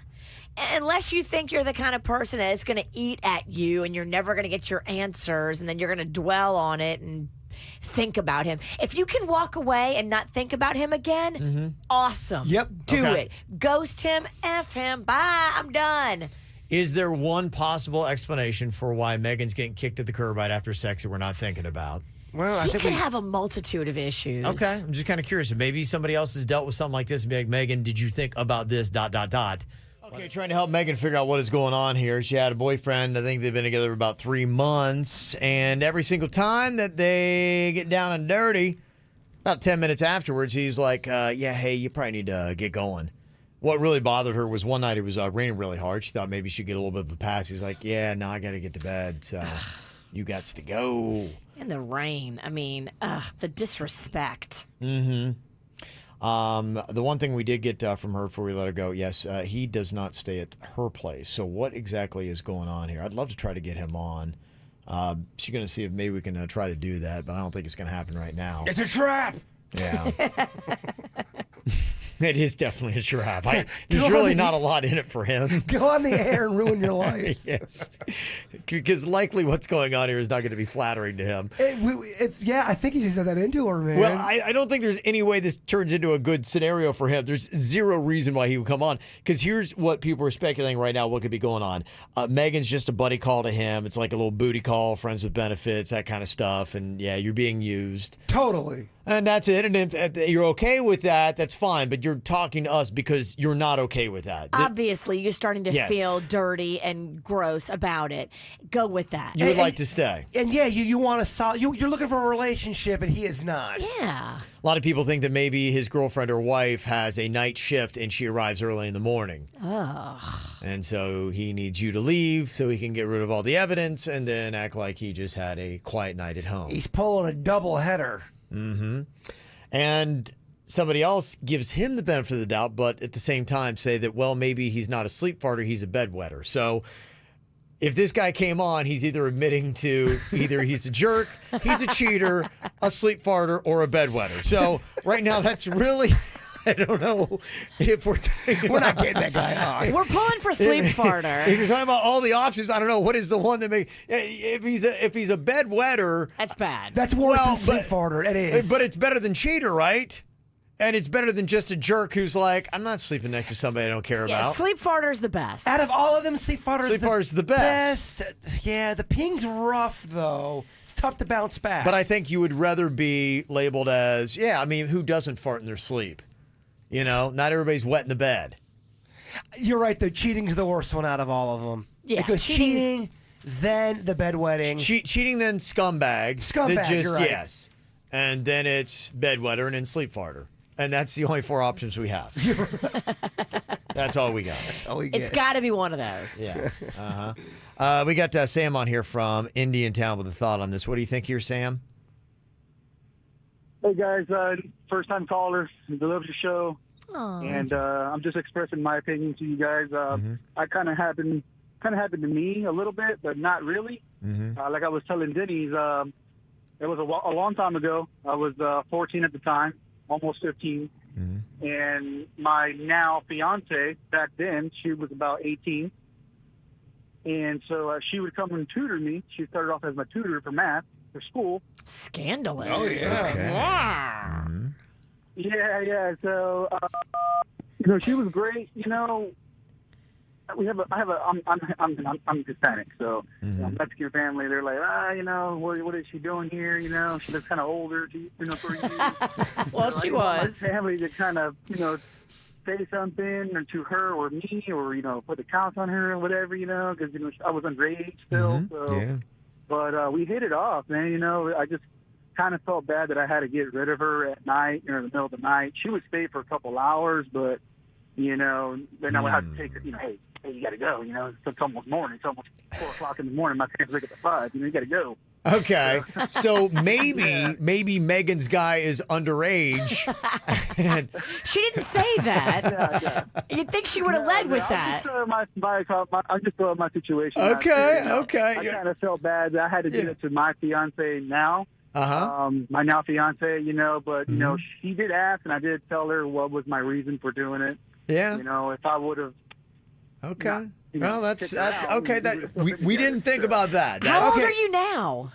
Speaker 6: Unless you think you're the kind of person that is going to eat at you and you're never going to get your answers and then you're going to dwell on it and think about him. If you can walk away and not think about him again, awesome.
Speaker 4: Yep.
Speaker 6: Do it. Ghost him, F him, bye, I'm done.
Speaker 2: Is there one possible explanation for why Megan's getting kicked to the curb right after sex that we're not thinking about?
Speaker 4: Well,
Speaker 6: he could have a multitude of issues.
Speaker 2: Okay, I'm just kind of curious. Maybe somebody else has dealt with something like this and be like, Megan, did you think about this, ... Okay, trying to help Megan figure out what is going on here. She had a boyfriend. I think they've been together for about 3 months. And every single time that they get down and dirty, about 10 minutes afterwards, he's like, yeah, hey, you probably need to get going. What really bothered her was one night it was raining really hard. She thought maybe she'd get a little bit of a pass. He's like, yeah, no, I got to get to bed. So you got to go.
Speaker 6: In the rain. I mean, the disrespect.
Speaker 2: Mm-hmm. The one thing we did get from her before we let her go, yes, he does not stay at her place. So what exactly is going on here? I'd love to try to get him on. She's going to see if maybe we can try to do that, but I don't think it's going to happen right now.
Speaker 4: It's a trap.
Speaker 2: Yeah. It is definitely a trap. There's really not a lot in it for him.
Speaker 4: Go on the air and ruin your life.
Speaker 2: Yes. Because likely what's going on here is not going to be flattering to him.
Speaker 4: I think he just said that into her, man.
Speaker 2: Well, I don't think there's any way this turns into a good scenario for him. There's zero reason why he would come on. Because here's what people are speculating right now, what could be going on. Megan's just a buddy call to him. It's like a little booty call, friends with benefits, that kind of stuff. And yeah, you're being used.
Speaker 4: Totally.
Speaker 2: And that's it. And if you're okay with that, that's fine. But you're talking to us because you're not okay with that.
Speaker 6: Obviously, you're starting to
Speaker 2: Yes.
Speaker 6: feel dirty and gross about it. Go with that.
Speaker 2: You would like to stay.
Speaker 4: And yeah, you want to you're looking for a relationship, and he is not.
Speaker 6: Yeah.
Speaker 2: A lot of people think that maybe his girlfriend or wife has a night shift and she arrives early in the morning.
Speaker 6: Oh.
Speaker 2: And so he needs you to leave so he can get rid of all the evidence and then act like he just had a quiet night at home.
Speaker 4: He's pulling a double header.
Speaker 2: Mm-hmm. And somebody else gives him the benefit of the doubt, but at the same time say that, well, maybe he's not a sleep farter, he's a bedwetter. So if this guy came on, he's either admitting to either he's a jerk, he's a cheater, a sleep farter, or a bedwetter. So right now, that's really, I don't know if we're
Speaker 4: not getting that guy on.
Speaker 6: We're pulling for sleep farter.
Speaker 2: If you're talking about all the options, I don't know what is the one that makes. If he's a bedwetter,
Speaker 6: that's bad.
Speaker 4: That's worse than sleep farter. It is,
Speaker 2: but it's better than cheater, right? And it's better than just a jerk who's like, I'm not sleeping next to somebody I don't care about.
Speaker 6: Sleep farter's the best.
Speaker 4: Out of all of them, sleep farter's
Speaker 2: the best.
Speaker 4: Yeah, the ping's rough though. It's tough to bounce back.
Speaker 2: But I think you would rather be labeled as, I mean, who doesn't fart in their sleep? You know, not everybody's wet in the bed.
Speaker 4: You're right, though. Cheating's the worst one out of all of them.
Speaker 6: Yeah,
Speaker 4: it goes cheating, then the bedwetting.
Speaker 2: Cheating, then scumbag.
Speaker 4: Scumbag, you're right.
Speaker 2: Yes. And then it's bedwetter and then sleep farter. And that's the only 4 options we have. That's all we got.
Speaker 4: That's all we get.
Speaker 6: It's got to be one of those.
Speaker 2: Yeah. Uh-huh. We got Sam on here from Indiantown with a thought on this. What do you think here, Sam?
Speaker 9: Hey, guys. First-time caller. Love your show.
Speaker 6: Aww.
Speaker 9: And I'm just expressing my opinion to you guys. I kind of happened to me a little bit, but not really. Like I was telling Denny's, it was a long time ago. I was 14 at the time, almost 15. And my now fiance, back then, she was about 18. And so she would come and tutor me. She started off as my tutor for math for school.
Speaker 6: Scandalous.
Speaker 4: Oh, yeah.
Speaker 2: Okay.
Speaker 6: Yeah.
Speaker 9: Yeah. So, she was great. I'm Hispanic, so Mexican family. They're like, what is she doing here? She looks kind of older, for you.
Speaker 6: Well, she was.
Speaker 9: My family to kind of, say something or to her or me or, put the counts on her or whatever, because, I was underage still. So,
Speaker 2: yeah.
Speaker 9: But we hit it off, man. I just kind of felt bad that I had to get rid of her at night or in the middle of the night. She would stay for a couple hours, but, then I would have to take her, hey, you got to go. It's almost morning. It's almost 4 o'clock in the morning. My parents wake up at 5. You got to go.
Speaker 2: Okay, so maybe Megan's guy is underage. And
Speaker 6: She didn't say that. You'd think she would have led with that.
Speaker 9: I'm just throwing my situation.
Speaker 2: Okay,
Speaker 9: out there,
Speaker 2: okay.
Speaker 9: I kind of felt bad that I had to give it to my fiance now. My now fiance, but she did ask, and I did tell her what was my reason for doing it.
Speaker 2: Yeah.
Speaker 9: If I would have.
Speaker 2: Okay. Well, that's okay. That we didn't think about that.
Speaker 6: How old are you now?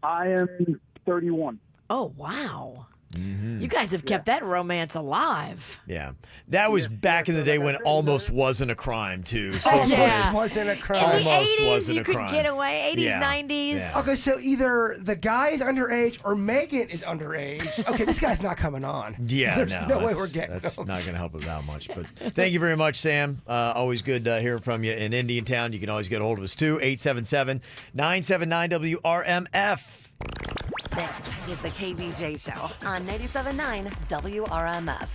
Speaker 9: I am 31.
Speaker 6: Oh, wow. You guys have kept that romance alive.
Speaker 2: Yeah. That was back in the day when almost wasn't a crime, too. So
Speaker 4: Almost wasn't a crime.
Speaker 6: In the
Speaker 2: Almost
Speaker 6: 80s,
Speaker 2: wasn't
Speaker 6: you
Speaker 2: a
Speaker 6: could
Speaker 2: crime.
Speaker 6: get away. 80s,
Speaker 2: Yeah.
Speaker 6: 90s.
Speaker 2: Yeah.
Speaker 4: Okay, so either the guy is underage or Megan is underage. Okay, this guy's not coming on.
Speaker 2: Yeah,
Speaker 4: There's no way
Speaker 2: that's-
Speaker 4: we're getting
Speaker 2: That's
Speaker 4: him.
Speaker 2: not going to help us out much. But thank you very much, Sam. Always good hearing from you in Indiantown. You can always get a hold of us, too. 877-979-WRMF.
Speaker 1: This is the KVJ Show on 97.9 WRMF.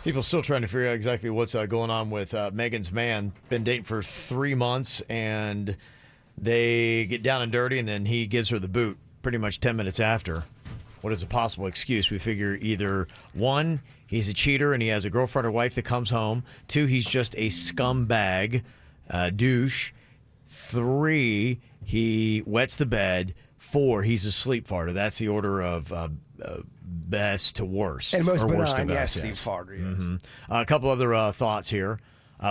Speaker 2: People still trying to figure out exactly what's going on with Megan's man. Been dating for 3 months, and they get down and dirty, and then he gives her the boot pretty much 10 minutes after. What is a possible excuse? We figure either 1, he's a cheater and he has a girlfriend or wife that comes home. 2, he's just a scumbag, douche. 3, he wets the bed. 4, he's a sleep farter. That's the order of best to worst.
Speaker 4: And most
Speaker 2: or worst
Speaker 4: benign,
Speaker 2: to
Speaker 4: yes,
Speaker 2: best,
Speaker 4: sleep farter. Yes.
Speaker 2: Mm-hmm. A couple other thoughts here.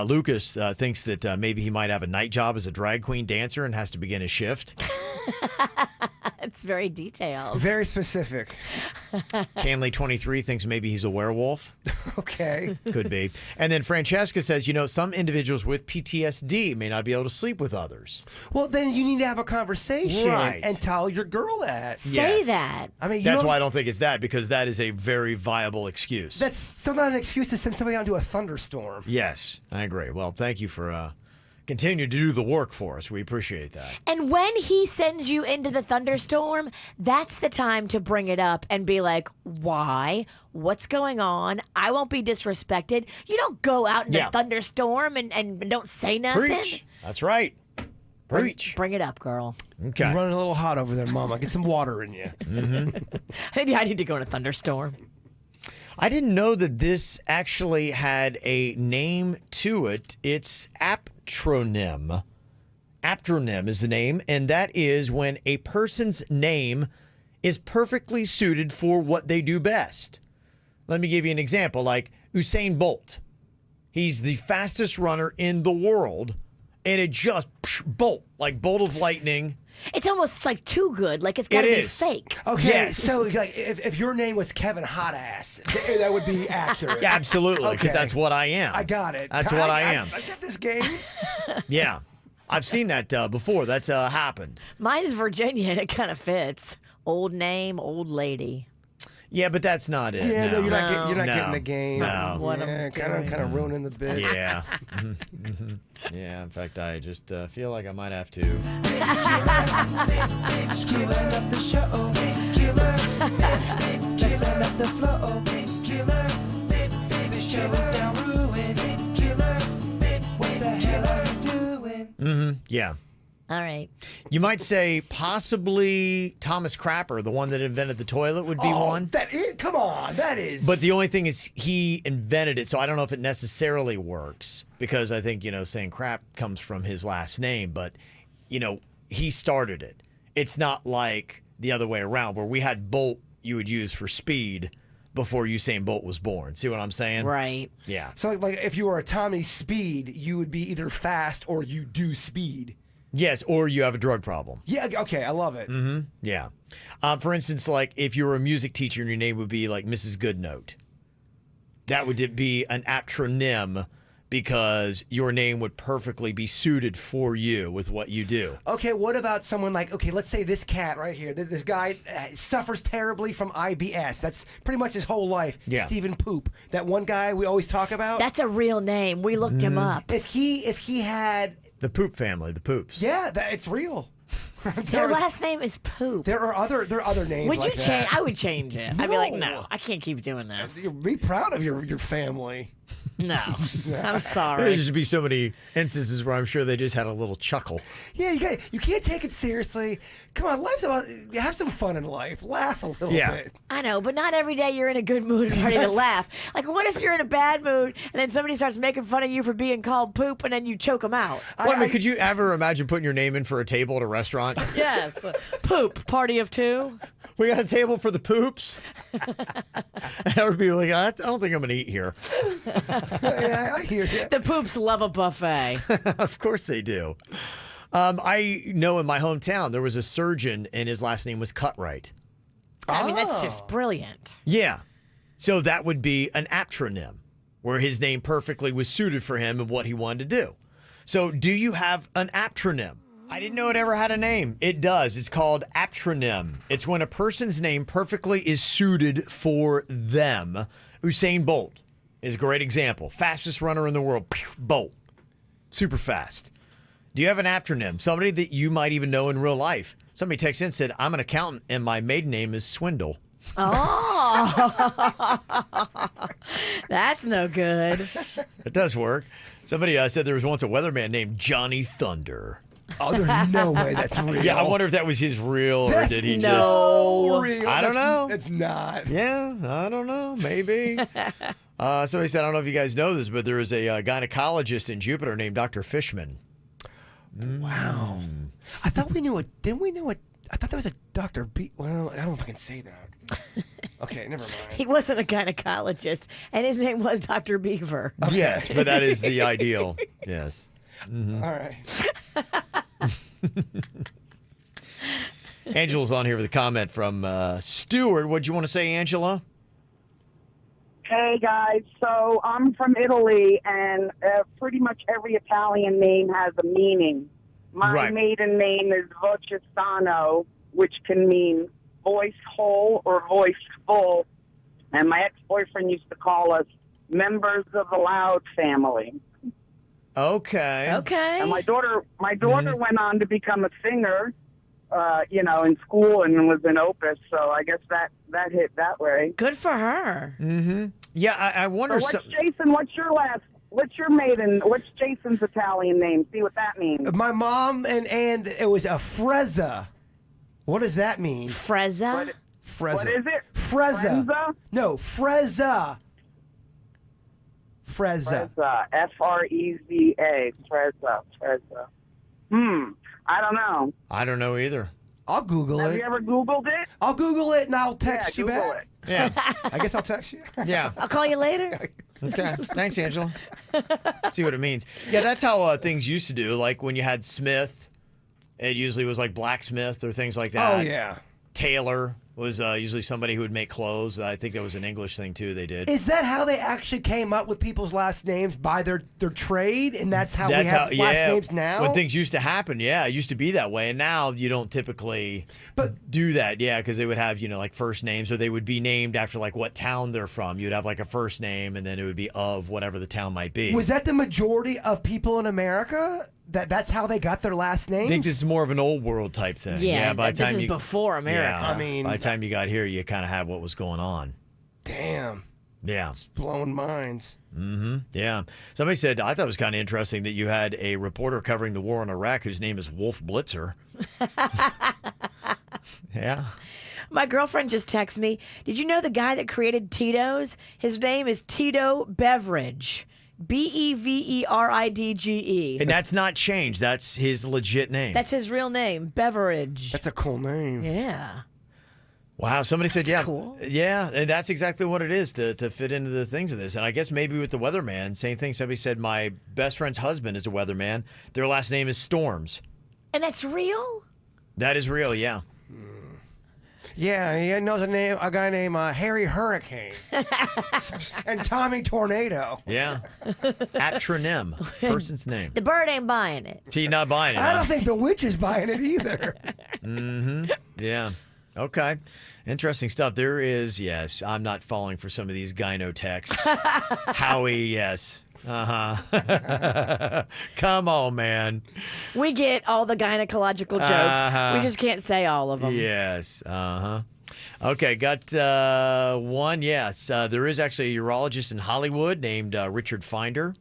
Speaker 2: Lucas thinks that maybe he might have a night job as a drag queen dancer and has to begin his shift.
Speaker 6: It's very detailed.
Speaker 4: Very specific.
Speaker 2: Canley23 thinks maybe he's a werewolf.
Speaker 4: Okay.
Speaker 2: Could be. And then Francesca says, some individuals with PTSD may not be able to sleep with others.
Speaker 4: Well, then you need to have a conversation
Speaker 2: Right.
Speaker 4: and tell your girl that.
Speaker 6: Say that.
Speaker 4: I mean,
Speaker 2: That's why I don't think it's that, because that is a very viable excuse.
Speaker 4: That's still not an excuse to send somebody out into a thunderstorm.
Speaker 2: Yes, I agree. Well, thank you for continuing to do the work for us. We appreciate that.
Speaker 6: And when he sends you into the thunderstorm, that's the time to bring it up and be like, why? What's going on? I won't be disrespected. You don't go out in the thunderstorm and don't say nothing.
Speaker 2: Preach. That's right. Preach.
Speaker 6: Bring it up, girl.
Speaker 2: Okay.
Speaker 4: You're running a little hot over there, Mama. Get some water in you.
Speaker 6: Maybe I need to go in a thunderstorm.
Speaker 2: I didn't know that this actually had a name to it. It's aptronym. Aptronym is the name, and that is when a person's name is perfectly suited for what they do best. Let me give you an example, like Usain Bolt. He's the fastest runner in the world, and it just bolt, like bolt of lightning.
Speaker 6: It's almost like too good, like it's got to be fake.
Speaker 4: Okay,
Speaker 2: Yes.
Speaker 4: so like, if your name was Kevin Hotass, that would be accurate.
Speaker 2: Yeah, absolutely, because
Speaker 4: Okay.
Speaker 2: that's what I am.
Speaker 4: I got it.
Speaker 2: That's what I am.
Speaker 4: I get this game.
Speaker 2: Yeah. I've seen that before. That's happened.
Speaker 6: Mine is Virginia, and it kind of fits. Old name, old lady.
Speaker 2: Yeah, but that's not it.
Speaker 4: Yeah, no,
Speaker 2: no.
Speaker 4: you're not
Speaker 2: No.
Speaker 4: getting the game.
Speaker 2: No.
Speaker 6: What
Speaker 4: Yeah,
Speaker 6: I'm
Speaker 4: kind of ruining the bit.
Speaker 2: Yeah. Yeah, in fact, I just feel like I might have to.
Speaker 5: Killing up the show, killer. Messing up the flow, killer. The show is now ruined, killer. What the hell are you doing?
Speaker 2: Mm-hmm. Yeah.
Speaker 6: All right.
Speaker 2: You might say possibly Thomas Crapper, the one that invented the toilet, would be one.
Speaker 4: That is, come on, that is.
Speaker 2: But the only thing is he invented it, so I don't know if it necessarily works because I think, saying crap comes from his last name, but, he started it. It's not like the other way around where we had Bolt you would use for speed before Usain Bolt was born. See what I'm saying?
Speaker 6: Right.
Speaker 2: Yeah.
Speaker 4: So like if you were a Tommy Speed, you would be either fast or you do speed.
Speaker 2: Yes, or you have a drug problem.
Speaker 4: Yeah, okay, I love it.
Speaker 2: Mm-hmm. Yeah. For instance, like if you were a music teacher and your name would be like Mrs. Goodnote, that would be an aptronym because your name would perfectly be suited for you with what you do.
Speaker 4: Okay, what about someone like, okay, let's say this cat right here. This guy suffers terribly from IBS. That's pretty much his whole life.
Speaker 2: Yeah.
Speaker 4: Stephen Poop, that one guy we always talk about.
Speaker 6: That's a real name. We looked him up.
Speaker 4: If he had,
Speaker 2: The Poop family, the Poops.
Speaker 4: yeah, it's real.
Speaker 6: Their last name is Poop.
Speaker 4: There are other names.
Speaker 6: Would
Speaker 4: like
Speaker 6: you
Speaker 4: that.
Speaker 6: change? I would change it. I'd be like,
Speaker 4: No.
Speaker 6: no, I can't keep doing this.
Speaker 4: Be proud of your family.
Speaker 6: No, I'm
Speaker 2: There
Speaker 6: sorry.
Speaker 2: should be so many instances where I'm sure they just had a little chuckle.
Speaker 4: Yeah, you can't take it seriously. Come on, life's about, have some fun in life. Laugh a little bit.
Speaker 6: I know, but not every day you're in a good mood and ready to laugh. Like, what if you're in a bad mood and then somebody starts making fun of you for being called poop and then you choke them out?
Speaker 2: Well, I mean, could you ever imagine putting your name in for a table at a restaurant?
Speaker 6: Yes. Poop. Party of two.
Speaker 2: We got a table for the Poops. And I would be like, I don't think I'm going to eat here.
Speaker 4: Yeah, I hear you.
Speaker 6: The Poops love a buffet.
Speaker 2: Of course they do. I know in my hometown there was a surgeon and his last name was Cutright.
Speaker 6: I mean, that's just brilliant.
Speaker 2: Yeah. So that would be an aptronym where his name perfectly was suited for him and what he wanted to do. So do you have an aptronym? I didn't know it ever had a name. It does. It's called aptronym. It's when a person's name perfectly is suited for them. Usain Bolt is a great example. Fastest runner in the world. Bolt. Super fast. Do you have an aptronym? Somebody that you might even know in real life. Somebody texted in and said, I'm an accountant and my maiden name is Swindle.
Speaker 6: Oh, that's no good.
Speaker 2: It does work. Somebody said there was once a weatherman named Johnny Thunder.
Speaker 4: Oh, there's no way that's real.
Speaker 2: Yeah, I wonder if that was his real or did he
Speaker 4: real.
Speaker 2: I don't know.
Speaker 4: It's not.
Speaker 2: Yeah, I don't know. Maybe. Somebody said, I don't know if you guys know this, but there is a gynecologist in Jupiter named Dr. Fishman.
Speaker 4: Wow. I thought we knew it. Didn't we know it? I thought there was a Dr. B. Well, I don't know if I can say that. Okay, never mind.
Speaker 6: He wasn't a gynecologist, and his name was Dr. Beaver.
Speaker 2: Okay. Yes, but that is the ideal. Yes. Mm-hmm.
Speaker 4: All right.
Speaker 2: Angela's on here with a comment from Stuart. What'd you want to say, Angela?
Speaker 19: Hey guys, so I'm from Italy, and pretty much every Italian name has a meaning. My maiden name is Vocestano, which can mean voice whole or voice full, and my ex-boyfriend used to call us members of the Loud family.
Speaker 2: Okay.
Speaker 6: Okay.
Speaker 19: And my daughter went on to become a singer, in school and was in Opus, so I guess that hit that way.
Speaker 6: Good for her.
Speaker 2: Mm-hmm. Yeah, I wonder.
Speaker 19: So Jason, what's Jason's Italian name? See what that means.
Speaker 4: My mom and it was a Frezza. What does that mean?
Speaker 6: Frezza?
Speaker 4: Frezza.
Speaker 19: What is it?
Speaker 4: Frezza.
Speaker 19: Frezza?
Speaker 4: No, Frezza. Frezza.
Speaker 19: Frezza. F-R-E-Z-A. Frezza. I don't know.
Speaker 2: I don't know either.
Speaker 4: I'll Google it.
Speaker 19: Have you ever Googled it?
Speaker 4: I'll Google it and I'll text you
Speaker 19: Google
Speaker 4: back.
Speaker 19: it.
Speaker 2: Yeah.
Speaker 4: I guess I'll text you.
Speaker 2: Yeah.
Speaker 6: I'll call you later.
Speaker 2: Okay. Thanks, Angela. See what it means. Yeah, that's how things used to do. Like when you had Smith, it usually was like blacksmith or things like that.
Speaker 4: Oh, yeah.
Speaker 2: Tailor was usually somebody who would make clothes. I think that was an English thing, too, they did.
Speaker 4: Is that how they actually came up with people's last names by their trade? And that's how we have last names now?
Speaker 2: When things used to happen, yeah, it used to be that way. And now you don't typically do that, yeah, because they would have, like first names, or they would be named after like what town they're from. You'd have like a first name, and then it would be of whatever the town might be.
Speaker 4: Was that the majority of people in America? That's how they got their last names?
Speaker 2: I think this is more of an old world type thing.
Speaker 6: Yeah,
Speaker 2: by the time
Speaker 6: this is before America.
Speaker 2: Yeah,
Speaker 4: I mean,
Speaker 2: by the time you got here, you kind of had what was going on.
Speaker 4: Damn.
Speaker 2: Yeah.
Speaker 4: It's blowing minds.
Speaker 2: Mm-hmm. Yeah. Somebody said, I thought it was kind of interesting that you had a reporter covering the war in Iraq whose name is Wolf Blitzer. Yeah.
Speaker 6: My girlfriend just texted me, did you know the guy that created Tito's? His name is Tito Beveridge. Beveridge.
Speaker 2: And that's not changed. That's his legit name.
Speaker 6: That's his real name, Beveridge.
Speaker 4: That's a cool name.
Speaker 6: Yeah.
Speaker 2: Wow. Somebody said,
Speaker 6: That's cool.
Speaker 2: Yeah, and that's exactly what it is to fit into the things of this. And I guess maybe with the weatherman, same thing. Somebody said, my best friend's husband is a weatherman. Their last name is Storms.
Speaker 6: And that's real?
Speaker 2: That is real, yeah.
Speaker 4: Yeah, he knows a guy named Harry Hurricane and Tommy Tornado.
Speaker 2: Yeah. Atronym, person's name.
Speaker 6: The bird ain't buying it.
Speaker 2: She's not buying it.
Speaker 4: I don't think the witch is buying it either.
Speaker 2: Mm-hmm. Yeah. Okay. Interesting stuff. There is, yes. I'm not falling for some of these gyno texts. Howie, yes. Uh-huh. Come on, man.
Speaker 6: We get all the gynecological jokes. We just can't say all of them.
Speaker 2: Yes. Uh-huh. Okay, got one. Yes, there is actually a urologist in Hollywood named Richard Finder.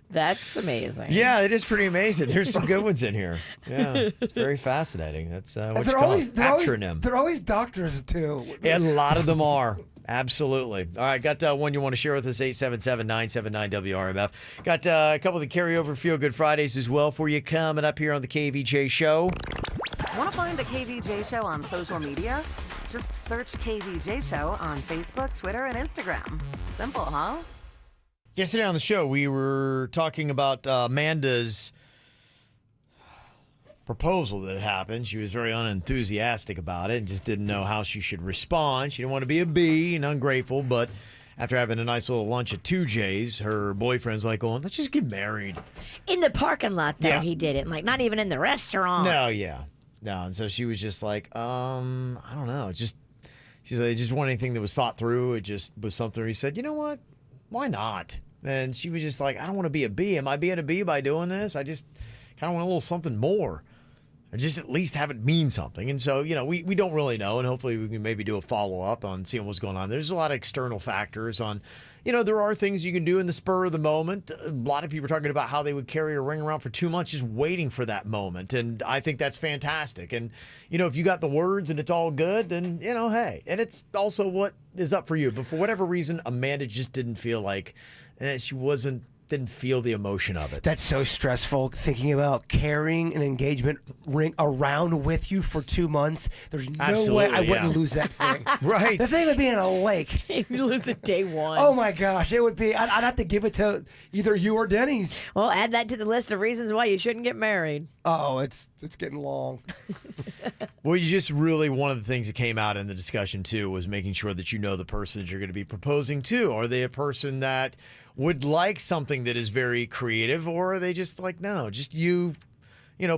Speaker 6: That's amazing.
Speaker 2: Yeah, it is pretty amazing. There's some good ones in here. Yeah, it's very fascinating. That's what
Speaker 4: they're
Speaker 2: you call acronym.
Speaker 4: They're always doctors, too.
Speaker 2: A lot of them are. Absolutely. All right, got one you want to share with us, 877-979-WRMF. Got a couple of the carryover Feel Good Fridays as well for you coming up here on the KVJ Show.
Speaker 1: Want to find the KVJ Show on social media? Just search KVJ Show on Facebook, Twitter, and Instagram. Simple, huh?
Speaker 2: Yesterday on the show, we were talking about Amanda's proposal that happened. She was very unenthusiastic about it and just didn't know how she should respond. She didn't want to be a bee and ungrateful, but after having a nice little lunch at 2J's, her boyfriend's like going, let's just get married.
Speaker 6: In the parking lot, though,
Speaker 2: Yeah.
Speaker 6: he did it. Like, not even in the restaurant.
Speaker 2: No, yeah. No, and so she was just like, I don't know. She's like, just want anything that was thought through. It just was something where he said, you know what? Why not? And she was just like, I don't want to be a bee. Am I being a bee by doing this? I just kind of want a little something more. Or just at least have it mean something. And so, we don't really know, and hopefully we can maybe do a follow-up on seeing what's going on. There's a lot of external factors on, there are things you can do in the spur of the moment. A lot of people are talking about how they would carry a ring around for 2 months just waiting for that moment, and I think that's fantastic. And, if you got the words and it's all good, then, hey. And it's also what is up for you. But for whatever reason, Amanda just didn't feel like she didn't feel the emotion of it.
Speaker 4: That's so stressful, thinking about carrying an engagement ring around with you for 2 months. There's no way I wouldn't lose that thing.
Speaker 2: Right.
Speaker 4: The thing would be in a lake.
Speaker 6: You lose it day one.
Speaker 4: Oh my gosh, it would be. I'd have to give it to either you or Denny's.
Speaker 6: Well, add that to the list of reasons why you shouldn't get married.
Speaker 4: Oh, it's getting long.
Speaker 2: Well, you just really, one of the things that came out in the discussion too was making sure that you know the person that you're going to be proposing to. Are they a person that would like something that is very creative, or are they just like, no, just you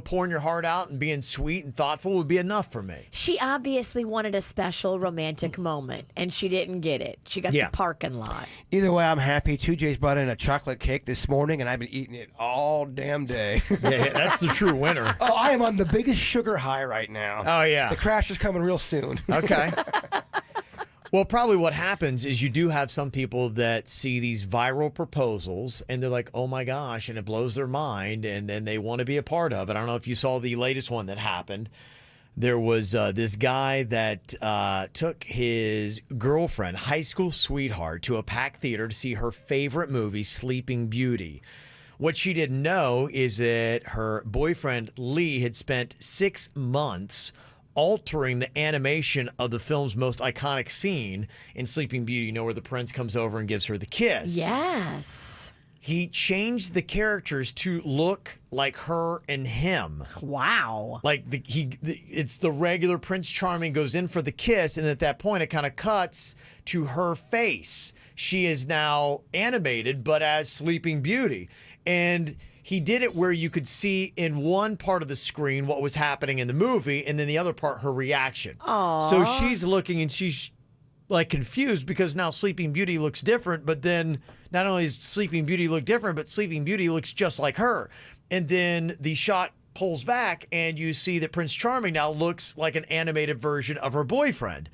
Speaker 2: pouring your heart out and being sweet and thoughtful would be enough for me?
Speaker 6: She obviously wanted a special romantic moment, and she didn't get it. She got the parking lot.
Speaker 4: Either way, I'm happy. 2J's brought in a chocolate cake this morning, and I've been eating it all damn day.
Speaker 2: Yeah, that's the true winner.
Speaker 4: Oh, I am on the biggest sugar high right now.
Speaker 2: Oh, yeah.
Speaker 4: The crash is coming real soon.
Speaker 2: Okay. Well, probably what happens is you do have some people that see these viral proposals and they're like, oh my gosh, and it blows their mind, and then they want to be a part of it. I don't know if you saw the latest one that happened. There was this guy that took his girlfriend, high school sweetheart, to a packed theater to see her favorite movie, Sleeping Beauty. What she didn't know is that her boyfriend, Lee, had spent 6 months altering the animation of the film's most iconic scene in Sleeping Beauty, where the prince comes over and gives her the kiss.
Speaker 6: Yes.
Speaker 2: He changed the characters to look like her and him.
Speaker 6: Wow.
Speaker 2: Like it's the regular Prince Charming goes in for the kiss, and at that point it kind of cuts to her face. She is now animated, but as Sleeping Beauty. And he did it where you could see in one part of the screen what was happening in the movie, and then the other part, her reaction.
Speaker 6: Aww.
Speaker 2: So she's looking and she's like confused because now Sleeping Beauty looks different, but then not only does Sleeping Beauty look different, but Sleeping Beauty looks just like her. And then the shot pulls back and you see that Prince Charming now looks like an animated version of her boyfriend.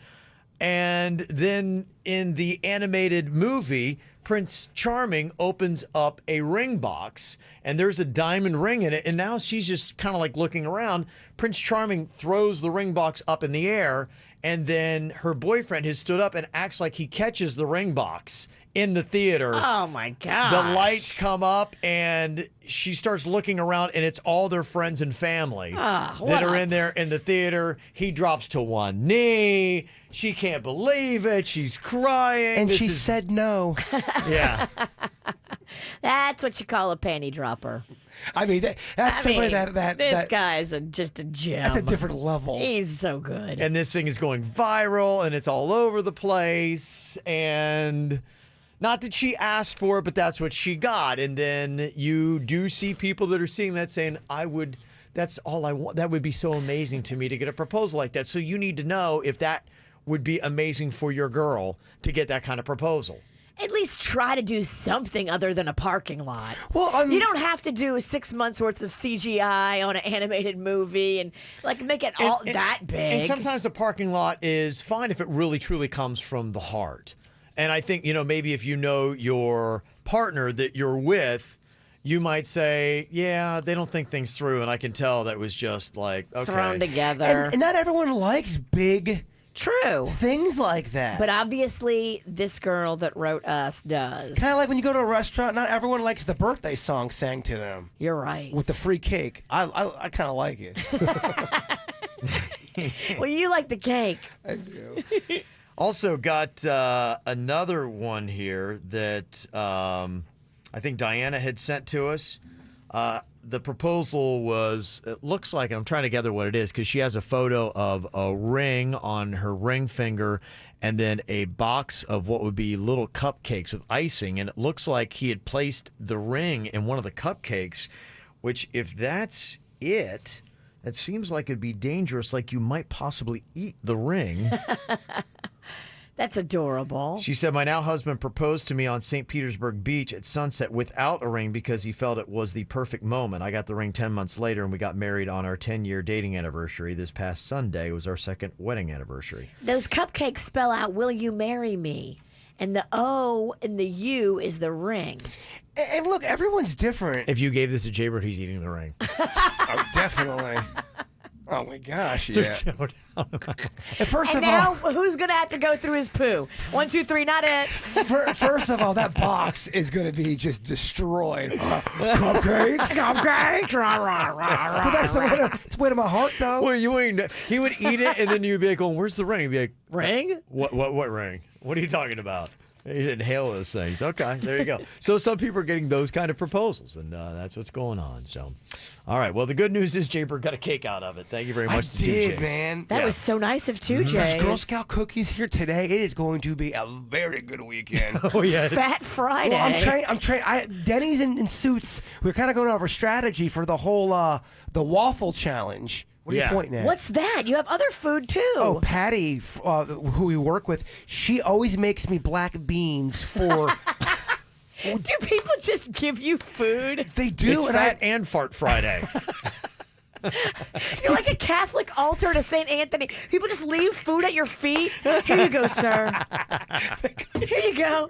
Speaker 2: And then in the animated movie, Prince Charming opens up a ring box and there's a diamond ring in it. And now she's just kind of like looking around. Prince Charming throws the ring box up in the air, and then her boyfriend has stood up and acts like he catches the ring box in the theater.
Speaker 6: Oh my gosh.
Speaker 2: The lights come up and she starts looking around, and it's all their friends and family that are in there in the theater. He drops to one knee. She can't believe it. She's crying.
Speaker 4: And she said no.
Speaker 2: Yeah.
Speaker 6: That's what you call a panty dropper.
Speaker 4: I mean, that's somebody
Speaker 6: this guy's just a gem.
Speaker 4: That's a different level.
Speaker 6: He's so good.
Speaker 2: And this thing is going viral, and it's all over the place. And not that she asked for it, but that's what she got. And then you do see people that are seeing that saying, that's all I want. That would be so amazing to me to get a proposal like that. So you need to know if that would be amazing for your girl to get that kind of proposal.
Speaker 6: At least try to do something other than a parking lot.
Speaker 4: Well,
Speaker 6: you don't have to do 6 months worth of CGI on an animated movie and like make it all that big.
Speaker 2: And sometimes the parking lot is fine if it really truly comes from the heart. And I think, maybe if you know your partner that you're with, you might say, yeah, they don't think things through. And I can tell that was just like, okay.
Speaker 6: Thrown together.
Speaker 4: And not everyone likes big things like that.
Speaker 6: But obviously, this girl that wrote us does.
Speaker 4: Kind of like when you go to a restaurant, not everyone likes the birthday song sang to them.
Speaker 6: You're right.
Speaker 4: With the free cake. I kind of like it.
Speaker 6: Well, you like the cake.
Speaker 4: I do.
Speaker 2: Also got another one here that I think Diana had sent to us. The proposal was, it looks like, I'm trying to gather what it is because she has a photo of a ring on her ring finger and then a box of what would be little cupcakes with icing. And it looks like he had placed the ring in one of the cupcakes, which if that's it, it seems like it'd be dangerous, like you might possibly eat the ring.
Speaker 6: That's adorable.
Speaker 2: She said, my now husband proposed to me on St. Petersburg Beach at sunset without a ring because he felt it was the perfect moment. I got the ring 10 months later, and we got married on our 10-year dating anniversary. This past Sunday was our second wedding anniversary.
Speaker 6: Those cupcakes spell out, will you marry me? And the O and the U is the ring.
Speaker 4: And look, everyone's different.
Speaker 2: If you gave this to Jaybird, he's eating the ring.
Speaker 4: Oh, definitely. Oh my gosh, yeah.
Speaker 2: There's no doubt about it.
Speaker 4: And first
Speaker 6: And
Speaker 4: of
Speaker 6: now,
Speaker 4: all,
Speaker 6: who's going to have to go through his poo? 1, 2, 3, not it.
Speaker 4: first of all, that box is going to be just destroyed. Cupcakes, cupcakes, rah, rah, rah, rah, but that's the way to my heart, though.
Speaker 2: Well, you wouldn't. He would eat it, and then you'd be like, "Oh, where's the ring?" He'd be like,
Speaker 6: "Ring?
Speaker 2: What ring? What are you talking about?" You inhale those things. Okay, there you go. So some people are getting those kind of proposals, and that's what's going on. So, all right. Well, the good news is Jaybird got a cake out of it. Thank you very much.
Speaker 4: I did, man.
Speaker 6: That was so nice of 2 J's.
Speaker 4: There's Girl Scout cookies here today. It is going to be a very good weekend.
Speaker 2: Oh yes.
Speaker 6: Fat Friday.
Speaker 4: Well, I'm trying. Denny's in Suits. We're kind of going over strategy for the whole the waffle challenge. What are you pointing at?
Speaker 6: What's that? You have other food too.
Speaker 4: Oh, Patty, who we work with, she always makes me black beans for.
Speaker 6: Do people just give you food?
Speaker 4: They do.
Speaker 2: It's Fat and Fart Friday.
Speaker 6: You're like a Catholic altar to St. Anthony. People just leave food at your feet. Here you go, sir. Here you go.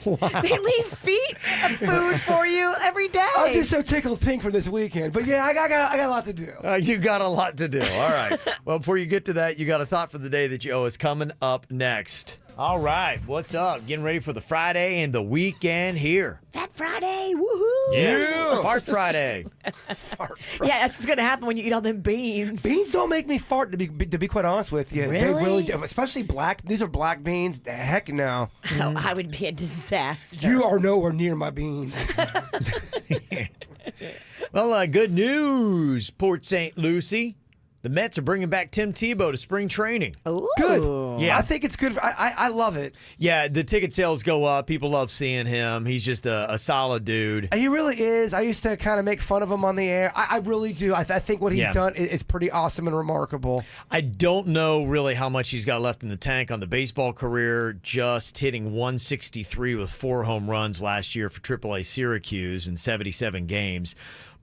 Speaker 2: Wow.
Speaker 6: They leave feet of food for you every day.
Speaker 4: I'm just so tickled pink for this weekend. But yeah, I got a lot to do.
Speaker 2: You got a lot to do. All right. Well, before you get to that, you got a thought for the day that you owe us coming up next. All right. What's up? Getting ready for the Friday and the weekend here.
Speaker 6: Fat Friday. Woohoo.
Speaker 2: Yeah. Fart Friday.
Speaker 6: Yeah, that's what's going to happen when you eat all them beans.
Speaker 4: Beans don't make me fart, to be quite honest with you.
Speaker 6: Really?
Speaker 4: They really do. Especially black. These are black beans. Heck no.
Speaker 6: Oh, I would be a disaster.
Speaker 4: You are nowhere near my beans.
Speaker 2: Well, good news, Port St. Lucie. The Mets are bringing back Tim Tebow to spring training.
Speaker 6: Ooh.
Speaker 4: Good.
Speaker 2: Yeah.
Speaker 4: I think it's good. I love it.
Speaker 2: Yeah, the ticket sales go up. People love seeing him. He's just a solid dude.
Speaker 4: He really is. I used to kind of make fun of him on the air. I really do. I think what he's done is pretty awesome and remarkable.
Speaker 2: I don't know really how much he's got left in the tank on the baseball career, just hitting 163 with 4 home runs last year for AAA Syracuse in 77 games.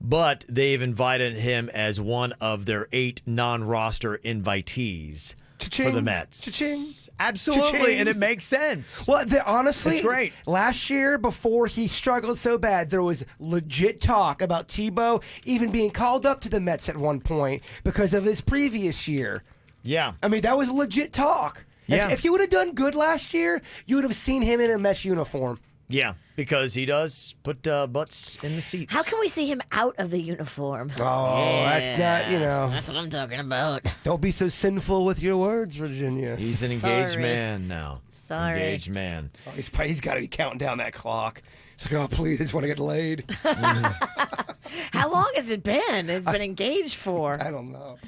Speaker 2: But they've invited him as one of their 8 non-roster invitees for the Mets.
Speaker 4: Cha-ching.
Speaker 2: Absolutely,
Speaker 4: Cha-ching.
Speaker 2: and it makes sense.
Speaker 4: Well, honestly,
Speaker 2: it's great.
Speaker 4: Last year, before he struggled so bad, there was legit talk about Tebow even being called up to the Mets at one point because of his previous year.
Speaker 2: Yeah.
Speaker 4: I mean, that was legit talk.
Speaker 2: Yeah.
Speaker 4: If you would have done good last year, you would have seen him in a Mets uniform.
Speaker 2: Yeah, because he does put butts in the seats.
Speaker 6: How can we see him out of the uniform?
Speaker 4: Oh, that's not,
Speaker 6: That's what I'm talking about.
Speaker 4: Don't be so sinful with your words, Virginia.
Speaker 2: He's an engaged
Speaker 6: Sorry.
Speaker 2: man now.
Speaker 6: Sorry.
Speaker 2: Engaged man.
Speaker 4: Oh, he's got to be counting down that clock. It's like, oh, please, I just want to get laid.
Speaker 6: How long has it been? It's been engaged for.
Speaker 4: I don't know.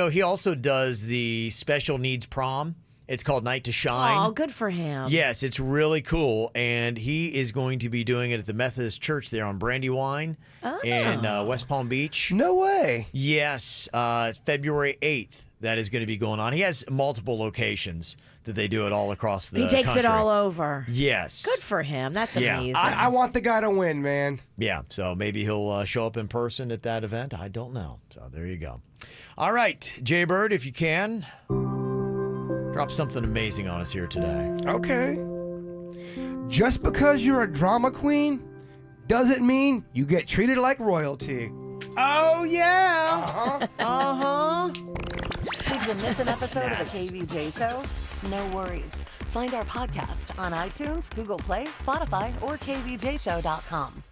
Speaker 2: He also does the special needs prom. It's called Night to Shine.
Speaker 6: Oh, good for him.
Speaker 2: Yes, it's really cool. And he is going to be doing it at the Methodist Church there on Brandywine in West Palm Beach.
Speaker 4: No way.
Speaker 2: Yes, February 8th. That is going to be going on. He has multiple locations that they do it all across the country.
Speaker 6: He takes it all over.
Speaker 2: Yes.
Speaker 6: Good for him. That's amazing.
Speaker 4: I want the guy to win, man.
Speaker 2: Yeah, so maybe he'll show up in person at that event. I don't know. So there you go. All right, Jaybird, if you can, drop something amazing on us here today.
Speaker 4: Okay. Just because you're a drama queen doesn't mean you get treated like royalty.
Speaker 2: Oh, yeah.
Speaker 4: Uh-huh.
Speaker 2: Uh-huh.
Speaker 1: Did you miss an episode of the KVJ Show? No worries. Find our podcast on iTunes, Google Play, Spotify, or kvjshow.com.